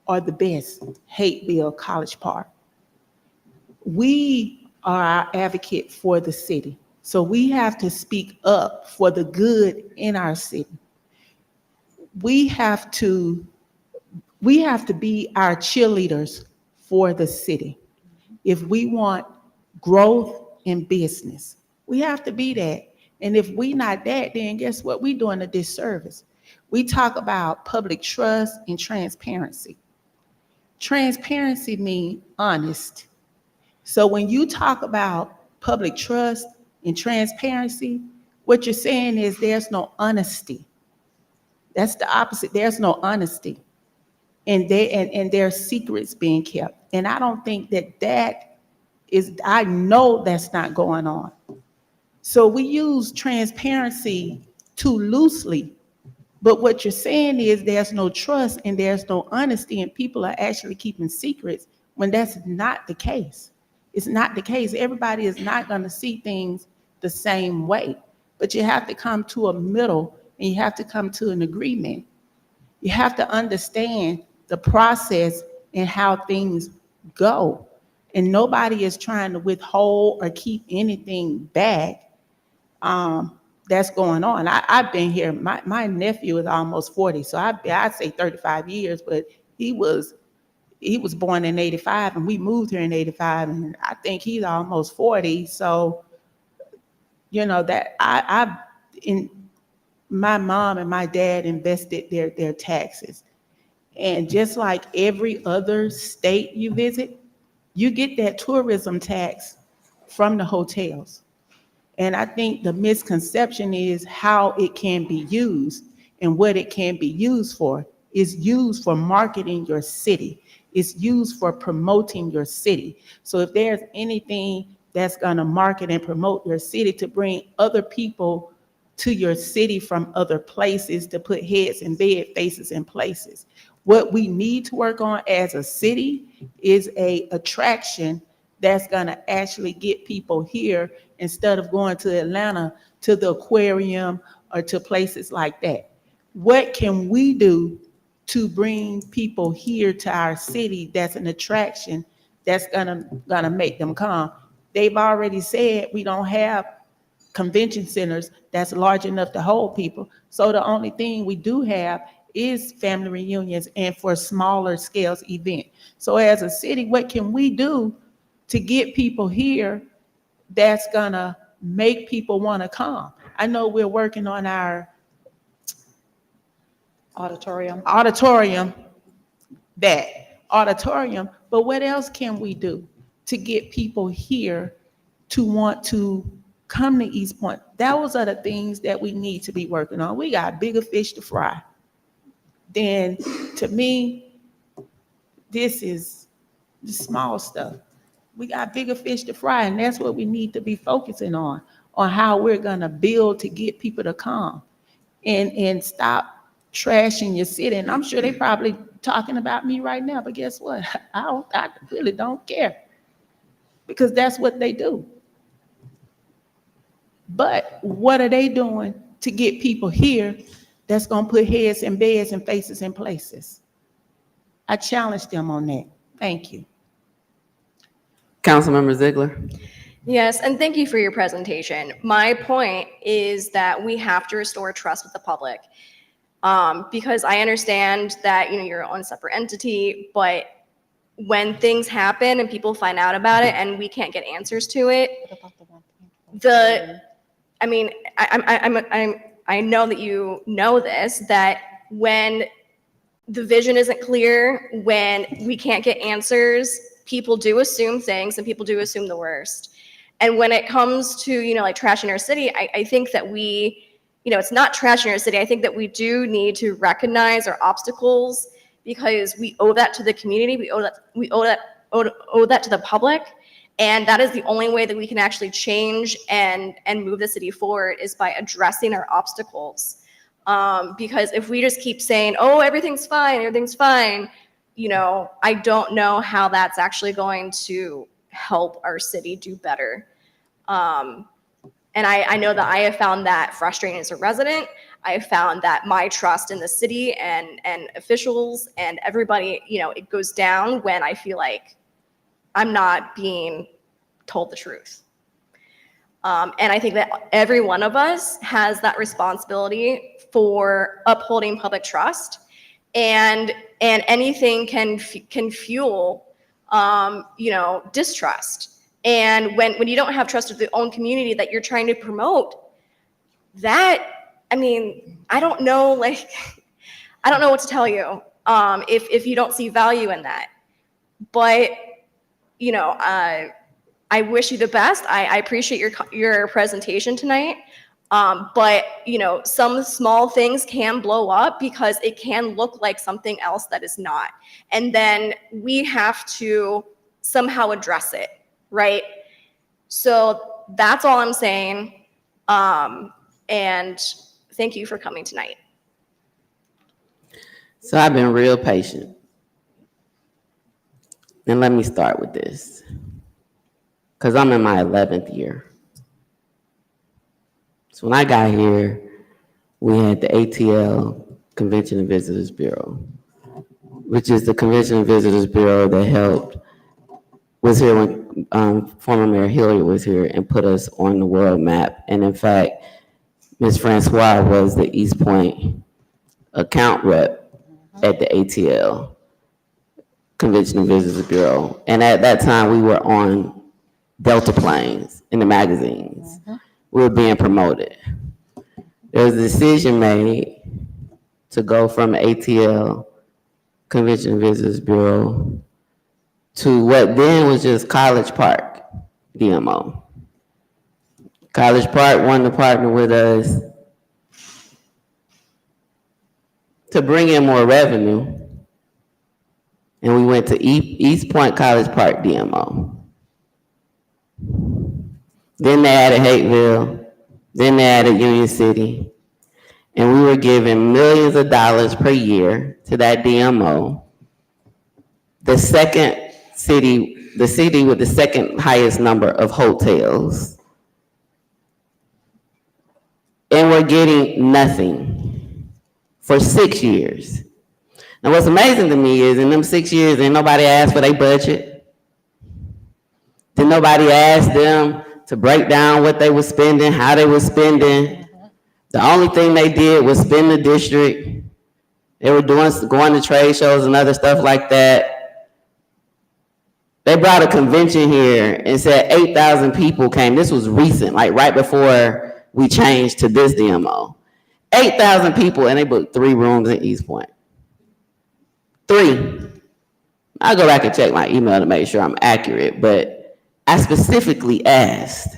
are the best, Hateville, College Park. We are our advocate for the city. So we have to speak up for the good in our city. We have to be our cheerleaders for the city. If we want growth in business, we have to be that. And if we not that, then guess what? We're doing a disservice. We talk about public trust and transparency. Transparency means honest. So when you talk about public trust and transparency, what you're saying is there's no honesty. That's the opposite. There's no honesty. And there's secrets being kept. And I don't think that is, I know that's not going on. So we use transparency too loosely. But what you're saying is there's no trust and there's no honesty and people are actually keeping secrets when that's not the case. It's not the case. Everybody is not going to see things the same way. But you have to come to a middle and you have to come to an agreement. You have to understand the process and how things go. And nobody is trying to withhold or keep anything back that's going on. I've been here, my nephew is almost 40, so I'd say 35 years, but he was born in 85 and we moved here in 85 and I think he's almost 40. So, you know, that my mom and my dad invested their taxes. And just like every other state you visit, you get that tourism tax from the hotels. And I think the misconception is how it can be used, and what it can be used for is used for marketing your city. It's used for promoting your city. So if there's anything that's gonna market and promote your city to bring other people to your city from other places, to put heads and bed faces in places. What we need to work on as a city is a attraction that's gonna actually get people here instead of going to Atlanta, to the aquarium or to places like that. What can we do to bring people here to our city that's an attraction that's gonna make them come? They've already said we don't have convention centers that's large enough to hold people. So the only thing we do have is family reunions and for smaller scales event. So as a city, what can we do to get people here that's gonna make people wanna come? I know we're working on our auditorium, but what else can we do to get people here to want to come to East Point? Those are the things that we need to be working on. We got bigger fish to fry. Then to me, this is the small stuff. We got bigger fish to fry, and that's what we need to be focusing on how we're gonna build to get people to come and stop trashing your city. And I'm sure they probably talking about me right now, but guess what? I really don't care, because that's what they do. But what are they doing to get people here that's gonna put heads and beds and faces in places? I challenge them on that. Thank you. Councilmember Ziegler. Yes, and thank you for your presentation. My point is that we have to restore trust with the public, because I understand that, you know, you're your own separate entity, but when things happen and people find out about it and we can't get answers to it, I know that you know this, that when the vision isn't clear, when we can't get answers, people do assume things and people do assume the worst. And when it comes to, like trashing our city, I think that it's not trashing our city. I think that we do need to recognize our obstacles because we owe that to the community. We owe that to the public. And that is the only way that we can actually change and move the city forward is by addressing our obstacles. Because if we just keep saying, oh, everything's fine, I don't know how that's actually going to help our city do better. And I know that I have found that frustrating as a resident. I have found that my trust in the city and officials and everybody, it goes down when I feel like I'm not being told the truth. And I think that every one of us has that responsibility for upholding public trust, and anything can fuel, distrust. And when you don't have trust of the own community that you're trying to promote, I don't know, I don't know what to tell you if you don't see value in that. But I wish you the best. I appreciate your presentation tonight. But some small things can blow up because it can look like something else that is not. And then we have to somehow address it, right? So that's all I'm saying. And thank you for coming tonight. So I've been real patient. And let me start with this, because I'm in my 11th year. So when I got here, we had the ATL, Convention and Visitors Bureau, which is the Convention and Visitors Bureau that was here when former Mayor Hilliard was here and put us on the world map. And in fact, Ms. Francois was the East Point account rep at the ATL, Convention and Visitors Bureau. And at that time, we were on Delta planes in the magazines. We were being promoted. There was a decision made to go from ATL, Convention and Visitors Bureau, to what then was just College Park DMO. College Park wanted to partner with us to bring in more revenue, and we went to East Point College Park DMO. Then they added Hateville, then they added Union City, and we were giving millions of dollars per year to that DMO. The city with the second highest number of hotels. And we're getting nothing for 6 years. Now what's amazing to me is in them 6 years, ain't nobody asked for their budget. Did nobody ask them to break down what they were spending, how they were spending. The only thing they did was spend the district. They were going to trade shows and other stuff like that. They brought a convention here and said 8,000 people came. This was recent, like right before we changed to this DMO. 8,000 people, and they booked 3 rooms in East Point. 3. I'll go back and check my email to make sure I'm accurate, but I specifically asked.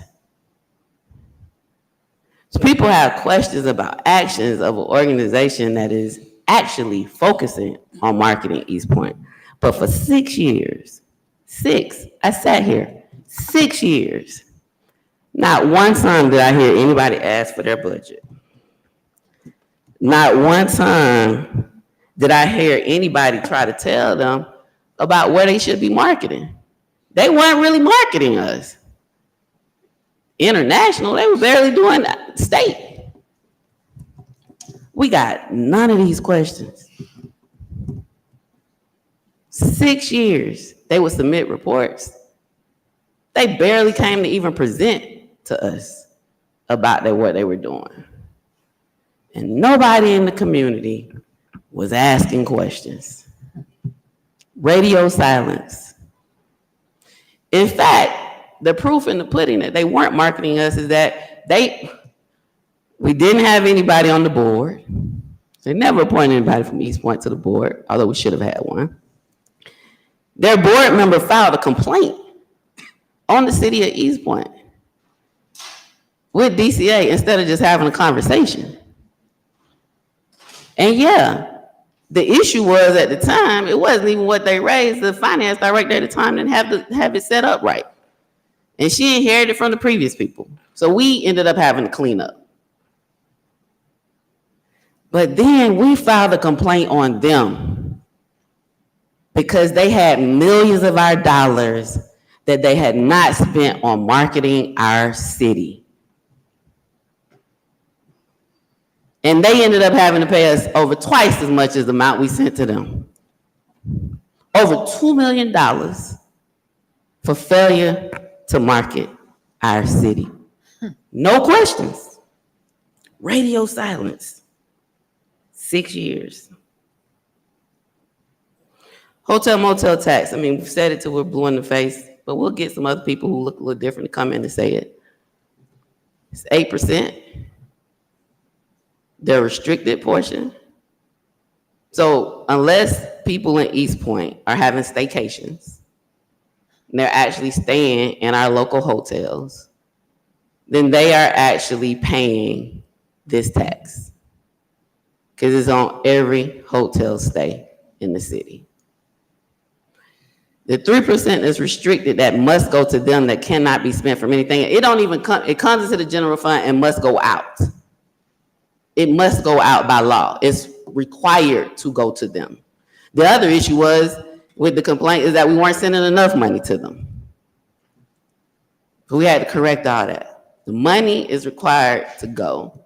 So people have questions about actions of an organization that is actually focusing on marketing East Point. But for 6 years, I sat here, 6 years, not one time did I hear anybody ask for their budget. Not one time did I hear anybody try to tell them about where they should be marketing. They weren't really marketing us. International, they were barely doing that. State. We got none of these questions. 6 years, they would submit reports. They barely came to even present to us about what they were doing. And nobody in the community was asking questions. Radio silence. In fact, the proof in the pudding that they weren't marketing us is that we didn't have anybody on the board. They never appointed anybody from East Point to the board, although we should have had one. Their board member filed a complaint on the city of East Point with DCA instead of just having a conversation. And yeah, the issue was at the time, it wasn't even what they raised. The finance director at the time didn't have it set up right. And she inherited from the previous people. So we ended up having to clean up. But then we filed a complaint on them because they had millions of our dollars that they had not spent on marketing our city. And they ended up having to pay us over twice as much as the amount we sent to them. Over $2 million for failure to market our city. No questions. Radio silence. 6 years. Hotel motel tax. I mean, we've said it till we're blue in the face, but we'll get some other people who look a little different to come in and say it. It's 8%. The restricted portion. So unless people in East Point are having staycations, and they're actually staying in our local hotels, then they are actually paying this tax because it's on every hotel stay in the city. The 3% is restricted that must go to them that cannot be spent from anything. It don't even come, it comes into the general fund and must go out. It must go out by law. It's required to go to them. The other issue was with the complaint is that we weren't sending enough money to them. So we had to correct all that. The money is required to go.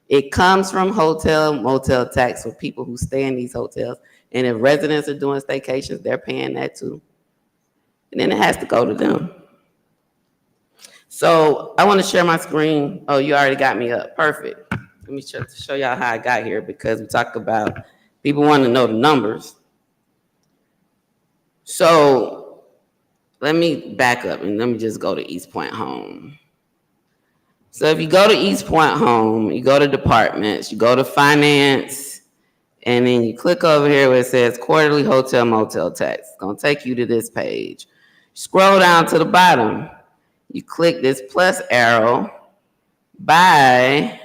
It comes from hotel motel tax for people who stay in these hotels. And if residents are doing staycations, they're paying that too. And then it has to go to them. So I want to share my screen. Oh, you already got me up. Perfect. Let me show y'all how I got here because we talk about people want to know the numbers. So let me back up and let me just go to East Point Home. So if you go to East Point Home, you go to departments, you go to finance, and then you click over here where it says quarterly hotel motel tax. It's gonna take you to this page. Scroll down to the bottom. You click this plus arrow by,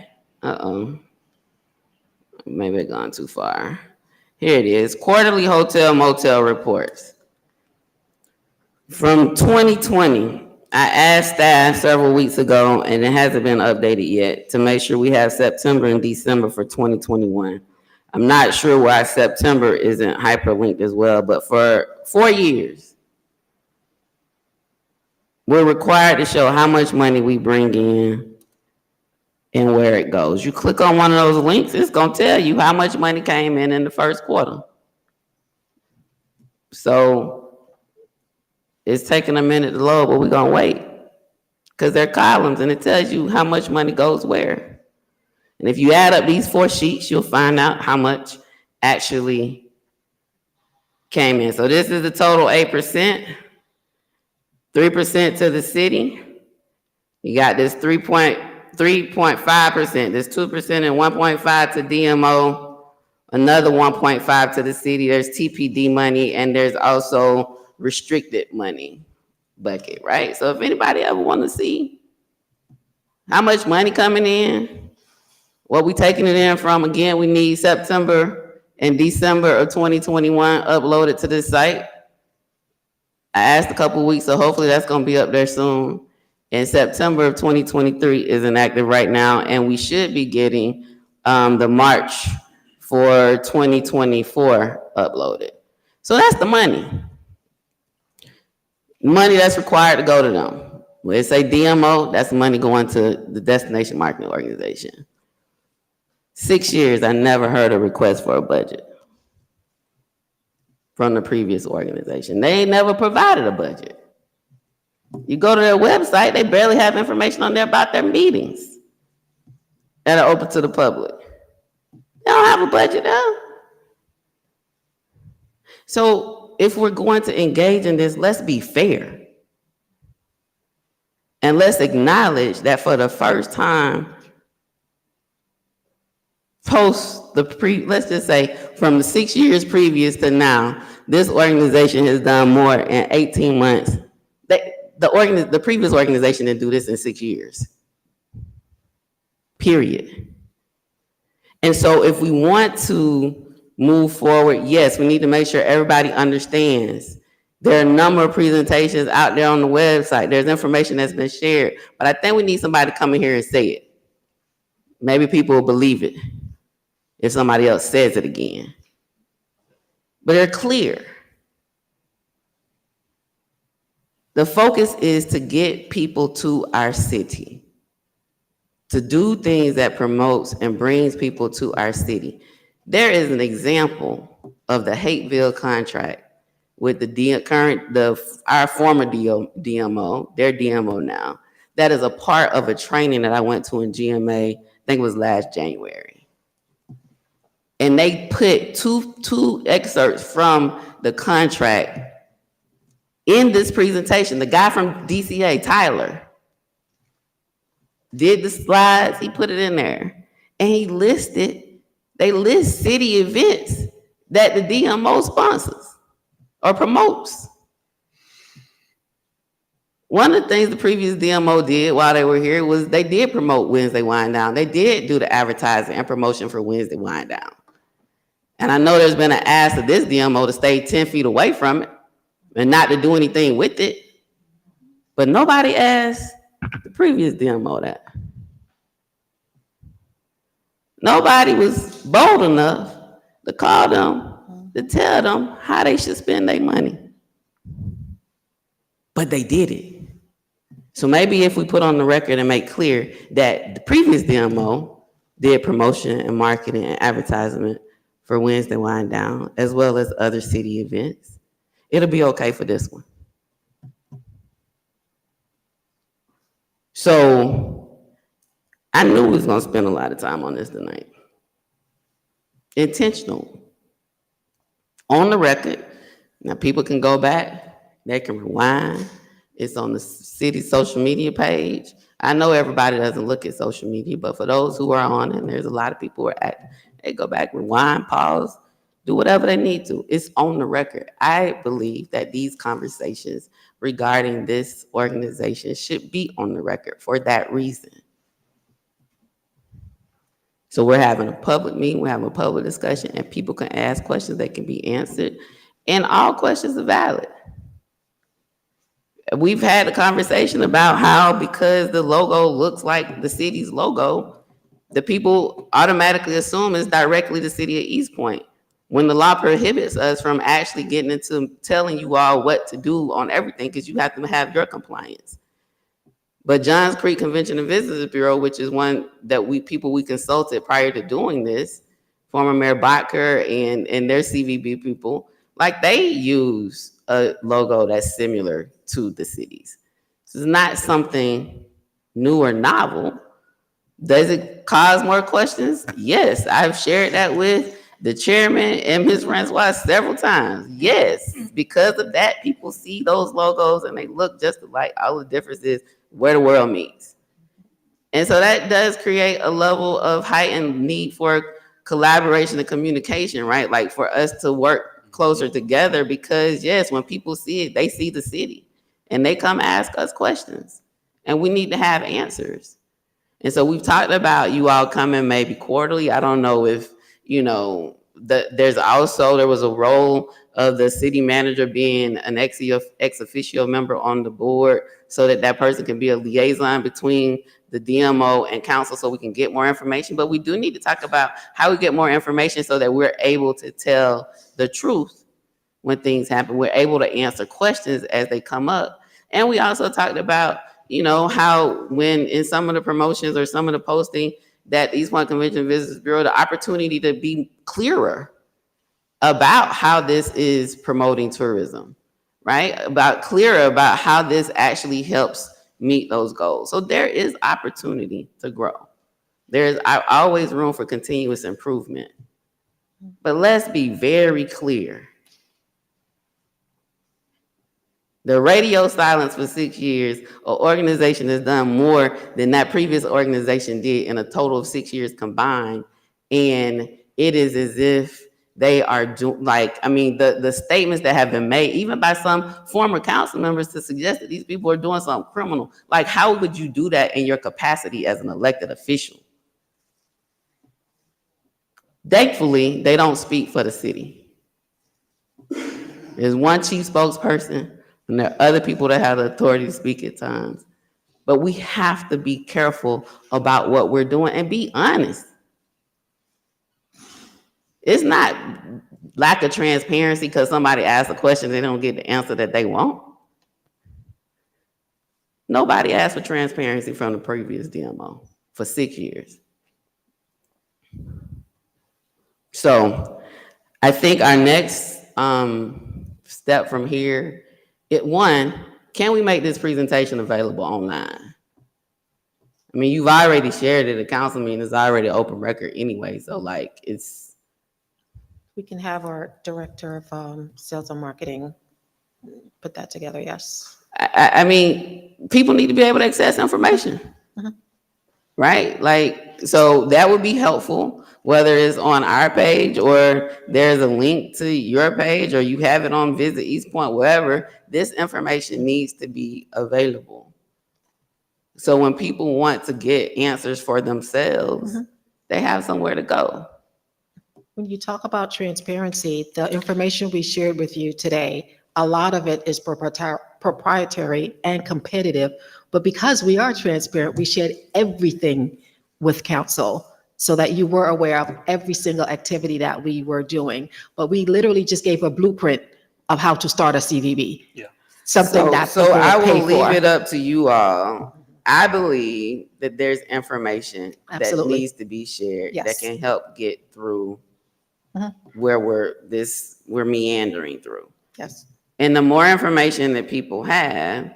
maybe I've gone too far. Here it is, quarterly hotel motel reports. From 2020, I asked staff several weeks ago, and it hasn't been updated yet, to make sure we have September and December for 2021. I'm not sure why September isn't hyperlinked as well, but for 4 years, we're required to show how much money we bring in and where it goes. You click on one of those links, it's gonna tell you how much money came in the first quarter. So it's taking a minute to load, but we're gonna wait because they're columns and it tells you how much money goes where. And if you add up these 4 sheets, you'll find out how much actually came in. So this is the total 8%, 3% to the city. You got this 3.5%, this 2% and 1.5 to DMO, another 1.5 to the city. There's TPD money and there's also restricted money bucket, right? So if anybody ever want to see how much money coming in, what we taking it in from, again, we need September and December of 2021 uploaded to this site. I asked a couple weeks, so hopefully that's going to be up there soon. And September of 2023 is inactive right now, and we should be getting the March for 2024 uploaded. So that's the money. Money that's required to go to them. When they say DMO, that's money going to the Destination Marketing Organization. 6 years, I never heard a request for a budget from the previous organization. They ain't never provided a budget. You go to their website, they barely have information on there about their meetings that are open to the public. They don't have a budget now. So if we're going to engage in this, let's be fair. And let's acknowledge that for the first time, post let's just say from the 6 years previous to now, this organization has done more in 18 months. The previous organization didn't do this in 6 years. Period. And so if we want to move forward, yes, we need to make sure everybody understands. There are a number of presentations out there on the website. There's information that's been shared, but I think we need somebody to come in here and say it. Maybe people will believe it if somebody else says it again. But they're clear. The focus is to get people to our city, to do things that promotes and brings people to our city. There is an example of the Hateville contract with our former DMO, their DMO now. That is a part of a training that I went to in GMA, I think it was last January. And they put two excerpts from the contract in this presentation. The guy from DCA, Tyler, did the slides, he put it in there. And they list city events that the DMO sponsors or promotes. One of the things the previous DMO did while they were here was they did promote Wednesday Wind Down. They did do the advertising and promotion for Wednesday Wind Down. And I know there's been an ask of this DMO to stay 10 feet away from it and not to do anything with it. But nobody asked the previous DMO that. Nobody was bold enough to call them, to tell them how they should spend their money. But they did it. So maybe if we put on the record and make clear that the previous DMO did promotion and marketing and advertisement for Wednesday Wind Down, as well as other city events, it'll be okay for this one. So I knew we was gonna spend a lot of time on this tonight. Intentional. On the record. Now people can go back, they can rewind. It's on the city social media page. I know everybody doesn't look at social media, but for those who are on it, and there's a lot of people who are active, they go back, rewind, pause, do whatever they need to. It's on the record. I believe that these conversations regarding this organization should be on the record for that reason. So we're having a public meeting, we're having a public discussion, and people can ask questions that can be answered, and all questions are valid. We've had a conversation about how, because the logo looks like the city's logo, the people automatically assume it's directly the city of East Point, when the law prohibits us from actually getting into telling you all what to do on everything, because you have to have your compliance. But Johns Creek Convention and Visitors Bureau, which is one that we consulted prior to doing this, former Mayor Botker and their CVB people, like they use a logo that's similar to the cities. So it's not something new or novel. Does it cause more questions? Yes, I've shared that with the chairman and Ms. Francois several times. Yes, because of that, people see those logos and they look just alike. All the difference is where the world meets. And so that does create a level of heightened need for collaboration and communication, right? Like for us to work closer together, because yes, when people see it, they see the city and they come ask us questions and we need to have answers. And so we've talked about you all coming maybe quarterly. I don't know if, there was a role of the city manager being an ex officio member on the board, so that person can be a liaison between the DMO and council, so we can get more information. But we do need to talk about how we get more information so that we're able to tell the truth when things happen. We're able to answer questions as they come up. And we also talked about, how when in some of the promotions or some of the posting that East Point Convention and Visitors Bureau, the opportunity to be clearer about how this is promoting tourism, right? Clearer about how this actually helps meet those goals. So there is opportunity to grow. There's always room for continuous improvement. But let's be very clear. The radio silence for 6 years, an organization has done more than that previous organization did in a total of 6 years combined And it is as if they are doing, like, I mean, the statements that have been made, even by some former council members, to suggest that these people are doing something criminal. Like, how would you do that in your capacity as an elected official? Thankfully, they don't speak for the city. There's one chief spokesperson, and there are other people that have the authority to speak at times. But we have to be careful about what we're doing and be honest. It's not lack of transparency because somebody asks a question, they don't get the answer that they want. Nobody asked for transparency from the previous DMO for 6 years. So I think our next step from here, can we make this presentation available online? I mean, you've already shared it. The council meeting is already open record anyway. So like We can have our director of sales and marketing put that together, yes. I mean, people need to be able to access information, right? Like, so that would be helpful, whether it's on our page or there's a link to your page or you have it on Visit East Point, wherever. This information needs to be available. So when people want to get answers for themselves, they have somewhere to go. When you talk about transparency, the information we shared with you today, a lot of it is proprietary and competitive, but because we are transparent, we shared everything with council so that you were aware of every single activity that we were doing. But we literally just gave a blueprint of how to start a CVB. Yeah. Something that So I people will pay for. leave it up to you all. I believe that there's information Absolutely. that needs to be shared that Yes. can help get through where we're meandering through. Yes. And the more information that people have,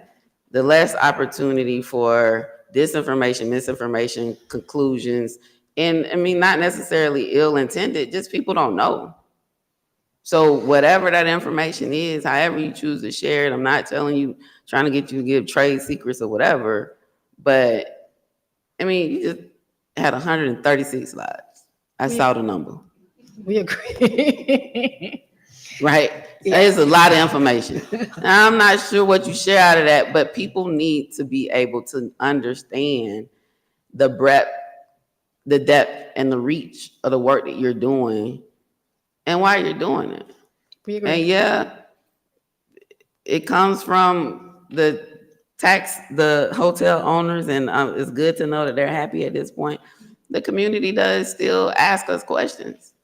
the less opportunity for disinformation, misinformation, conclusions, and I mean, not necessarily ill-intended, just people don't know. So whatever that information is, however you choose to share it, I'm not telling you, trying to get you to give trade secrets or whatever, but I mean, you just had 136 slides. I saw the number. We agree. Right? It's a lot of information. I'm not sure what you share out of that, but people need to be able to understand the breadth, the depth, and the reach of the work that you're doing and why you're doing it. We agree. And yeah, it comes from the hotel owners, and it's good to know that they're happy at this point. The community does still ask us questions,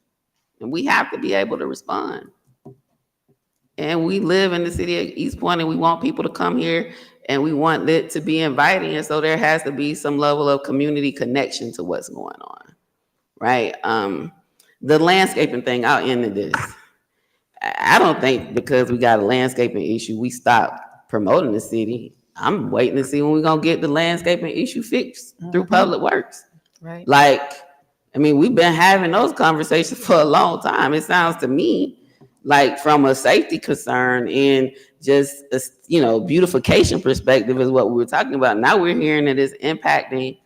and we have to be able to respond. And we live in the city of East Point, and we want people to come here, and we want it to be inviting. And so there has to be some level of community connection to what's going on, right? The landscaping thing, I'll end with this. I don't think because we got a landscaping issue, we stop promoting the city. I'm waiting to see when we're gonna get the landscaping issue fixed through Public Works. Right. Like, I mean, we've been having those conversations for a long time. It sounds to me like from a safety concern and just a, beautification perspective is what we were talking about. Now we're hearing that it's impacting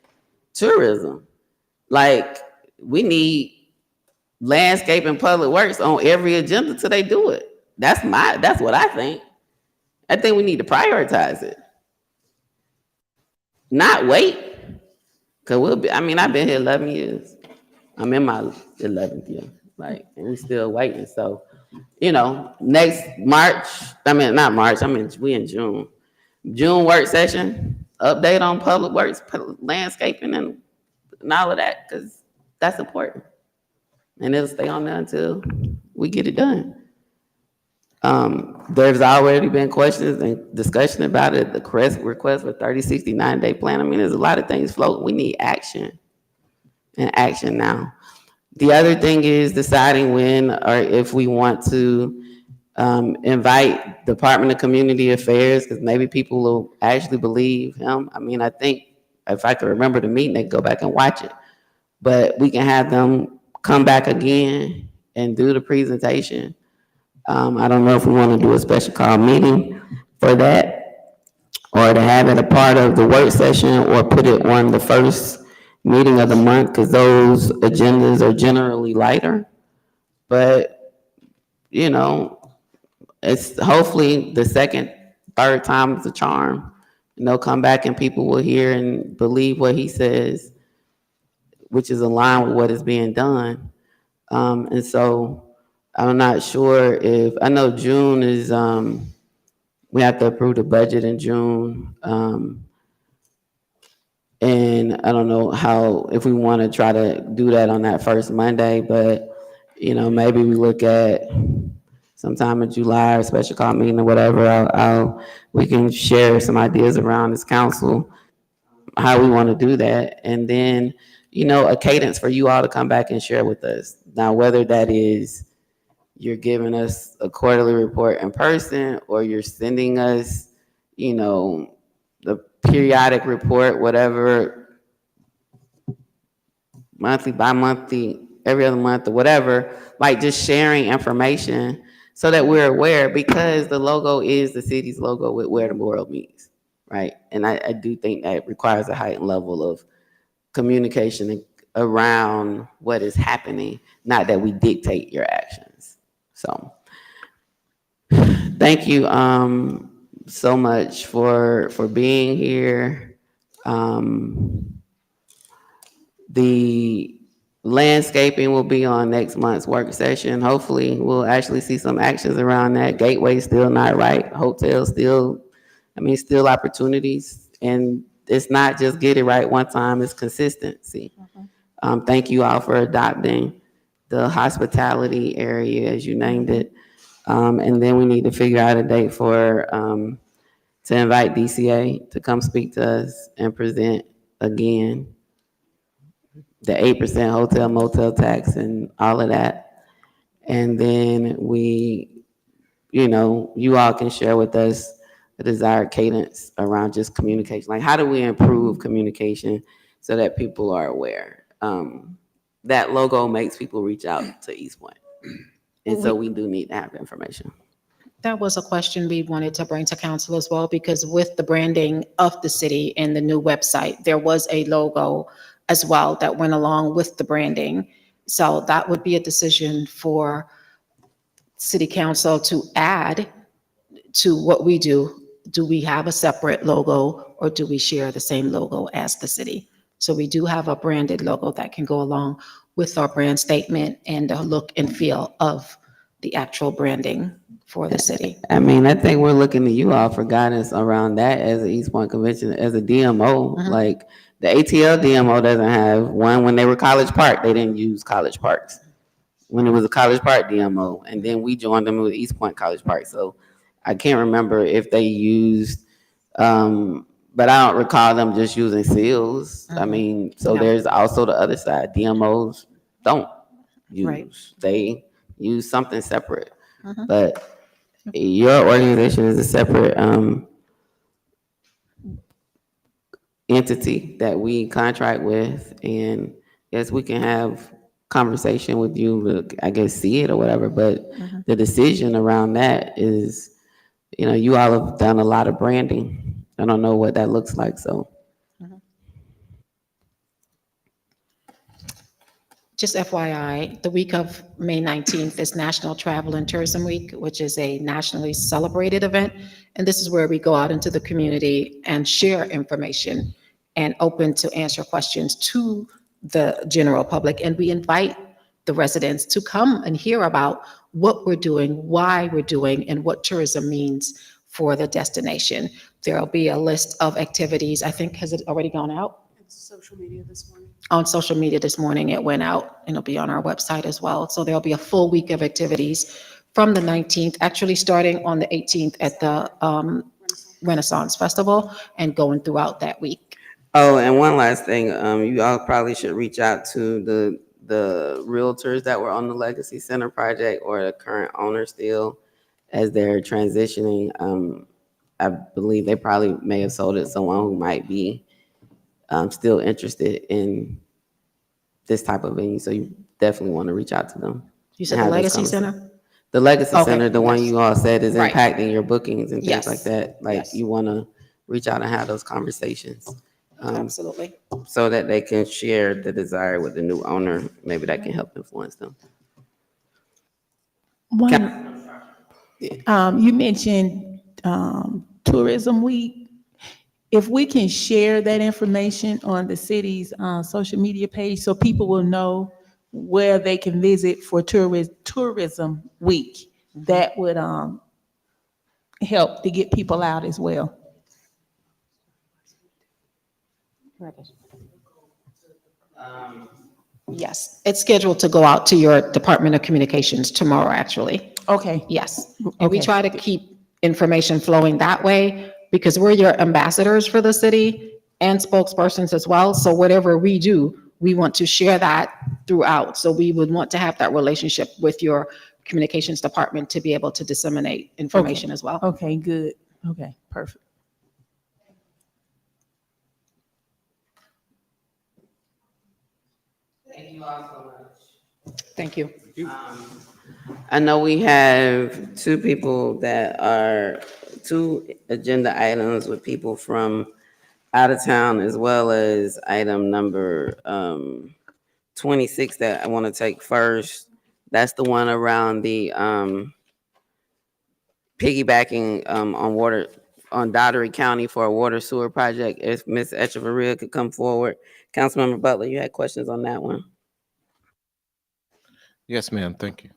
tourism. Like, we need landscape and Public Works on every agenda till they do it. That's what I think. I think we need to prioritize it. Not wait. Cause I've been here 11 years. I'm in my 11th year. And we're still waiting. So, next March, we in June. June work session, update on Public Works, landscaping and all of that, because that's important. And it'll stay on there until we get it done. There's already been questions and discussion about it. The request for 30, 60, 9-day plan. I mean, there's a lot of things floating. We need action and action now. The other thing is deciding when or if we want to invite Department of Community Affairs, because maybe people will actually believe him. I mean, I think if I could remember the meeting, they go back and watch it. But we can have them come back again and do the presentation. I don't know if we want to do a special call meeting for that or to have it a part of the work session or put it on the first meeting of the month, because those agendas are generally lighter. But, you know, it's hopefully the second, third time is a charm. And they'll come back and people will hear and believe what he says, which is aligned with what is being done. And so I'm not sure if, I know June is, we have to approve the budget in June. And I don't know how, if we want to try to do that on that first Monday, but, you know, maybe we look at sometime in July or special call meeting or whatever. We can share some ideas around this council, how we want to do that. And then, you know, a cadence for you all to come back and share with us. Now, whether that is you're giving us a quarterly report in person or you're sending us, you know, the periodic report, whatever, monthly, bi-monthly, every other month or whatever, like just sharing information so that we're aware, because the logo is the city's logo with where the world meets, right? And I do think that requires a heightened level of communication around what is happening, not that we dictate your actions. So thank you so much for being here. The landscaping will be on next month's work session. Hopefully we'll actually see some actions around that. Gateway still not right. Hotel still, still opportunities. And it's not just get it right one time, it's consistency. Thank you all for adopting the hospitality area, as you named it. And then we need to figure out a date for, to invite DCA to come speak to us and present again the 8% hotel motel tax and all of that. And then we, you know, you all can share with us the desired cadence around just communication. Like, how do we improve communication so that people are aware? That logo makes people reach out to East Point. And so we do need to have information. That was a question we wanted to bring to council as well, because with the branding of the city and the new website, there was a logo as well that went along with the branding. So that would be a decision for city council to add to what we do. Do we have a separate logo or do we share the same logo as the city? So we do have a branded logo that can go along with our brand statement and the look and feel of the actual branding for the city. I think we're looking to you all for guidance around that as an East Point Convention, as a DMO. Like the ATL DMO doesn't have one. When they were College Park, they didn't use College Parks. When it was a College Park DMO, and then we joined them with East Point College Park. So I can't remember if they used, but I don't recall them just using seals. So there's also the other side. DMOs don't use, they use something separate. But your organization is a separate entity that we contract with, and yes, we can have conversation with you, I guess, see it or whatever, but the decision around that is, you know, you all have done a lot of branding. I don't know what that looks like, so. Just FYI, the week of May 19th is National Travel and Tourism Week, which is a nationally celebrated event. And this is where we go out into the community and share information and open to answer questions to the general public. And we invite the residents to come and hear about what we're doing, why we're doing, and what tourism means for the destination. There'll be a list of activities. I think, has it already gone out? Social media this morning. On social media this morning, it went out, and it'll be on our website as well. So there'll be a full week of activities from the 19th, actually starting on the 18th at the Renaissance Festival and going throughout that week. Oh, and one last thing, you all probably should reach out to the realtors that were on the Legacy Center project or the current owner still as they're transitioning. I believe they probably may have sold it to someone who might be still interested in this type of venue. So you definitely want to reach out to them. You said the Legacy Center? The Legacy Okay, Center, the one yes. you all said is Right. impacting your bookings and things Yes. like that. Like Yes. you want to reach out and have those conversations. Absolutely. so that they can share the desire with the new owner. Maybe that can help influence them. You mentioned Tourism Week. If we can share that information on the city's social media page so people will know where they can visit for Tourism Week, that would help to get people out as well. Yes, it's scheduled to go out to your Department of Communications tomorrow, actually. Okay. Yes, and we Okay. try to keep information flowing that way because we're your ambassadors for the city and spokespersons as well. So whatever we do, we want to share that throughout. So we would want to have that relationship with your communications department to be able to disseminate information as well. Okay, good. Okay, perfect. Thank you all so much. Thank you. I know we have two agenda items with people from out of town, as well as item number 26 that I want to take first. That's the one around the piggybacking on Daugherty County for a water sewer project. If Ms. Echeverria could come forward. Councilmember Butler, you had questions on that one? Yes, ma'am. Thank you.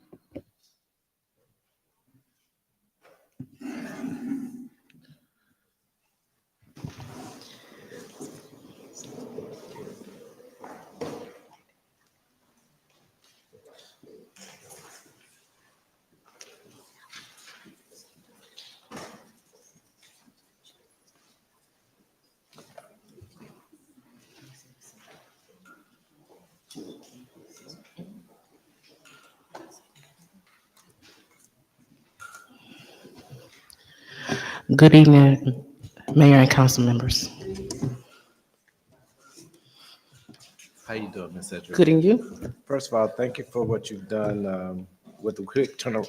Good evening, Mayor and council members. How you doing, Ms. Edgeworth? Good, and you? First of all, thank you for what you've done with the quick turnaround.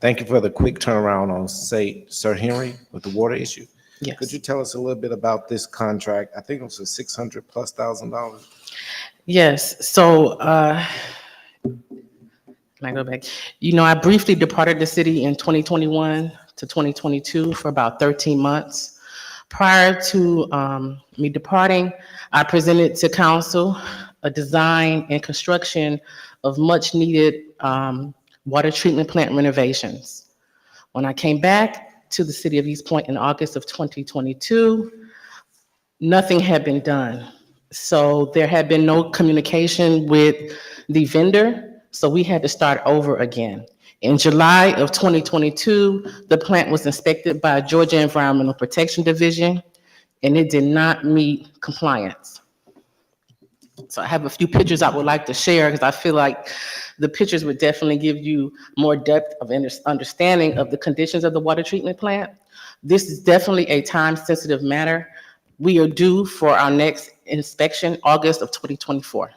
Thank you for the quick turnaround on, say, Sir Henry with the water issue. Yes. Could you tell us a little bit about this contract? I think it was a $600,000+. Yes, so, can I go back? You know, I briefly departed the city in 2021 to 2022 for about 13 months. Prior to me departing, I presented to council a design and construction of much needed water treatment plant renovations. When I came back to the city of East Point in August of 2022, nothing had been done. So there had been no communication with the vendor, so we had to start over again. In July of 2022, the plant was inspected by Georgia Environmental Protection Division, and it did not meet compliance. So I have a few pictures I would like to share because I feel like the pictures would definitely give you more depth of understanding of the conditions of the water treatment plant. This is definitely a time-sensitive matter. We are due for our next inspection, August of 2024.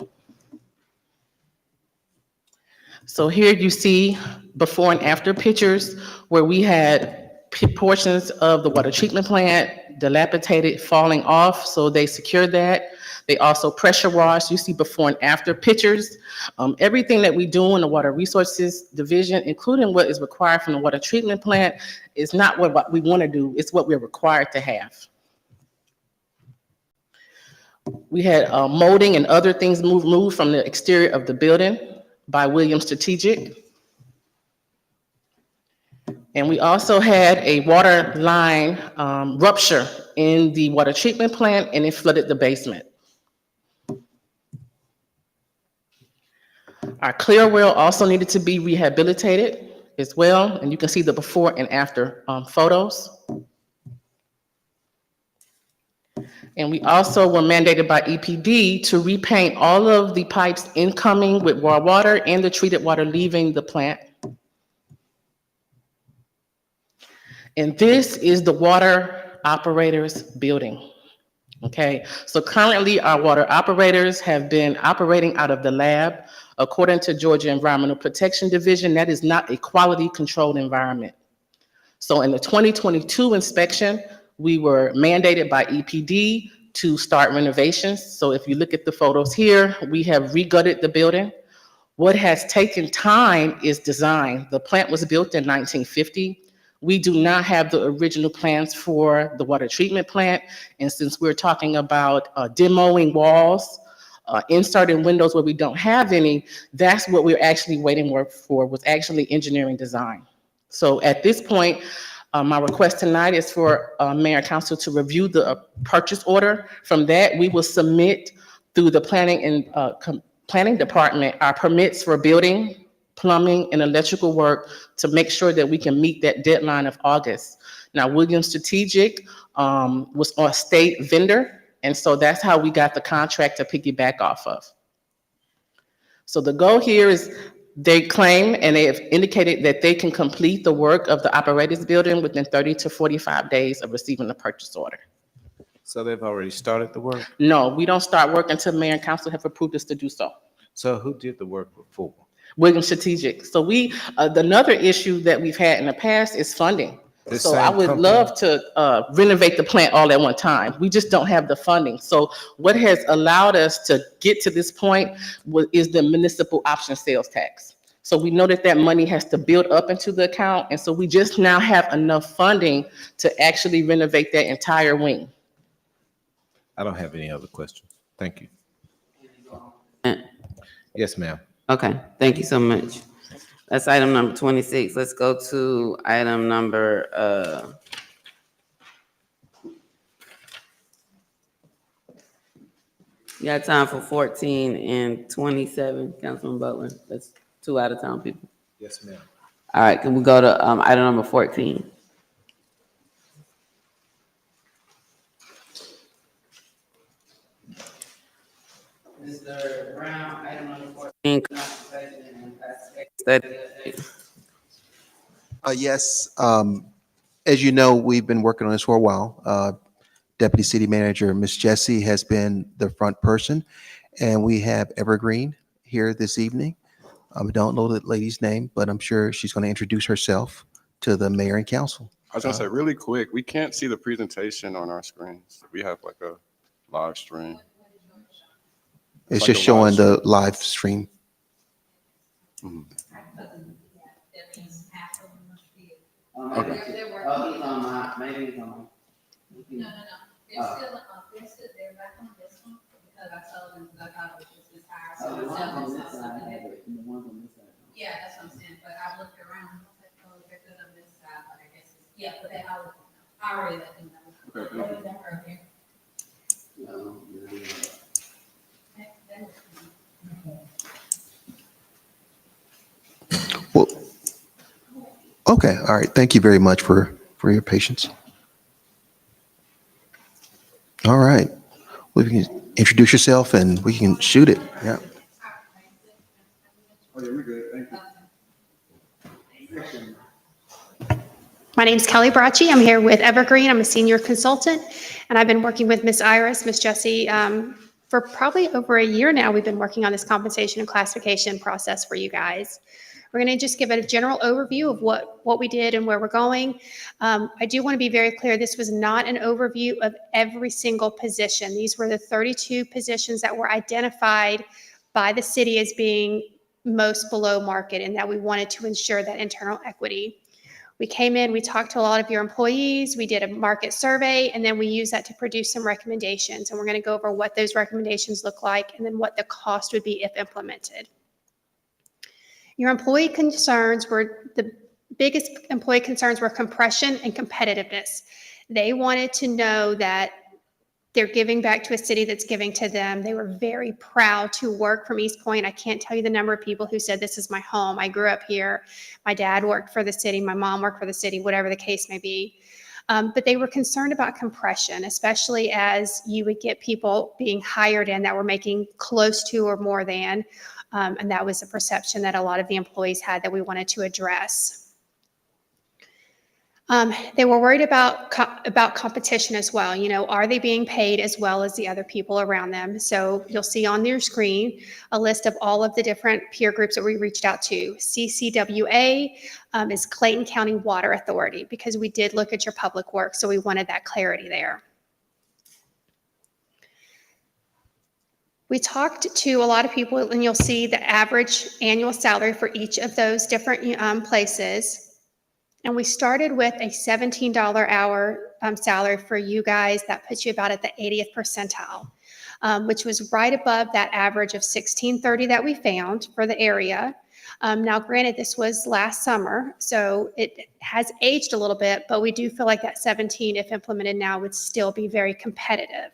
So here you see before and after pictures where we had portions of the water treatment plant dilapidated, falling off, so they secured that. They also pressure washed. You see before and after pictures. Everything that we do in the Water Resources Division, including what is required from the water treatment plant, is not what we want to do, it's what we're required to have. We had molding and other things moved from the exterior of the building by Williams Strategic. And we also had a water line rupture in the water treatment plant, and it flooded the basement. Our clear well also needed to be rehabilitated as well, and you can see the before and after photos. And we also were mandated by EPD to repaint all of the pipes incoming with raw water and the treated water leaving the plant. And this is the water operators building. Okay, so currently our water operators have been operating out of the lab. According to Georgia Environmental Protection Division, that is not a quality controlled environment. So in the 2022 inspection, we were mandated by EPD to start renovations. So if you look at the photos here, we have re-gutted the building. What has taken time is design. The plant was built in 1950. We do not have the original plans for the water treatment plant. And since we're talking about demoing walls, inserting windows where we don't have any, that's what we're actually waiting for, was actually engineering design. So at this point, my request tonight is for Mayor and Council to review the purchase order. From that, we will submit through the planning and planning department our permits for building, plumbing, and electrical work to make sure that we can meet that deadline of August. Now, Williams Strategic was a state vendor, and so that's how we got the contract to piggyback off of. So the goal here is they claim and they have indicated that they can complete the work of the operators building within 30 to 45 days of receiving the purchase order. So they've already started the work? No, we don't start work until Mayor and Council have approved us to do so. So who did the work before? Williams Strategic. So another issue that we've had in the past is funding. This So I same would company? love to renovate the plant all at one time. We just don't have the funding. So what has allowed us to get to this point is the municipal option sales tax. So we know that that money has to build up into the account. And so we just now have enough funding to actually renovate that entire wing. I don't have any other questions. Thank you. Yes, ma'am. Okay, thank you so much. That's item number 26. Let's go to item number, you got time for 14 and 27, Councilman Butler. That's 2 out-of-town people. Yes, ma'am. All right, can we go to item number 14? Mr. Brown, item number 14. Study. Yes, as you know, we've been working on this for a while. Deputy City Manager, Ms. Jessie, has been the front person, and we have Evergreen here this evening. I don't know the lady's name, but I'm sure she's going to introduce herself to the mayor and council. I was gonna say really quick, we can't see the presentation on our screens. We have like a live stream. It's like just a showing live the live stream. Mhm. Okay. Oh, he's on my, maybe he's on. No. They're still, they're back on this one because I told them that I thought it was just this hour. So The I ones tell on them this something. side, have it, and the ones on this side. Yeah, that's what I'm saying, but I looked around, I was like, oh, they're good on this side, but I guess it's, yeah, but then I already let them know. Okay, What was that earlier? No, That was Well, okay, all right. Thank you very much for your patience. All right. Well, you can introduce yourself and we can shoot it. Yeah. Oh, yeah, we're good. Thank you. My name's Kelly Bracci. I'm here with Evergreen. I'm a senior consultant, and I've been working with Miss Iris, Miss Jessie, for probably over a year now. We've been working on this compensation and classification process for you guys. We're going to just give a general overview of what we did and where we're going. I do want to be very clear, this was not an overview of every single position. These were the 32 positions that were identified by the city as being most below market, and that we wanted to ensure that internal equity. We came in, we talked to a lot of your employees, we did a market survey, and then we used that to produce some recommendations. And we're going to go over what those recommendations look like and then what the cost would be if implemented. Your employee concerns were, the biggest employee concerns were compression and competitiveness. They wanted to know that they're giving back to a city that's giving to them. They were very proud to work from East Point. I can't tell you the number of people who said, this is my home. I grew up here. My dad worked for the city. My mom worked for the city, whatever the case may be. But they were concerned about compression, especially as you would get people being hired in that were making close to or more than. And that was a perception that a lot of the employees had that we wanted to address. They were worried about competition as well. You know, are they being paid as well as the other people around them? So you'll see on your screen a list of all of the different peer groups that we reached out to. CCWA is Clayton County Water Authority, because we did look at your public work, so we wanted that clarity there. We talked to a lot of people, and you'll see the average annual salary for each of those different places. And we started with a $17 hour salary for you guys. That puts you about at the 80th percentile, which was right above that average of $16.30 that we found for the area. Now, granted, this was last summer, so it has aged a little bit, but we do feel like that 17, if implemented now, would still be very competitive.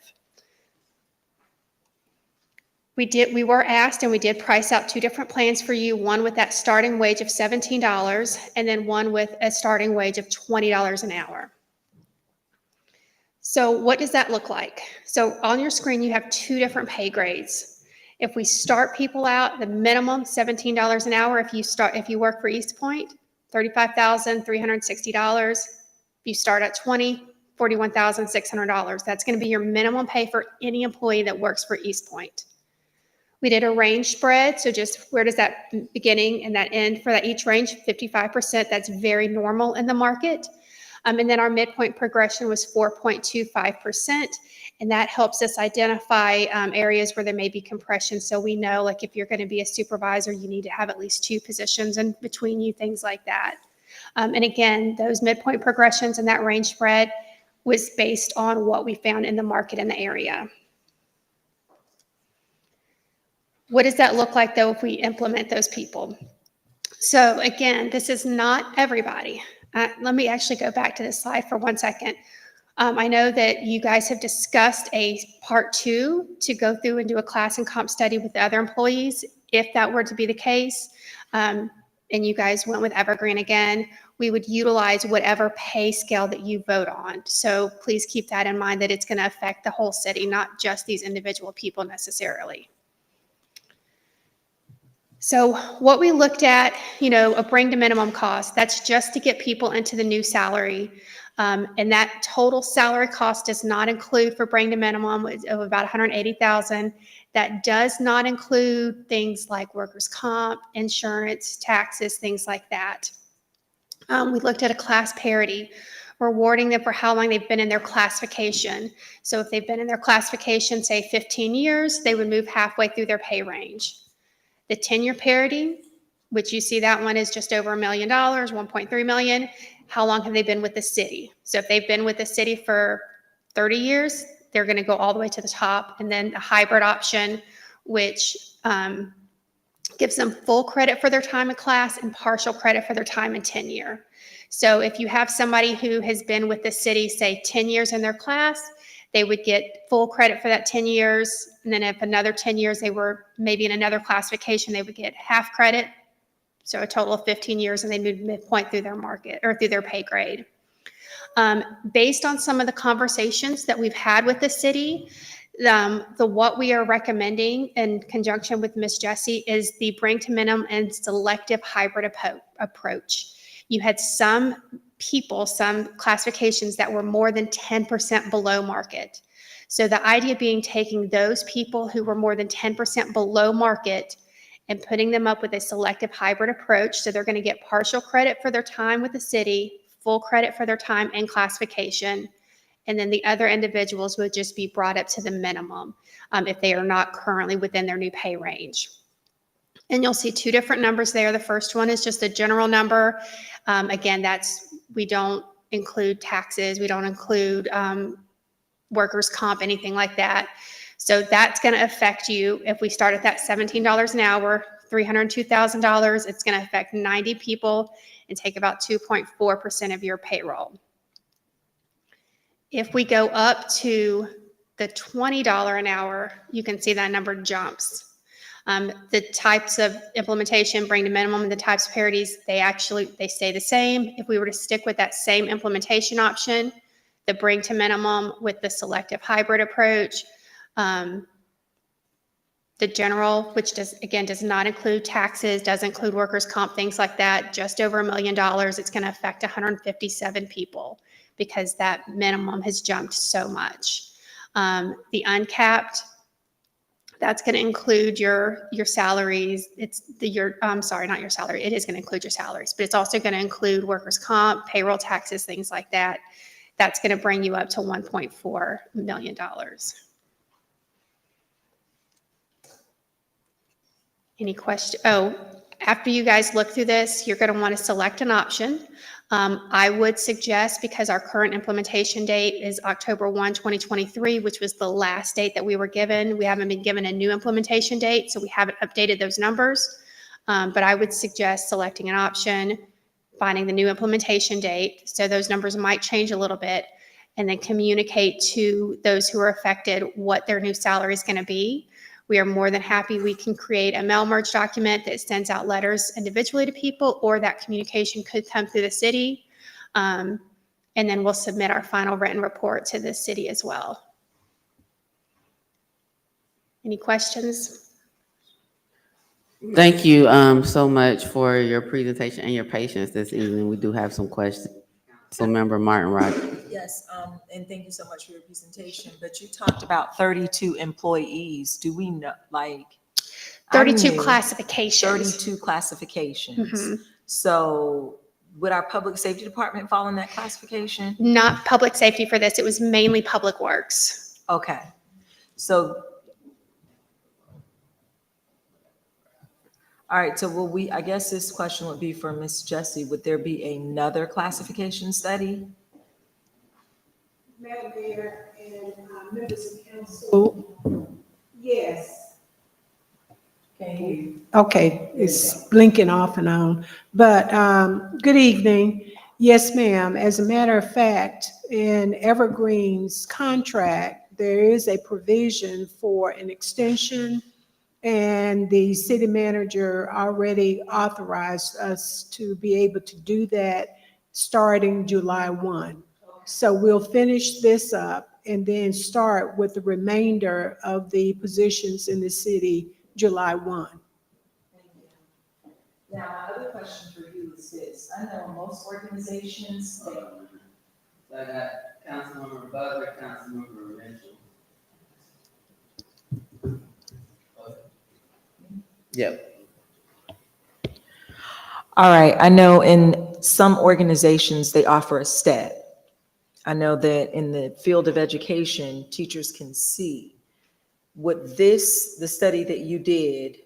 We were asked, and we did price out two different plans for you, one with that starting wage of $17 and then one with a starting wage of $20 an hour. So what does that look like? So on your screen, you have two different pay grades. If we start people out, the minimum $17 an hour. If you work for East Point, $35,360. If you start at 20, $41,600. That's going to be your minimum pay for any employee that works for East Point. We did a range spread, so just where does that beginning and that end for that each range, 55%, that's very normal in the market. And then our midpoint progression was 4.25%, and that helps us identify areas where there may be compression. So we know, like, if you're going to be a supervisor, you need to have at least two positions in between you, things like that. And again, those midpoint progressions and that range spread was based on what we found in the market in the area. What does that look like, though, if we implement those people? So again, this is not everybody. Let me actually go back to this slide for 1 second. I know that you guys have discussed a part 2 to go through and do a class and comp study with the other employees. If that were to be the case, and you guys went with Evergreen again, we would utilize whatever pay scale that you vote on. So please keep that in mind, that it's going to affect the whole city, not just these individual people necessarily. So what we looked at, a bring to minimum cost, that's just to get people into the new salary. And that total salary cost does not include, for bring to minimum, of about $180,000. That does not include things like workers' comp, insurance, taxes, things like that. We looked at a class parity, rewarding them for how long they've been in their classification. So if they've been in their classification, say 15 years, they would move halfway through their pay range. The tenure parity, which you see that one is just over $1 million, $1.3 million. How long have they been with the city? So if they've been with the city for 30 years, they're going to go all the way to the top. And then the hybrid option, which gives them full credit for their time in class and partial credit for their time in tenure. So if you have somebody who has been with the city, say 10 years in their class, they would get full credit for that 10 years. And then if another 10 years they were maybe in another classification, they would get half credit. So a total of 15 years, and they moved midpoint through their market or through their pay grade. Based on some of the conversations that we've had with the city, what we are recommending in conjunction with Ms. Jessie is the bring to minimum and selective hybrid approach. You had some classifications that were more than 10% below market. So the idea being taking those people who were more than 10% below market and putting them up with a selective hybrid approach. So they're going to get partial credit for their time with the city, full credit for their time in classification, and then the other individuals would just be brought up to the minimum if they are not currently within their new pay range. And you'll see two different numbers there. The first one is just a general number. Again, we don't include taxes. We don't include workers' comp, anything like that. So that's going to affect you. If we start at that $17 an hour, $302,000, it's going to affect 90 people and take about 2.4% of your payroll. If we go up to the $20 an hour, you can see that number jumps. The types of implementation, bring to minimum, and the types of parities, they stay the same. If we were to stick with that same implementation option, the bring to minimum with the selective hybrid approach, the general, which does not include taxes, doesn't include workers' comp, things like that, just over $1 million, it's going to affect 157 people because that minimum has jumped so much. The uncapped, that's going to include your salaries. Not your salary. It is going to include your salaries, but it's also going to include workers' comp, payroll taxes, things like that. That's going to bring you up to $1.4 million. Any question? Oh, after you guys look through this, you're going to want to select an option. I would suggest, because our current implementation date is October 1, 2023, which was the last date that we were given. We haven't been given a new implementation date, so we haven't updated those numbers. But I would suggest selecting an option, finding the new implementation date, so those numbers might change a little bit, and then communicate to those who are affected what their new salary is going to be. We are more than happy. We can create a mail merge document that sends out letters individually to people, or that communication could come through the city. And then we'll submit our final written report to the city as well. Any questions? Thank you so much for your presentation and your patience this evening. We do have some questions. Councilmember Martin Rogers. Yes, and thank you so much for your presentation, but you talked about 32 employees. Do we know, like? 32 classifications. 32 classifications. Mhm. So would our public safety department fall in that classification? Not public safety for this. It was mainly public works. Okay, so. All right, so will we, I guess this question would be for Ms. Jessie. Would there be another classification study? Madam Mayor and members of council. Yes. Okay, it's blinking off and on, but good evening. Yes, ma'am. As a matter of fact, in Evergreen's contract, there is a provision for an extension, and the city manager already authorized us to be able to do that starting July 1. So we'll finish this up and then start with the remainder of the positions in the city July 1. Now, my other question for you is this. I know most organizations, I got Councilmember Butler, Councilmember Mitchell. Yep. all right, I know in some organizations, they offer a step. I know that in the field of education, teachers can see. Would this, the study that you did,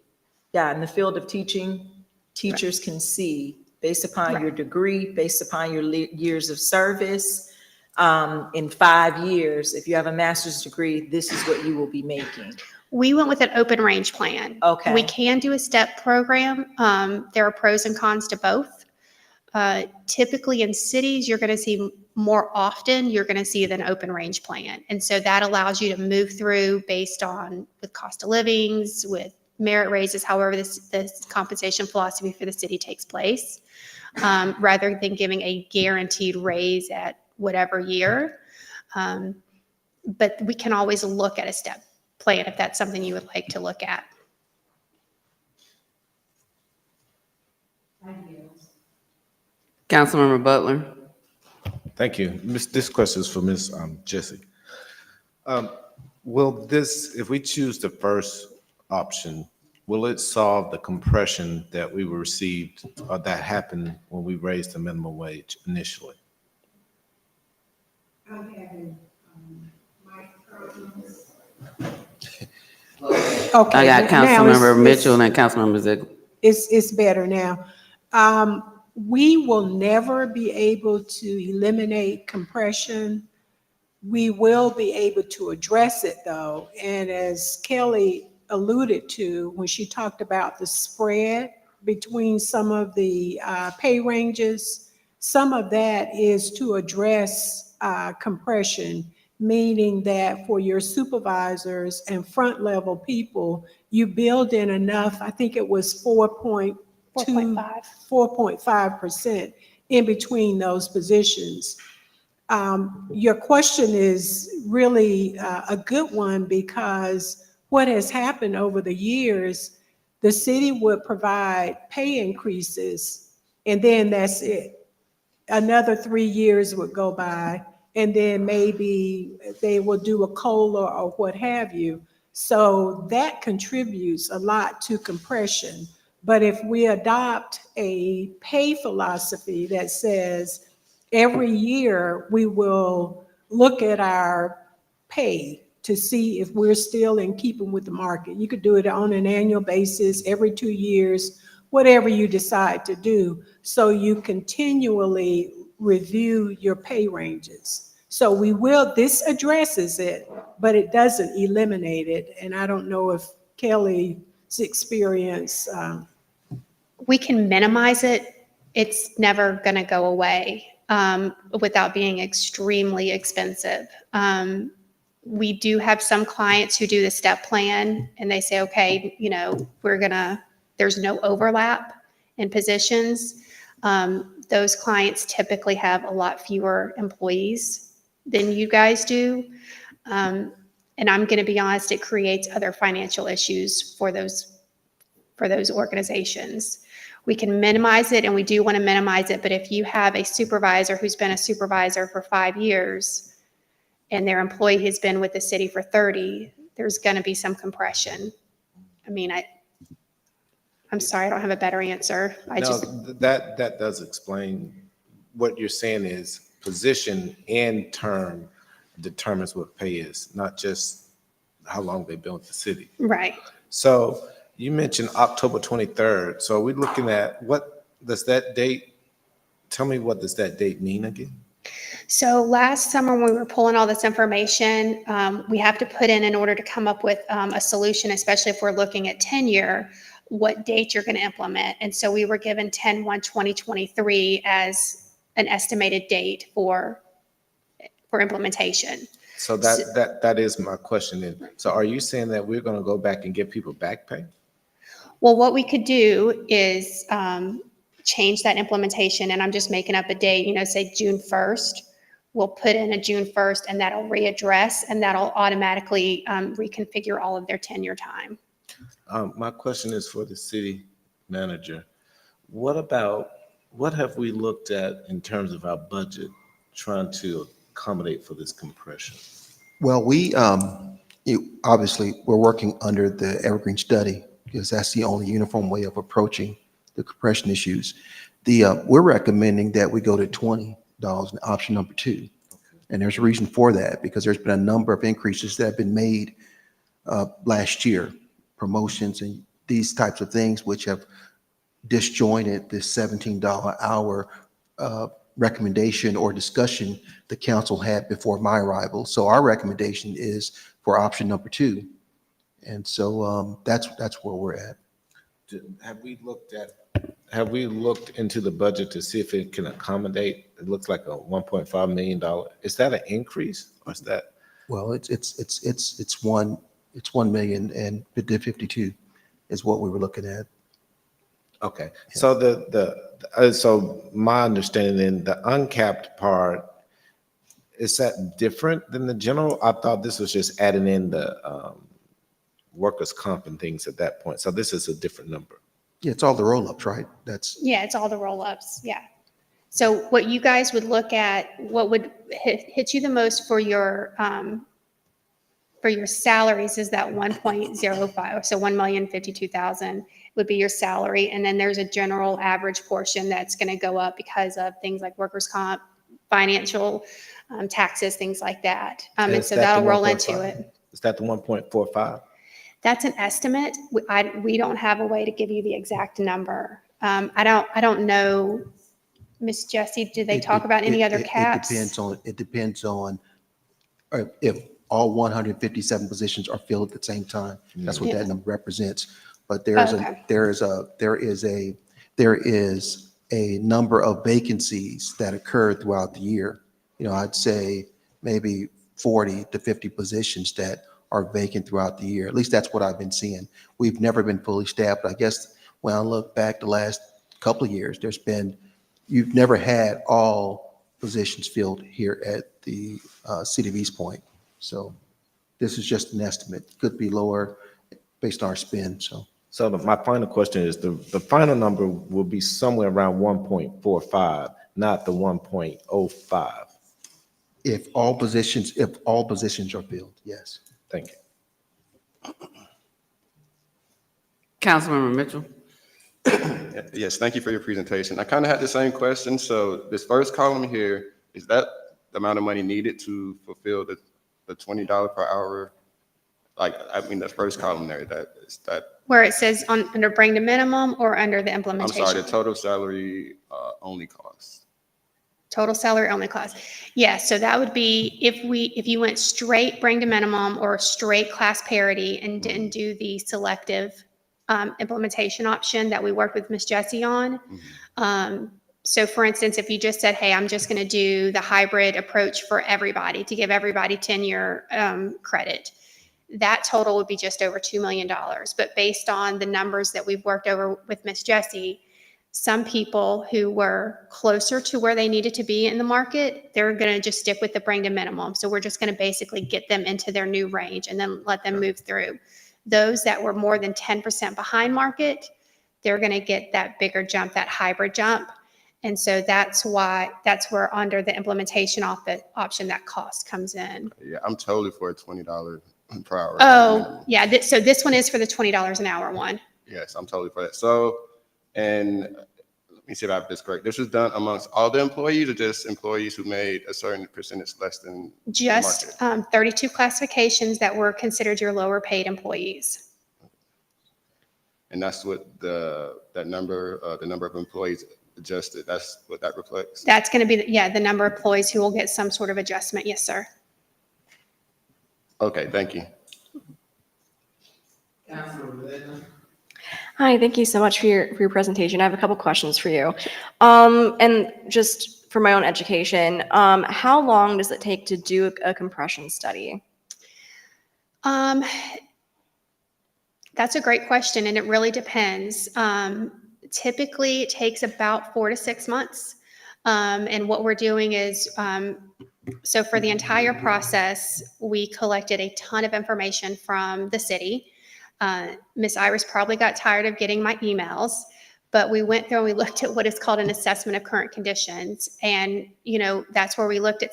in the field of teaching, teachers can see based upon your degree, based upon your years of service, in 5 years, if you have a master's degree, this is what you will be making. We went with an open range plan. Okay. We can do a step program. There are pros and cons to both. Typically in cities, you're going to see more often, you're going to see an open range plan. And so that allows you to move through based on with cost of livings, with merit raises, however this compensation philosophy for the city takes place, rather than giving a guaranteed raise at whatever year. But we can always look at a step plan if that's something you would like to look at. Councilmember Butler. Thank you. This question is for Ms. Jessie. Will this, if we choose the first option, will it solve the compression that we received or that happened when we raised the minimum wage initially? I'm having mic problems. Okay. I got Councilmember Mitchell and Councilmember Ziegler. It's better now. We will never be able to eliminate compression. We will be able to address it though. And as Kelly alluded to when she talked about the spread between some of the pay ranges, some of that is to address compression, meaning that for your supervisors and front level people, you build in enough, I think it was 4.5% in between those positions. Your question is really a good one because what has happened over the years, the city would provide pay increases and then that's it. Another 3 years would go by and then maybe they will do a COLA or what have you. So that contributes a lot to compression. But if we adopt a pay philosophy that says every year we will look at our pay to see if we're still in keeping with the market. You could do it on an annual basis, every 2 years, whatever you decide to do. So you continually review your pay ranges. So this addresses it, but it doesn't eliminate it. And I don't know if Kelly's experience. We can minimize it. It's never going to go away without being extremely expensive. We do have some clients who do the step plan and they say, okay, there's no overlap in positions. Those clients typically have a lot fewer employees than you guys do. And I'm going to be honest, it creates other financial issues for those organizations. We can minimize it, and we do want to minimize it, but if you have a supervisor who's been a supervisor for 5 years and their employee has been with the city for 30, there's going to be some compression. I mean, I'm sorry, I don't have a better answer. That does explain what you're saying is position and term determines what pay is, not just how long they've been with the city. Right. So you mentioned October 23rd. So are we looking at, what does that date, tell me what does that date mean again? So last summer when we were pulling all this information, we have to put in order to come up with a solution, especially if we're looking at tenure, what date you're going to implement. And so we were given 10/1/2023 as an estimated date for implementation. So that is my question then. So are you saying that we're going to go back and give people back pay? Well, what we could do is change that implementation, and I'm just making up a date, say June 1st. We'll put in a June 1st, and that'll readdress, and that'll automatically reconfigure all of their tenure time. My question is for the city manager. What have we looked at in terms of our budget trying to accommodate for this compression? Well, obviously, we're working under the Evergreen study because that's the only uniform way of approaching the compression issues. We're recommending that we go to $20 in option number 2. And there's a reason for that, because there's been a number of increases that have been made last year, promotions and these types of things, which have disjointed this $17 hour recommendation or discussion the council had before my arrival. So our recommendation is for option number 2. And so that's where we're at. Have we looked into the budget to see if it can accommodate? It looks like a $1.5 million. Is that an increase, or is that? Well, it's 1 million and 52 is what we were looking at. Okay, so so my understanding then, the uncapped part, is that different than the general? I thought this was just adding in the workers' comp and things at that point. So this is a different number. Yeah, it's all the roll-ups, right? Yeah, it's all the roll-ups, yeah. So what you guys would look at, what would hit you the most for your salaries is that 1.05, so 1,052,000 would be your salary. And then there's a general average portion that's going to go up because of things like workers' comp, financial, taxes, things like that. And so that'll roll into it. Is that the 1.45? That's an estimate. We don't have a way to give you the exact number. I don't know, Ms. Jessie, did they talk about any other caps? It depends on if all 157 positions are filled at the same time. That's what that number represents. But there is a number of vacancies that occur throughout the year. I'd say maybe 40 to 50 positions that are vacant throughout the year. At least that's what I've been seeing. We've never been fully staffed. I guess when I look back the last couple of years, you've never had all positions filled here at the City of East Point. So this is just an estimate. Could be lower based on our spend. So my final question is, the final number will be somewhere around 1.45, not the 1.05. If all positions are filled, yes. Thank you. Councilmember Mitchell. Yes, thank you for your presentation. I kind of had the same question. So this first column here, is that the amount of money needed to fulfill the the $20 per hour? Like, I mean, the first column there, that, Where it says under bring to minimum or under the I'm implementation? sorry, the total salary only cost. Total salary only cost. Yeah, so that would be if you went straight bring to minimum or straight class parity and didn't do the selective implementation option that we worked with Ms. Jessie on. So for instance, if you just said, hey, I'm just going to do the hybrid approach for everybody to give everybody 10-year credit, that total would be just over $2 million. But based on the numbers that we've worked over with Ms. Jessie, some people who were closer to where they needed to be in the market, they're going to just stick with the bring to minimum. So we're just going to basically get them into their new range and then let them move through. Those that were more than 10% behind market, they're going to get that bigger jump, that hybrid jump. And so that's where under the implementation option that cost comes in. Yeah, I'm totally for a $20 per hour. Oh, yeah. So this one is for the $20 an hour one. Yes, I'm totally for that. So, and let me see if I have this correct. This was done amongst all the employees or just employees who made a certain percentage less than the Just market? 32 classifications that were considered your lower paid employees. And that's what the number of employees adjusted, that's what that reflects? That's going to be, the number of employees who will get some sort of adjustment. Yes, sir. Okay, thank you. Hi, thank you so much for your presentation. I have a couple questions for you. And just for my own education, how long does it take to do a compression study? That's a great question, and it really depends. Typically, it takes about 4 to 6 months. And what we're doing is, so for the entire process, we collected a ton of information from the city. Ms. Iris probably got tired of getting my emails, but we went through and we looked at what is called an assessment of current conditions. And, that's where we looked at,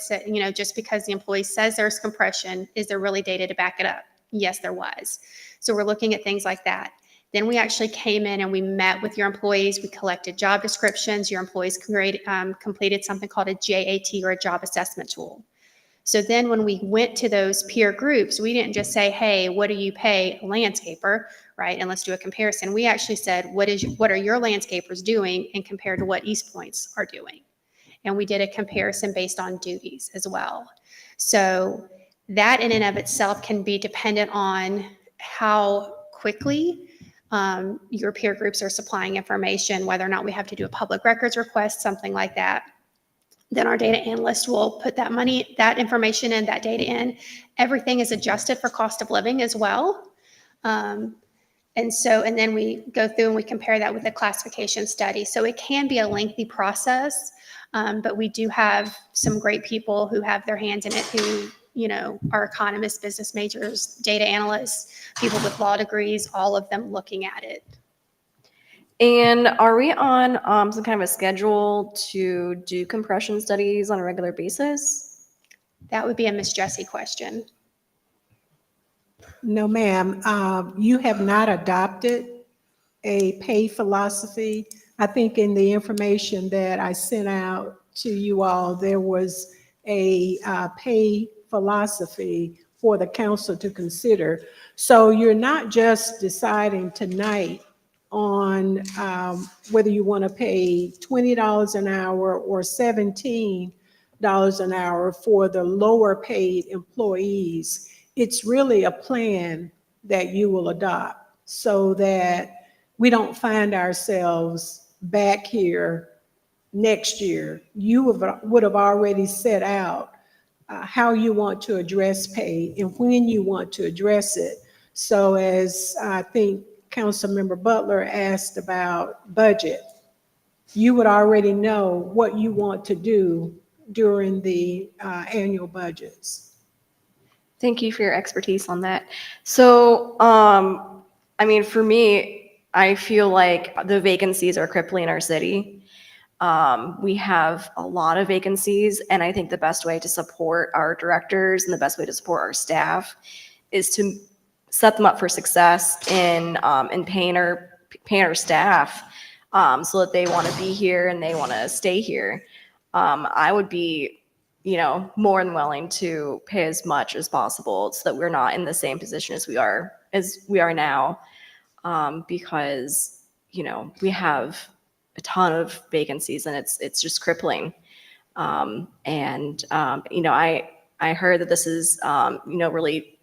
just because the employee says there's compression, is there really data to back it up? Yes, there was. So we're looking at things like that. Then we actually came in and we met with your employees. We collected job descriptions. Your employees completed something called a JAT, or a job assessment tool. So then when we went to those peer groups, we didn't just say, hey, what do you pay a landscaper, right? And let's do a comparison. We actually said, what are your landscapers doing and compared to what East Point's are doing? And we did a comparison based on duties as well. So that in and of itself can be dependent on how quickly your peer groups are supplying information, whether or not we have to do a public records request, something like that. Then our data analyst will put that information in, that data in. Everything is adjusted for cost of living as well. And then we go through and we compare that with the classification study. So it can be a lengthy process, but we do have some great people who have their hands in it, who are economists, business majors, data analysts, people with law degrees, all of them looking at it. And are we on some kind of a schedule to do compression studies on a regular basis? That would be a Ms. Jessie question. No, ma'am. You have not adopted a pay philosophy. I think in the information that I sent out to you all, there was a pay philosophy for the council to consider. So you're not just deciding tonight on whether you want to pay $20 an hour or $17 an hour for the lower paid employees. It's really a plan that you will adopt so that we don't find ourselves back here next year. You would have already set out how you want to address pay and when you want to address it. So as I think Councilmember Butler asked about budget, you would already know what you want to do during the annual budgets. Thank you for your expertise on that. So, for me, I feel like the vacancies are crippling our city. We have a lot of vacancies, and I think the best way to support our directors and the best way to support our staff is to set them up for success in paying our staff so that they want to be here and they want to stay here. I would be more than willing to pay as much as possible so that we're not in the same position as we are now, because we have a ton of vacancies and it's just crippling. I heard that this is really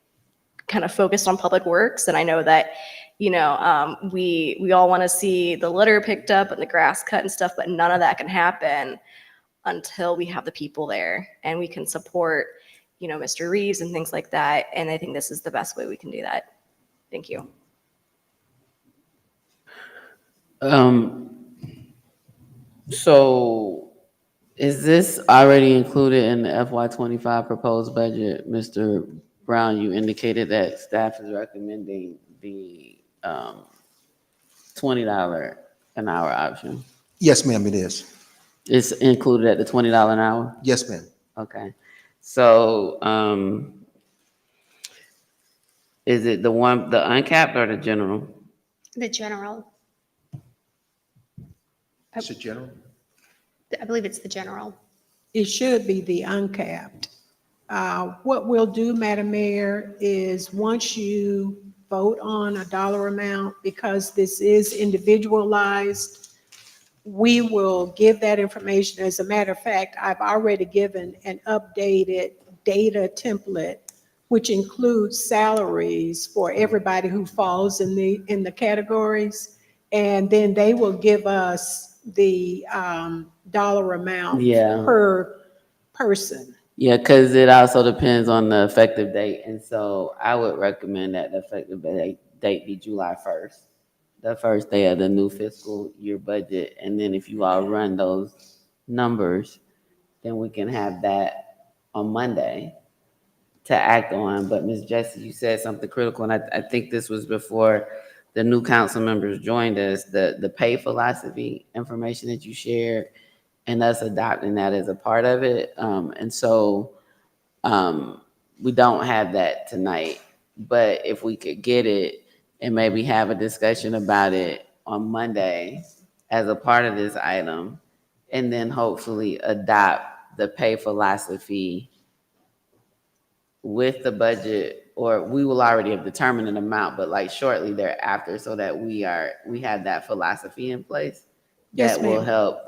kind of focused on public works, and I know that we all want to see the litter picked up and the grass cut and stuff, but none of that can happen until we have the people there and we can support Mr. Reeves and things like that. And I think this is the best way we can do that. Thank you. So is this already included in the FY25 proposed budget? Mr. Brown, you indicated that staff is recommending the $20 an hour option. Yes, ma'am, it is. It's included at the $20 an hour? Yes, ma'am. Okay. So is it the uncapped or the general? The general, Is it general? I believe it's the general. It should be the uncapped. What we'll do, Madam Mayor, is once you vote on a dollar amount, because this is individualized, we will give that information. As a matter of fact, I've already given an updated data template, which includes salaries for everybody who falls in the categories. And then they will give us the dollar amount per person. Yeah, because it also depends on the effective date. And so I would recommend that the effective date be July 1st, the first day of the new fiscal year budget. And then if you all run those numbers, then we can have that on Monday to act on. But Ms. Jessie, you said something critical, and I think this was before the new council members joined us, the pay philosophy information that you shared, and us adopting that as a part of it. And so we don't have that tonight, but if we could get it and maybe have a discussion about it on Monday as a part of this item, and then hopefully adopt the pay philosophy with the budget, or we will already have determined an amount, but like shortly thereafter, so that we have that philosophy in place. Yes, that will ma'am. help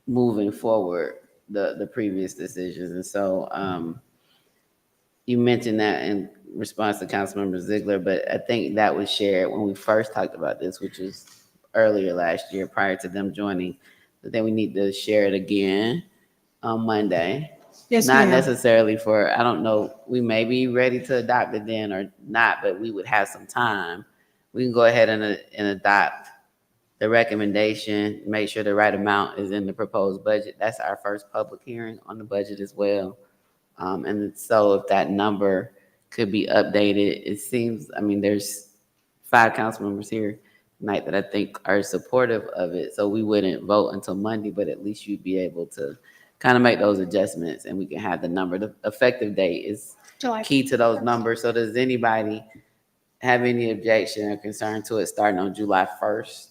moving forward the previous decisions. And so you mentioned that in response to Councilmember Ziegler, but I think that was shared when we first talked about this, which was earlier last year prior to them joining. But then we need to share it again on Monday. Yes, Not ma'am. necessarily for, I don't know, we may be ready to adopt it then or not, but we would have some time. We can go ahead and adopt the recommendation, make sure the right amount is in the proposed budget. That's our first public hearing on the budget as well. And so if that number could be updated, it seems, I mean, there's 5 council members here tonight that I think are supportive of it. So we wouldn't vote until Monday, but at least you'd be able to kind of make those adjustments and we can have the number. The effective date is July. key to those numbers. So does anybody have any objection or concern to it starting on July 1st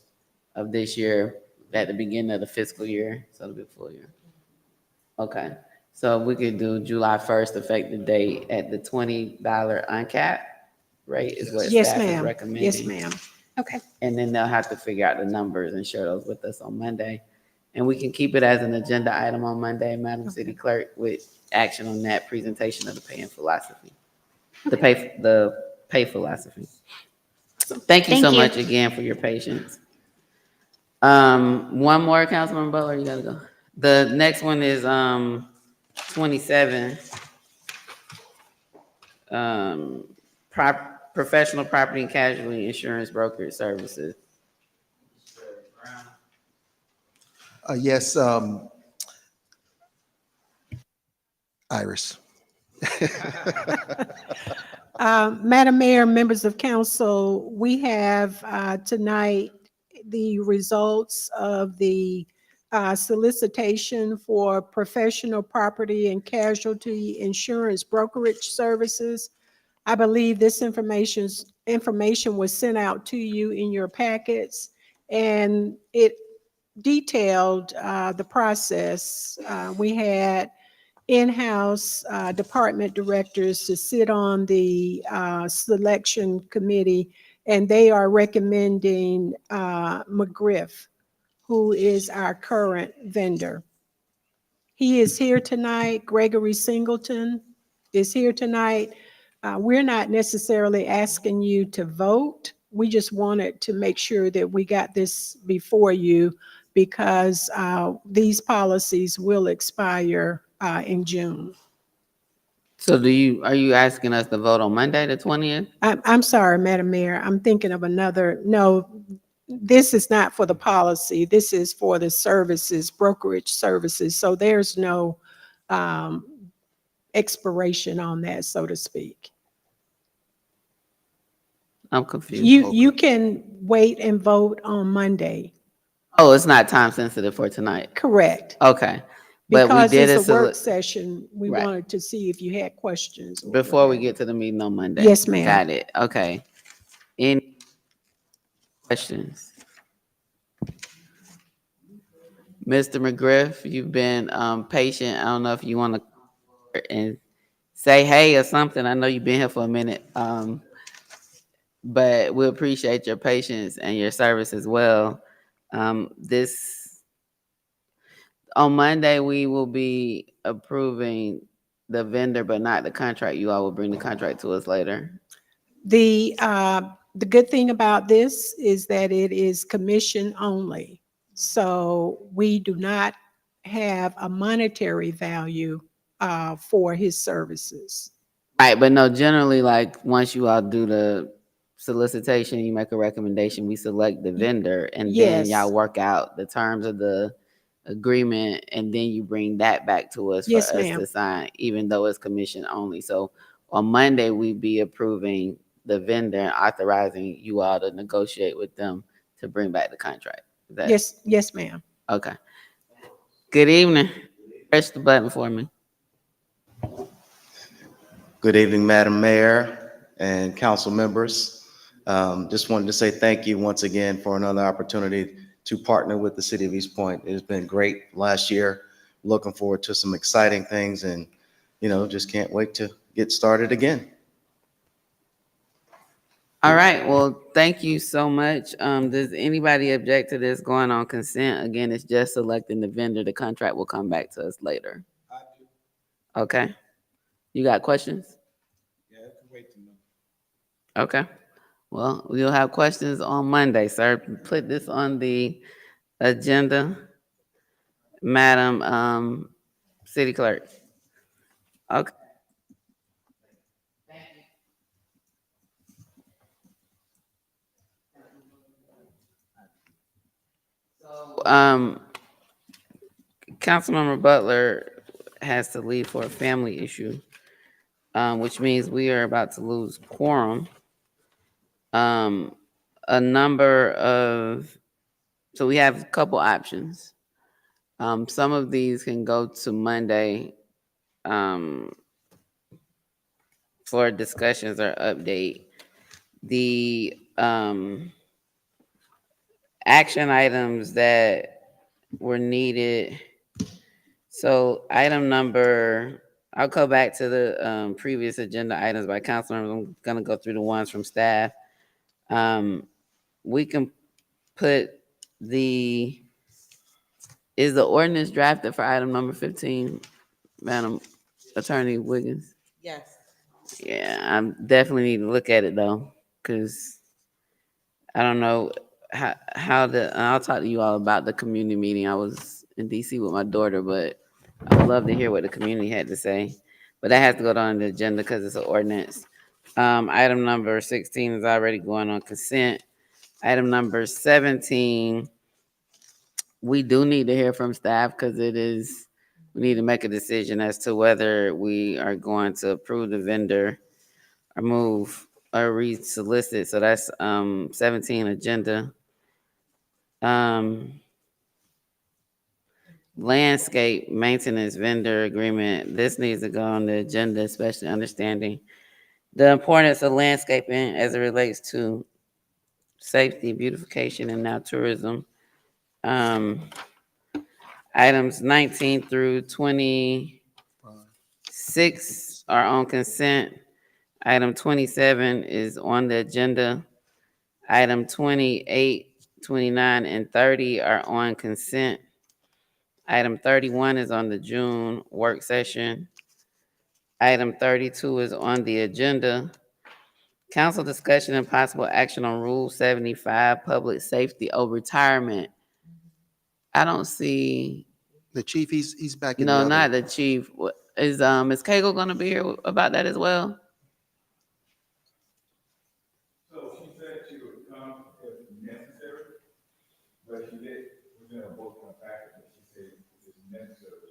of this year at the beginning of the fiscal year? So it'll be a full year. Okay. So we could do July 1st effective date at the $20 uncapped rate is what Yes, staff is ma'am. recommending. Yes, ma'am. Okay. And then they'll have to figure out the numbers and share those with us on Monday. And we can keep it as an agenda item on Monday, Madam City Clerk, with action on that presentation of the pay and philosophy. The pay philosophy. Thank you Thank so you. much again for your patience. One more, Councilman Butler, you gotta go. The next one is 27. Professional property and casualty insurance brokerage services. Yes, Iris. Madam Mayor, members of council, we have tonight the results of the solicitation for professional property and casualty insurance brokerage services. I believe this information was sent out to you in your packets, and it detailed the process. We had in-house department directors to sit on the selection committee, and they are recommending McGriff, who is our current vendor. He is here tonight. Gregory Singleton is here tonight. We're not necessarily asking you to vote. We just wanted to make sure that we got this before you because these policies will expire in June. So are you asking us to vote on Monday, the 20th? I'm sorry, Madam Mayor, I'm thinking of no, this is not for the policy. This is for the services, brokerage services. So there's no expiration on that, so to speak. I'm confused. You can wait and vote on Monday. Oh, it's not time sensitive for tonight. Correct. Okay. But Because we did it's a work it session, we Right. wanted to see if you had questions. or before we whatever. get to the meeting on Monday. Yes, ma'am. Got it. Okay. Any questions? Mr. McGriff, you've been patient. I don't know if you want to and say hey or something. I know you've been here for a minute. But we appreciate your patience and your service as well. On Monday, we will be approving the vendor, but not the contract. You all will bring the contract to us later. The good thing about this is that it is commission only. So we do not have a monetary value for his services. Right, but no, generally, like once you all do the solicitation, you make a recommendation, we select the vendor, and then Yes. y'all work out the terms of the agreement, and then you bring that back to us for Yes, us ma'am. to sign, even though it's commission only. So on Monday, we be approving the vendor and authorizing you all to negotiate with them to bring back the contract. Is that- Yes, ma'am. Okay. Good evening. Press the button for me. Good evening, Madam Mayor and council members. Just wanted to say thank you once again for another opportunity to partner with the city of East Point. It has been great last year. Looking forward to some exciting things and, just can't wait to get started again. All right, well, thank you so much. Does anybody object to this going on consent? Again, it's just selecting the vendor. The contract will come back to us later. Okay. You got questions? Okay. Well, we'll have questions on Monday, sir. Put this on the agenda, Madam City Clerk. Okay. Councilmember Butler has to leave for a family issue, which means we are about to lose quorum. So we have a couple options. Some of these can go to Monday for discussions or update. The action items that were needed. So item number, I'll go back to the previous agenda items by council members. I'm gonna go through the ones from staff. We can put is the ordinance drafted for item number 15, Madam Attorney Wiggins? Yes. Yeah, I definitely need to look at it though, because I don't know I'll talk to you all about the community meeting. I was in DC with my daughter, but I would love to hear what the community had to say. But that has to go on the agenda because it's an ordinance. Item number 16 is already going on consent. Item number 17, we do need to hear from staff because we need to make a decision as to whether we are going to approve the vendor or move or re-solicit. So that's 17 agenda. Landscape maintenance vendor agreement. This needs to go on the agenda, especially understanding the importance of landscaping as it relates to safety, beautification, and now tourism. Items 19 through 25 26 are on consent. Item 27 is on the agenda. Item 28, 29, and 30 are on consent. Item 31 is on the June work session. Item 32 is on the agenda. Council discussion and possible action on Rule 75, public safety or retirement. I don't see, The chief, he's back in the no, other. not the chief. Is Ms. Cagle gonna be here about that as well? So she said she would come if necessary, but she did, we're gonna vote on packet, but she said if it's necessary.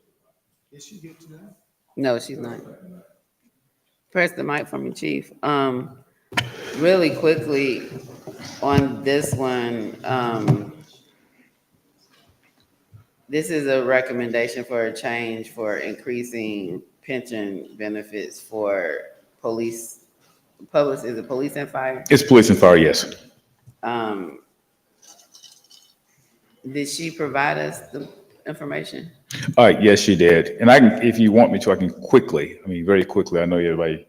Is she here tonight? No, she's not. Press the mic for me, chief. Really quickly on this one, this is a recommendation for a change for increasing pension benefits for police, is it police and fire? It's police and fire, yes. Did she provide us the information? All right, yes, she did. And I can, if you want me to, I can quickly, very quickly, I know everybody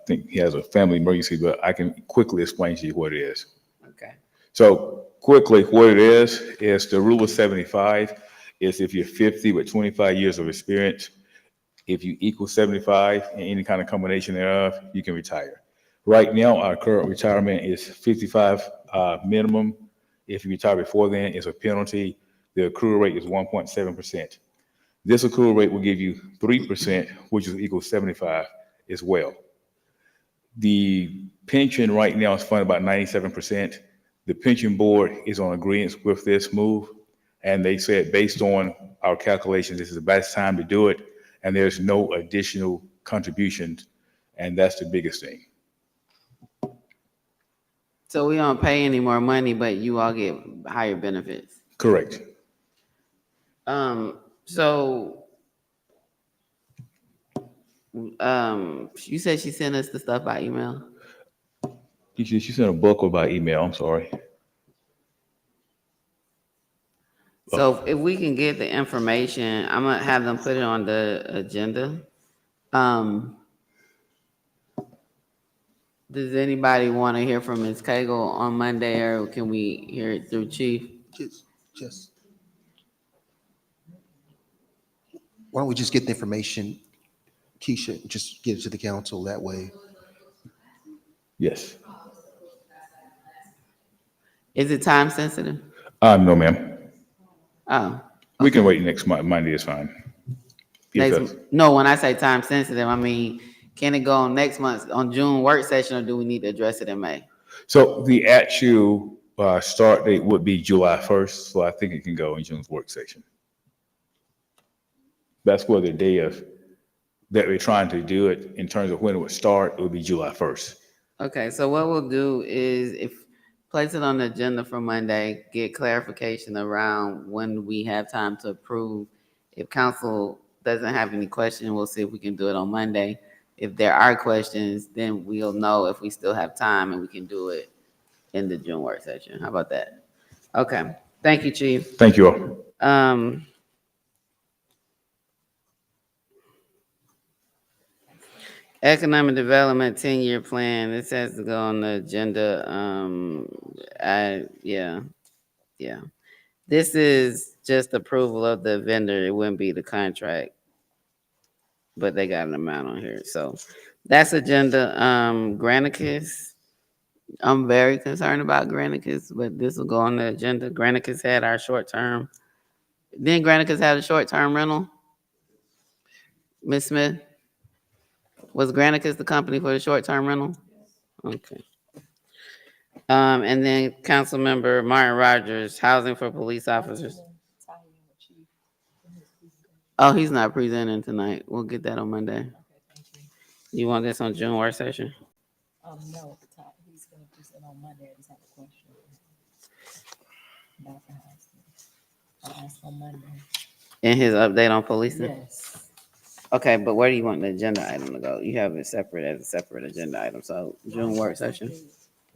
think he has a family emergency, but I can quickly explain to you what it is. Okay. So quickly, what it is the rule of 75 is if you're 50 with 25 years of experience, if you equal 75 in any kind of combination thereof, you can retire. Right now, our current retirement is 55 minimum. If you retire before then, it's a penalty. The accrual rate is 1.7%. This accrual rate will give you 3%, which is equal to 75 as well. The pension right now is funded about 97%. The pension board is on agreement with this move, and they said based on our calculations, this is the best time to do it, and there's no additional contributions, and that's the biggest thing. So we don't pay any more money, but you all get higher benefits. Correct. So, you said she sent us the stuff by email? She sent a book or by email, I'm sorry. So if we can get the information, I'm gonna have them put it on the agenda. Does anybody want to hear from Ms. Cagle on Monday, or can we hear it through Chief? Just. Why don't we just get the information, Keisha, just get it to the council that way. Yes. Is it time sensitive? No, ma'am. Oh. We can wait next month. Monday is fine. No, when I say time sensitive, I mean, can it go on next month, on June work session, or do we need to address it in May? So the actual start date would be July 1st, so I think it can go in June's work session. That's where the day of that we're trying to do it in terms of when it would start, it would be July 1st. Okay, so what we'll do is place it on the agenda for Monday, get clarification around when we have time to approve. If council doesn't have any questions, we'll see if we can do it on Monday. If there are questions, then we'll know if we still have time and we can do it in the June work session. How about that? Okay, thank you, Chief. Thank you all. Economic Development 10-year plan. This has to go on the agenda. Yeah. This is just approval of the vendor. It wouldn't be the contract, but they got an amount on here. So that's agenda. Granicus. I'm very concerned about Granicus, but this will go on the agenda. Granicus had our short-term. Didn't Granicus have a short-term rental? Ms. Smith? Was Granicus the company for the short-term rental? Okay. And then Councilmember Martin Rogers, housing for police officers. Oh, he's not presenting tonight. We'll get that on Monday. You want this on June work session? No, he's going to present on Monday. I just have a question. I'll ask on Monday. In his update on policing? Yes. Okay, but where do you want the agenda item to go? You have it separate as a separate agenda item, so June work session.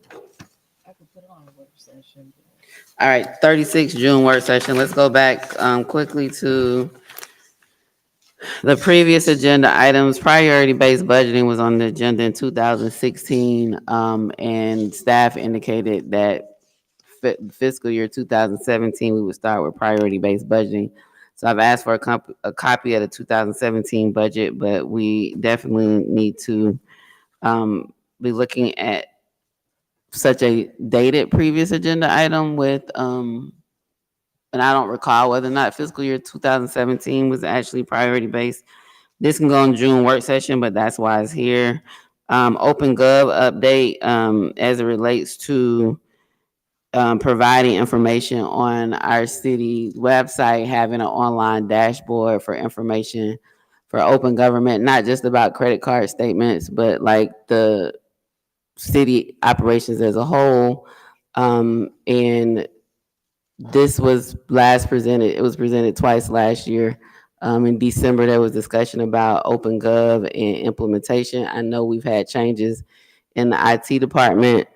I could put it on a work session. All right, 36 June work session. Let's go back quickly to The previous agenda items, priority-based budgeting was on the agenda in 2016, and staff indicated that fiscal year 2017, we would start with priority-based budgeting. So I've asked for a copy of the 2017 budget, but we definitely need to be looking at such a dated previous agenda item with, and I don't recall whether or not fiscal year 2017 was actually priority based. This can go on June work session, but that's why it's here. Open Gov update as it relates to providing information on our city website, having an online dashboard for information for open government, not just about credit card statements, but like the city operations as a whole. And this was last presented, it was presented twice last year. In December, there was discussion about Open Gov and implementation. I know we've had changes in the IT department,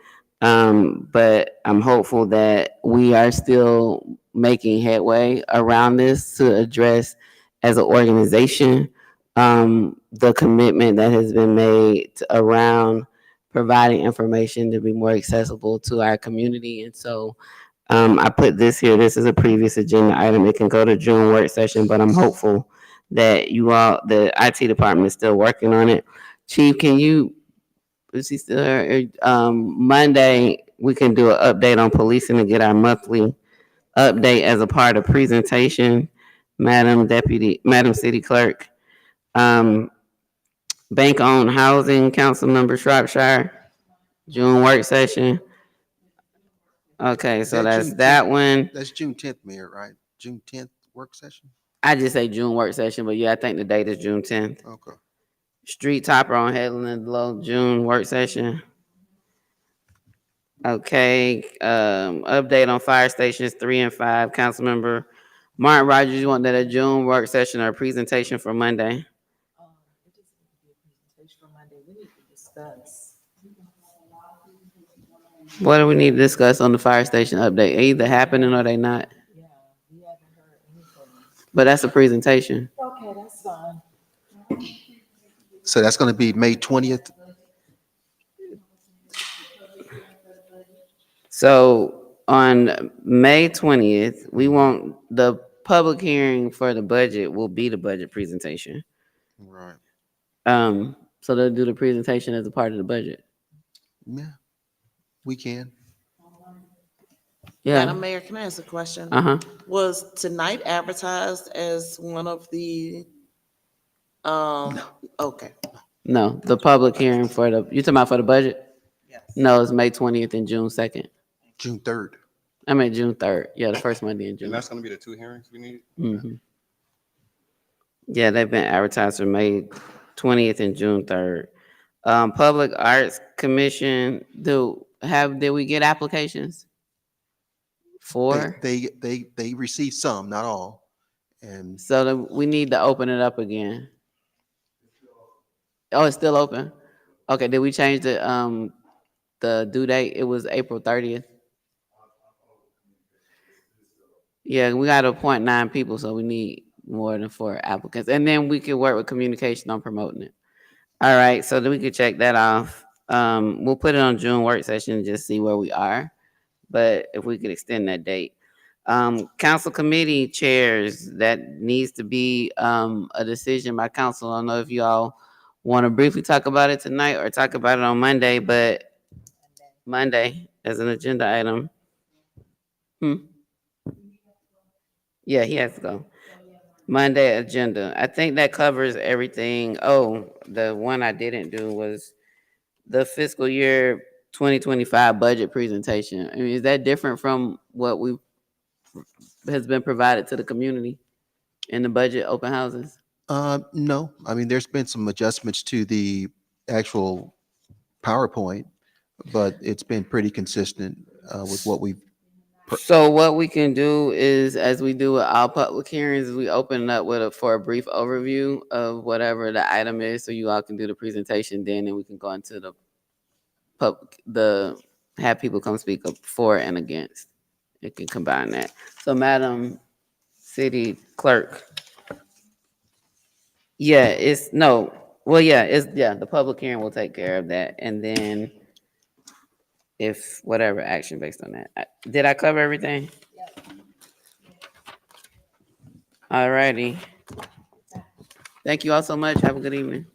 but I'm hopeful that we are still making headway around this to address as an organization the commitment that has been made around providing information to be more accessible to our community. And so I put this here. This is a previous agenda item. It can go to June work session, but I'm hopeful that you all, the IT department is still working on it. Chief, can you, is he still here? Monday, we can do an update on policing to get our monthly update as a part of presentation. Madam City Clerk. Bank-owned housing, Councilmember Shropshire, June work session. Okay, so that's that one. That's June 10th, Mayor, right? June 10th work session? I just say June work session, but yeah, I think the date is June 10th. Okay. Street topper on Headland and Low, June work session. Okay, update on fire stations 3 and 5. Councilmember Martin Rogers, you want that a June work session or a presentation for Monday? We need to discuss. What do we need to discuss on the fire station update? They either happening or they not. Yeah, we haven't heard anything. But that's a presentation. Okay, that's fine. So that's going to be May 20th? So on May 20th, we want the public hearing for the budget will be the budget presentation. Right. So they'll do the presentation as a part of the budget. Yeah, we can. Yeah. Madam Mayor, can I ask a question? Uh-huh. Was tonight advertised as one of the, okay. No, the public hearing for the, you talking about for the budget? Yes. No, it's May 20th and June 2nd. June 3rd. I mean, June 3rd. Yeah, the first Monday in June. And that's gonna be the 2 hearings we need? Mm-hmm. Yeah, they've been advertised for May 20th and June 3rd. Public Arts Commission, did we get applications? They received some, not all. And So we need to open it up again. Oh, it's still open? Okay, did we change the due date? It was April 30th. Yeah, we got to appoint 9 people, so we need more than 4 applicants. And then we can work with communication on promoting it. All right, so then we could check that off. We'll put it on June work session and just see where we are. But if we could extend that date. Council committee chairs, that needs to be a decision by council. I don't know if you all want to briefly talk about it tonight or talk about it on Monday, but Monday as an agenda item. Yeah, he has to go. Monday agenda. I think that covers everything. Oh, the one I didn't do was the fiscal year 2025 budget presentation. I mean, is that different from what has been provided to the community in the budget open houses? No, I mean, there's been some adjustments to the actual PowerPoint, but it's been pretty consistent with what we've. So what we can do is, as we do with all public hearings, we open it up for a brief overview of whatever the item is, so you all can do the presentation then, and we can go into have people come speak up for and against. It can combine that. So Madam City Clerk. Yeah, it's, no, well, yeah, the public hearing will take care of that, and then if whatever action based on that. Did I cover everything? All righty. Thank you all so much. Have a good evening.